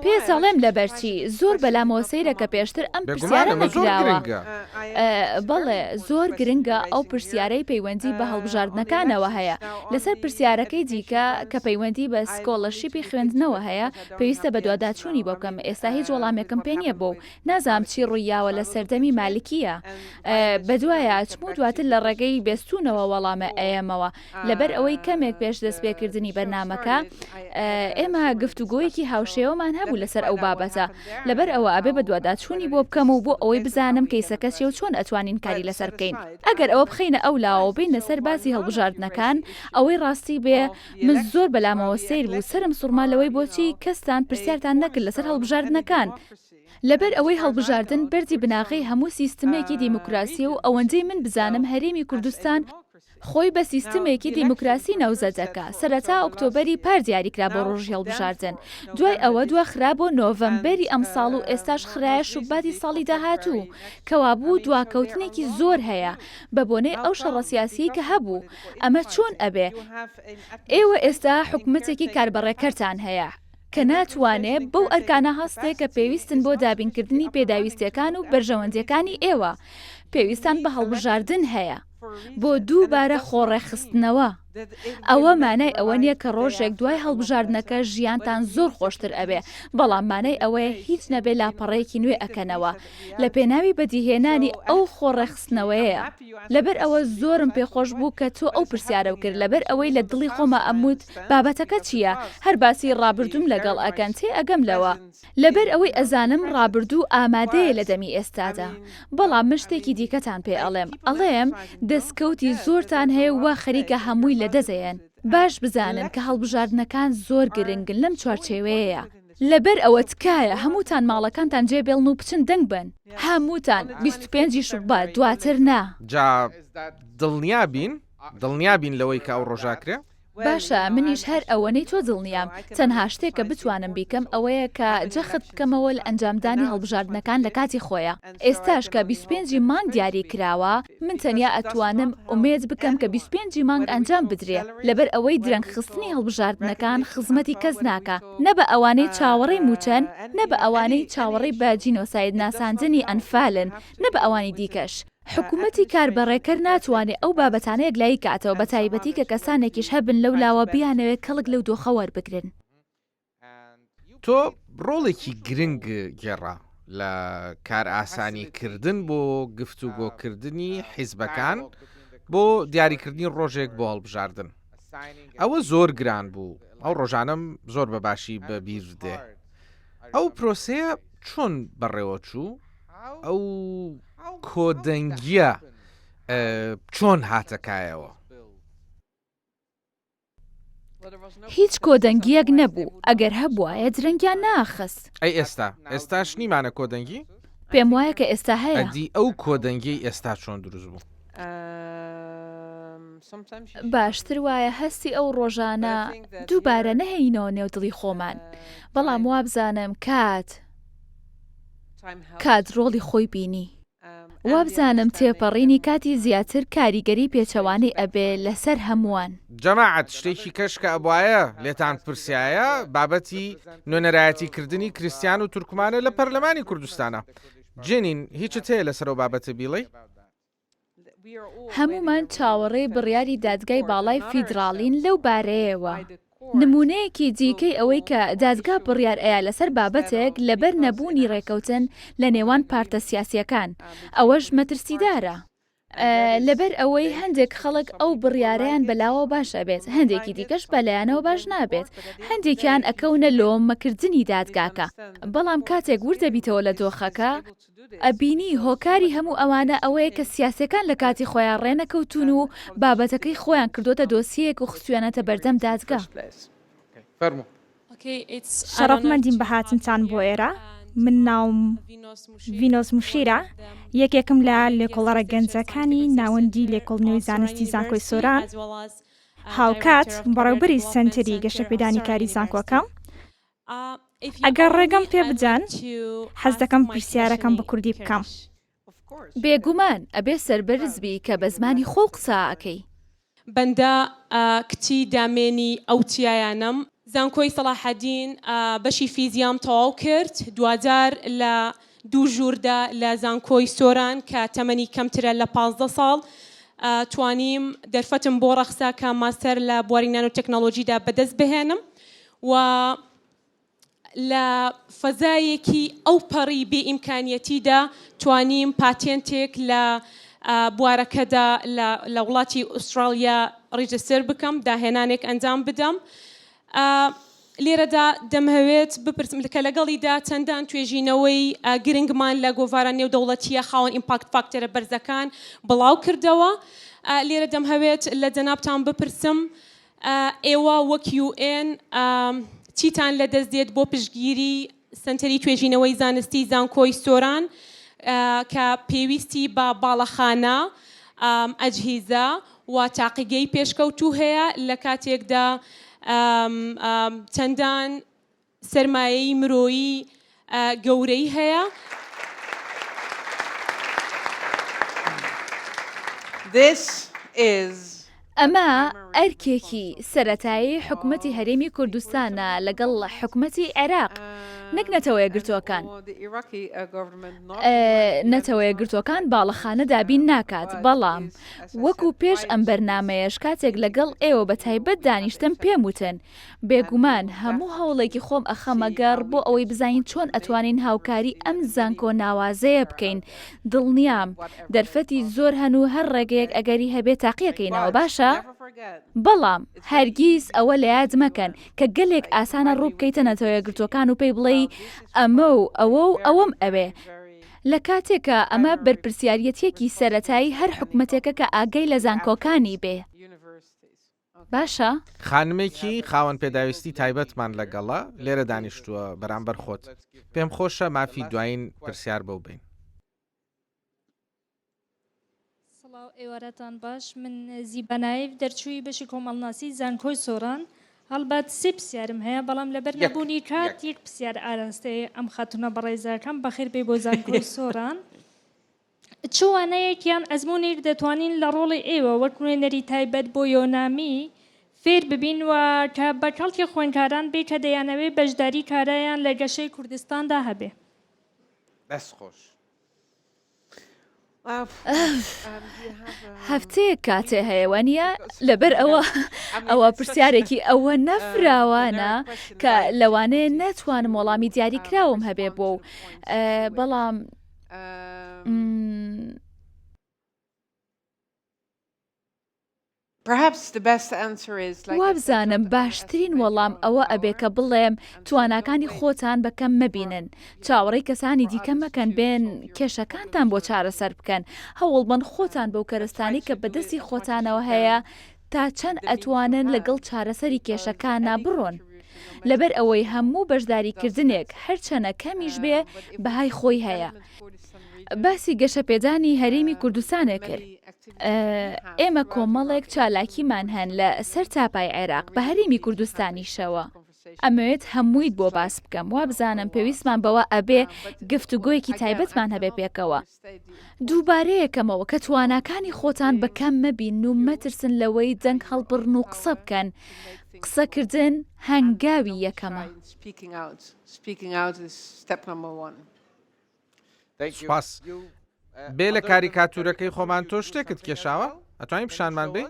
Speaker 3: پێچەڵێم لەبەرچی زۆر بەلامەوە سەیرە کە پێشتر ئەم پرسیارە نەکراوە. بەڵێ زۆر گرنگە ئەو پرسیارەی پەیوەندی بە هەڵبژاردنەکانەوە هەیە. لەسەر پرسیارەکەی دیکە کە پەیوەندی بە سکۆڵەرشیپی خوێندنەوە هەیە پێویستە بە دوواداچوونی بۆ بکەم. ئێستا هیچ وەڵامێکم پێ نییە بۆ نازام چی ڕوویاوە لە سەردەمی مالکیە. بەدوایە چمو دواتر لە ڕێگەی بێستونەوە وەڵامە ئەیەمەوە. لەبەر ئەوەی کەمێک پێش دەستپێکردنی بەرنامەکە ئێمە گفتوگۆیەکی هاوشێوەمان هەبوو لەسەر ئەو بابەتە. لەبەر ئەوە ئەبێ بە دوواداچوونی بۆ بکەم و بۆ ئەوەی بزانم کەیسەکە چێ و چۆن ئەتوانین کاری لەسەر بکەین. ئەگەر ئەوە بخینە ئەو لاوە بینە سەر باسی هەڵبژاردنەکان ئەوەی ڕاستی بێ من زۆر بەلامەوە سیر بوو سرم سوورمالەوەی بۆچی کەستان پرسیارتان نەکرد لەسەر هەڵبژاردنەکان. لەبەر ئەوەی هەڵبژاردن بەردی بناغی هەموو سیستمێکی دیموکراسی و ئەوەندەی من بزانم هەرێمی کوردستان خۆی بە سیستمێکی دیموکراسی ناوزەجەکە. سەرەتا ئۆکتۆبەری پار دیاریکرا بۆ ڕۆژی هەڵبژاردن. دوای ئەوە دواخرا بۆ نۆڤەمبەری ئەم ساڵ و ئێستاش خرایە شوباتی ساڵی داهاتوو. کەوابوو دواکەوتنێکی زۆر هەیە بە بۆنەی ئەو شەڕە سیاسی کە هەبوو. ئەمە چۆن ئەبێ؟ ئێوە ئێستا حکومەتێکی کاربەڕێکەرتان هەیە کە ناتوانێت بەو ئەرکانە هەستێک کە پێویستن بۆ دابینکردنی پێداویستیەکان و بەرژەوەندیەکانی ئێوە. پێویستان بە هەڵبژاردن هەیە بۆ دووبارە خۆڕێخستنەوە. ئەوە مانای ئەوە نییە کە ڕۆژێک دوای هەڵبژاردنەکە ژیانتان زۆر خۆشتر ئەبێ، بەڵام مانای ئەوەیە هیچ نەبێ لاپەڕەیەکی نوێ ئەکەنەوە لە پێناوی بەدیهێنانی ئەو خۆڕێخستنەوەیە. لەبەر ئەوە زۆرم پێخۆش بوو کە تۆ ئەو پرسیارە کرد لەبەر ئەوەی لە دڵی خۆمە ئەموت بابەتەکە چییە؟ هەر باسی ڕابردوم لەگەڵ ئەکەن تێ ئەگەم لەوە لەبەر ئەوەی ئەزانم ڕابردوو ئامادەیە لە دەمی ئێستادا. بەڵام من شتێکی دیکەتان پێ ئەڵێم دەستکەوتی زۆرتان هەیە وا خەریکە هەمووی لە دەزەیەن. باش بزانن کە هەڵبژاردنەکان زۆر گرنگن لەم چوارچێوەیەیە. لەبەر ئەوە تکایە هەمووتان ماڵەکانتان جێبێڵن و بچن دەنگ بن. هەمووتان 25 شوبات دواتر نا.
Speaker 8: جا دڵنیابین لەوەی کە ئەو ڕۆژاکرێ؟
Speaker 3: باشە منیش هەر ئەوەنەی تۆ دڵنیام. تەنها شتێک کە بتوانم بیکەم ئەوەیە کە جەخت بکەمەوە لە ئەنجامدانی هەڵبژاردنەکان لە کاتی خۆیە. ئێستاش کە 25 مانگ دیاری کراوە من تەنیا ئەتوانم ئومێد بکەم کە 25 مانگ ئەنجام بدرێ لەبەر ئەوەی درەنگخستنی هەڵبژاردنەکان خزمەتی کەس ناکە، نە بە ئەوانەی چاوەڕێی موچەن، نە بە ئەوانەی چاوەڕێی بە جینۆساید ناساندنی ئەنفالن، نە بە ئەوانی دیکەش. حکوومەتی کاربەڕێکەر ناتوانێت ئەو بابەتانەیەک لای کاتەوە بە تایبەتی کە کەسانێکیش هەبن لەو لاوە بیانەوێت کەڵک لەو دۆخە وەربگرن.
Speaker 8: تۆ ڕۆڵێکی گرنگ گێڕا لە کار ئاسانیکردن بۆ گفتوگۆکردنی حیزبەکان بۆ دیاریکردنی ڕۆژێک بۆ هەڵبژاردن. ئەوە زۆر گران بوو. ئەو ڕۆژانم زۆر بەباشی بە بیر دێ. ئەو پرۆسەیە چۆن بەڕێوە چوو؟ ئەو کۆدەنگیە چۆن هاتەکایەوە؟
Speaker 3: هیچ کۆدەنگیەک نەبوو. ئەگەر هەبووایە درەنگیان ناخست.
Speaker 8: ئەی ئێستاش نیمانە کۆدەنگی؟
Speaker 3: پێم وایە کە ئێستا هەیە.
Speaker 8: ئەدی ئەو کۆدەنگی ئێستا چۆن دروست بوو؟
Speaker 3: باشتر وایە هەستی ئەو ڕۆژانە دووبارە نەهێینەوە نێو دڵی خۆمان، بەڵام وابزانم کات ڕۆڵی خۆی بینی. وابزانم تێپەڕینی کاتی زیاتر کاریگەری پێچەوانەی ئەبێ لەسەر هەمووان.
Speaker 8: جەماعەت شتێکی کەش کە ئەبواە لێتان پرسیایە بابەتی نوێنەرایەتیکردنی کریستیان و تورکمانە لە پەرلەمانی کوردستانە. جێنین هیچت هەیە لەسەرەوە بابەتە بیڵێ؟
Speaker 3: هەمومان چاوەڕێی بڕیاری دادگای باڵای فیدراڵین لەو بارەیەوە. نمونەیەکی دیکەی ئەوەی کە دادگا بڕیار ئەیە لەسەر بابەتێک لەبەر نەبوونی ڕێکەوتن لە نێوان پارتە سیاسیەکان ئەوەش مەترسیدارە. لەبەر ئەوەی هەندێک خەڵک ئەو بڕیارەیان بەلاوە باش ئەبێت، هەندێکی دیکەش بەلایەنەوە باش نابێت، هەندێکیان ئەکەونە لۆمەکردنی دادگاکە. بەڵام کاتێک وردەبیتەوە لە دۆخەکە ئەبینی هۆکاری هەموو ئەوانە ئەوەیە کە سیاسەکان لە کاتی خۆیان ڕێنەکەوتون و بابەتەکەی خۆیان کردوتە دۆسیەک و خستوێنەتە بەردەم دادگا.
Speaker 10: شەڕەفمەندیم بە هاتنتان بۆ ئێرە. من ناوم ڤینۆس موشیرە، یەکێکم لە لێکۆڵەرە گەنجەکانی ناوەندی لێکۆڵنەوەی زانستی زانکۆی سۆران، هاوکات بەڕێوەبەری سەنتەری گەشەپێدانی کاری زانکۆکەم. ئەگەر ڕێگەم پێ بدەن حەز دەکەم پرسیارەکەم بە کوردی بکەم.
Speaker 3: بێگومان ئەبێ سەربەرزبی کە بە زمانی خۆ قسە ئەکەی.
Speaker 17: بەندە کچی دامێنی ئەو چیایانم زانکۆی سەلاحەدین بەشی فیزیام تەواو کرد دوجار لە دوو ژووردا لە زانکۆی سۆران کە تەمەنی کەمترە لە 15 ساڵ توانیم دەرفەتم بۆ ڕەخسا کە ماستەر لە بواری نانۆ تەکنۆلۆژیدا بەدەست بهێنم و لە فەزایەکی ئەو پەڕی بێئیمکانیەتیدا توانیم پاتێنتێک لە بوارەکەدا لە وڵاتی ئوسترالیا ڕیجستر بکەم داهێنانێک ئەنجام بدەم لێرەدا دەمهەوێت بپرسم کە لەگەڵیدا چەندان توێژینەوەی گرنگمان لە گۆڤارە نێودەوڵەتیە خاوەن ئیمپاکت فاکتەرە بەرزەکان بڵاو کردەوە لێرە دەمهەوێت لە جەنابتان بپرسم ئێوە وەک UN چیتان لەدەست دێت بۆ پشتگیری سنتەری توێژینەوەی زانستی زانکۆی سۆران کە پێویستی بە باڵەخانە ئەجهیزە و تاقیگەی پێشکەوتوو هەیە لە کاتێکدا چەندان سەرمایەی مرۆیی گەورەی هەیە.
Speaker 3: ئەمە ئەرکێکی سەرەتایی حکومەتی هەرێمی کوردستانە لەگەڵ حکومەتی عێراق نەک نەتەوە یەکگرتووەکان نەتەوە یەکگرتووەکان باڵەخانە دابین ناکات بەڵام وەکو پێش ئەم بەرنامەیەش کاتێک لەگەڵ ئێوە بە تایبەت دانیشتم پێم وتن بێگومان هەموو هەوڵێکی خۆم ئەخەمەگەڕ بۆ ئەوەی بزانین چۆن ئەتوانین هاوکاری ئەم زانکۆ ناوازەیە بکەین دڵنیام دەرفەتی زۆر هەنوو هەر ڕێگەیەک ئەگەری هەبێت تاقیەکەینەوە باشە بەڵام هەرگیز ئەوە لە یاد مەکەن کە گەلێک ئاسانە ڕوو بکەیتە نەتەوە یەکگرتووەکان و پێی بڵێ ئەمە و ئەوە و ئەوەم ئەوێ لە کاتێکە ئەمە بەرپرسیاریەتێکی سەرەتایی هەر حکومەتێکە کە ئاگەی لە زانکۆکانی بێ باشە
Speaker 8: خانمێکی خاوەن پێداویستی تایبەتمان لەگەڵە لێرە دانیشتووە بەرامبەر خۆت پێم خۆشە مافی دوایین پرسیار بەو بین.
Speaker 13: ئێوارەتان باش من زیبەنایف دەرچووی بەشی کۆمەڵناسی زانکۆی سۆران هەڵبەت سێ پرسیارم هەیە بەڵام لەبەر نەبوونی کات یەک پرسیار ئاراستەیە ئەم خاتونە بەڕێزەکەم بەخێر بێ بۆ زانکۆی سۆران چوانەیەکیان ئەزمموی دەتوانین لە ڕۆڵی ئێوە وەک نوێنەری تایبەت بۆ یۆنامی فێر ببین و کە بەکەڵکی خوێنکاران بێ کە دەیانەوێ بەشداری کارایان لە گەشەی کوردستاندا هەبێ.
Speaker 8: دەست خۆش.
Speaker 3: هەفتەیە کاتێ هەیەوانە لەبەر ئەوە پرسیارێکی ئەوە نەفراوانە کە لەوانەیە نەتوانم وەڵامی دیاری کراوم هەبێ بۆ بەڵام وابزانم باشترین وەڵام ئەوە ئەبێ کە بڵێم تواناکانی خۆتان بەکەم مەبینن چاوەڕێی کەسانی دیکە مەکەن بێن کێشەکانتان بۆ چارەسەر بکەن هەوڵبن خۆتان بەو کەرستانی کە بەدەستی خۆتانەوە هەیە تا چەند ئەتوانن لەگەڵ چارەسەری کێشەکانە بڕۆن لەبەر ئەوەی هەموو بەشداریکردنێک هەرچەنە کەمیش بێ بەهای خۆی هەیە. باسی گەشە پێدانی هەرێمی کوردستانە کرد. ئێمە کۆمەڵێک چالاکیمان هەن لە سەر تاپای عێراق بە هەرێمی کوردستانیشەوە. ئەمەوێت هەموویت بۆ باس بکەم وا بزانم پێویستمان بەوە ئەبێ گفتوگۆیەکی تایبەتمان هەبێ پێکەوە. دووبارەیەکەمەوە کە تواناکانی خۆتان بەکەم مەبین و مەترسن لەوەی جەنگ هەڵبڕن و قسە بکەن. قسەکردن هەنگاوی یەکەمە.
Speaker 8: سپاس. بێ لە کاریکاتورەکەی خۆمان تۆ شتێکت کێشاوە؟ ئەتوانین پیشانمان بێ؟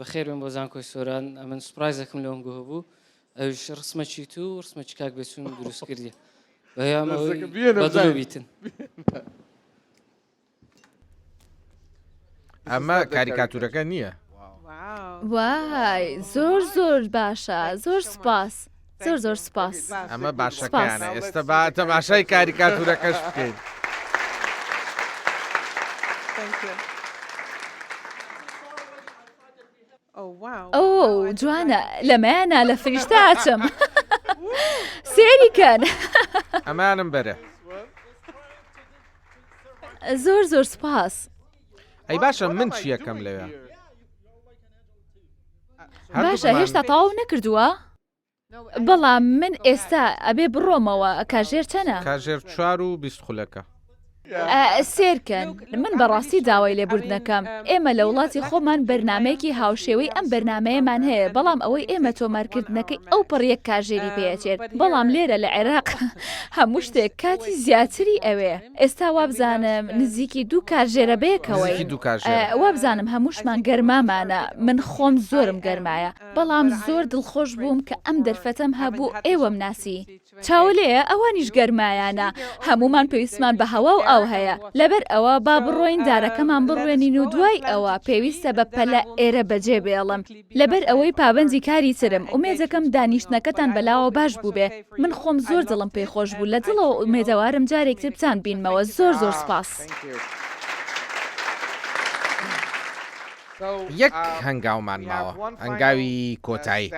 Speaker 14: بەخێر بێن بۆ زانکۆی سۆران ئەمن سوپرایزەکەم لەوم گۆ بوو ئەوش ڕسمەکی تو و ڕسمەکی کاک بێچوون دروست کردی بەدڵبیتن.
Speaker 8: ئەمە کاریکاتورەکە نییە.
Speaker 3: وای زۆر باشە زۆر سپاس. زۆر سپاس.
Speaker 8: ئەمە باشەکەیانە ئێستا با تەماشای کاریکاتورەکەش بکەین.
Speaker 3: ئەو جوانە لەمایانە لە فریشتە ئاچم سێریکەن
Speaker 8: ئەمانم بەرە
Speaker 3: زۆر سپاس.
Speaker 8: ئەی باشە من چی یەکەم لەوێ؟
Speaker 3: باشە هێشتا تەواو نەکردووە؟ بەڵام من ئێستا ئەبێ بڕۆمەوە کاژێر چەنە؟
Speaker 8: کاژێر 4 و 20 خولەکە.
Speaker 3: سێرکەن من بەڕاستی داوای لێبوردنەکەم ئێمە لە وڵاتی خۆمان بەرنمەیەکی هاوشێوەی ئەم بەرنمەیەمان هەیە بەڵام ئەوەی ئێمە تۆمارکردنەکەی ئەو پڕیەک کاژێری پێچێت بەڵام لێرە لە عێراق هەموو شتێک کاتی زیاتری ئەوێ ئێستا وابزانم نزیکی 2 کارژێرە بەیەکەوەی وابزانم هەمووشمان گەرمامانە من خۆم زۆرم گەرمایە بەڵام زۆر دڵخۆش بووم کە ئەم دەرفەتەم هەبوو ئێوەم ناسی چاولەیە ئەوانیش گەرمایانە هەمومان پێویستمان بە هەوا و ئەو هەیە لەبەر ئەوە با بڕۆین دارەکەمان بڕوێنین و دوای ئەوە پێویستە بە پەلە ئێرە بەجێ بێڵم لەبەر ئەوەی پابەندی کاری ترم ئومێدەکەم دانیشتنەکەتان بەلاوە باش بوو بێ من خۆم زۆر دڵم پێی خۆش بوو لە دڵەوە ئومێدەوارم جارێکتر بتان بینمەوە زۆر سپاس.
Speaker 8: یەک هەنگاومان ماوە هەنگاوی کۆتایی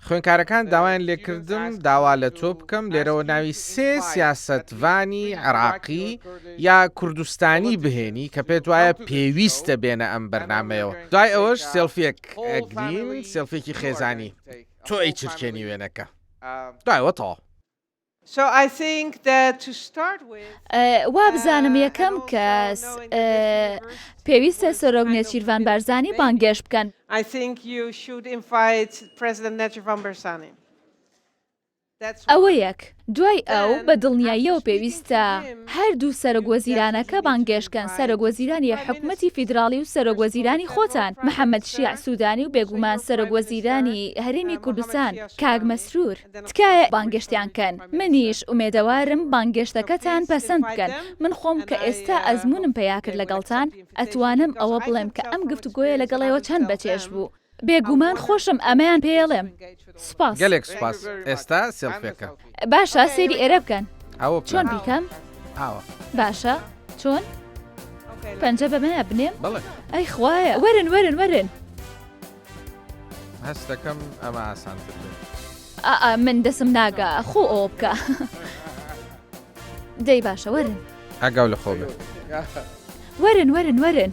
Speaker 8: خوێنکارەکان داوایان لێکردم داوا لە تۆ بکەم لێرەوە ناوی 3 سیاسەتوانی عێراقی یا کوردستانی بهێنی کە پێت وایە پێویستە بێنە ئەم بەرنمەیەوە دوای ئەوەش سێلفیەک ئەگرین سێلفێکی خێزانی تۆ ئەی چرکێنی وێنەکە دوایەوە تەواو.
Speaker 3: وابزانم یەکەم کەس پێویستە سەرۆک نێچیروان بارزانی بانگێش بکەن. ئەوە یەک دوای ئەو بە دڵنیاییەوە پێویستە هەردوو سەرۆکوەزیرانەکە بانگێشکەن سەرۆکوەزیرانی حکوومەتی فیدراڵی و سەرۆکوەزیرانی خۆتان محەممەد شیع سوودانی و بێگومان سەرۆکوەزیرانی هەرێمی کوردستان کاگ مەسرور تکایە بانگەشتیانکەن منیش ئومێدەوارم بانگێشتەکەتان پەسەند بکەن من خۆم کە ئێستا ئەزمونم پێیا کرد لەگەڵتان ئەتوانم ئەوە بڵێم کە ئەم گفتوگۆیە لەگەڵەوە چەند بەچێش بوو. بێگومان خۆشم ئەمەیان پێڵێم سپاس
Speaker 8: گەلێک سپاس ئێستا سێلفێکە
Speaker 3: باشە سێری ئێرە بکەن چۆن بیکەم باشە چۆن پەنجە بەمەیە بنێم ئەی خوایە وەرن
Speaker 8: هەست دەکەم ئەمە ئاسانتر
Speaker 3: من دەسم ناگا خۆ ئەوە بکە دەی باشە وەرن
Speaker 8: ئەگەڵ لە خۆ بێ
Speaker 3: وەرن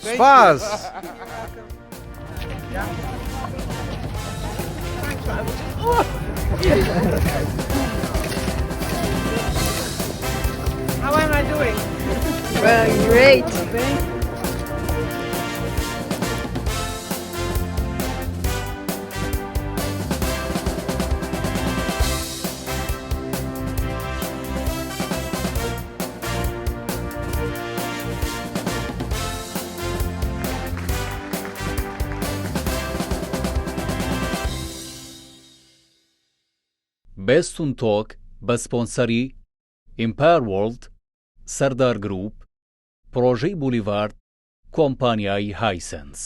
Speaker 8: سپاس
Speaker 9: How am I doing?
Speaker 15: Well, great.
Speaker 16: بێستون تۆک بە سپۆنسەری ئیمپایر وۆرلد سەردار گروپ پرۆژەی بولیڤارد کۆمپانیای هایسنس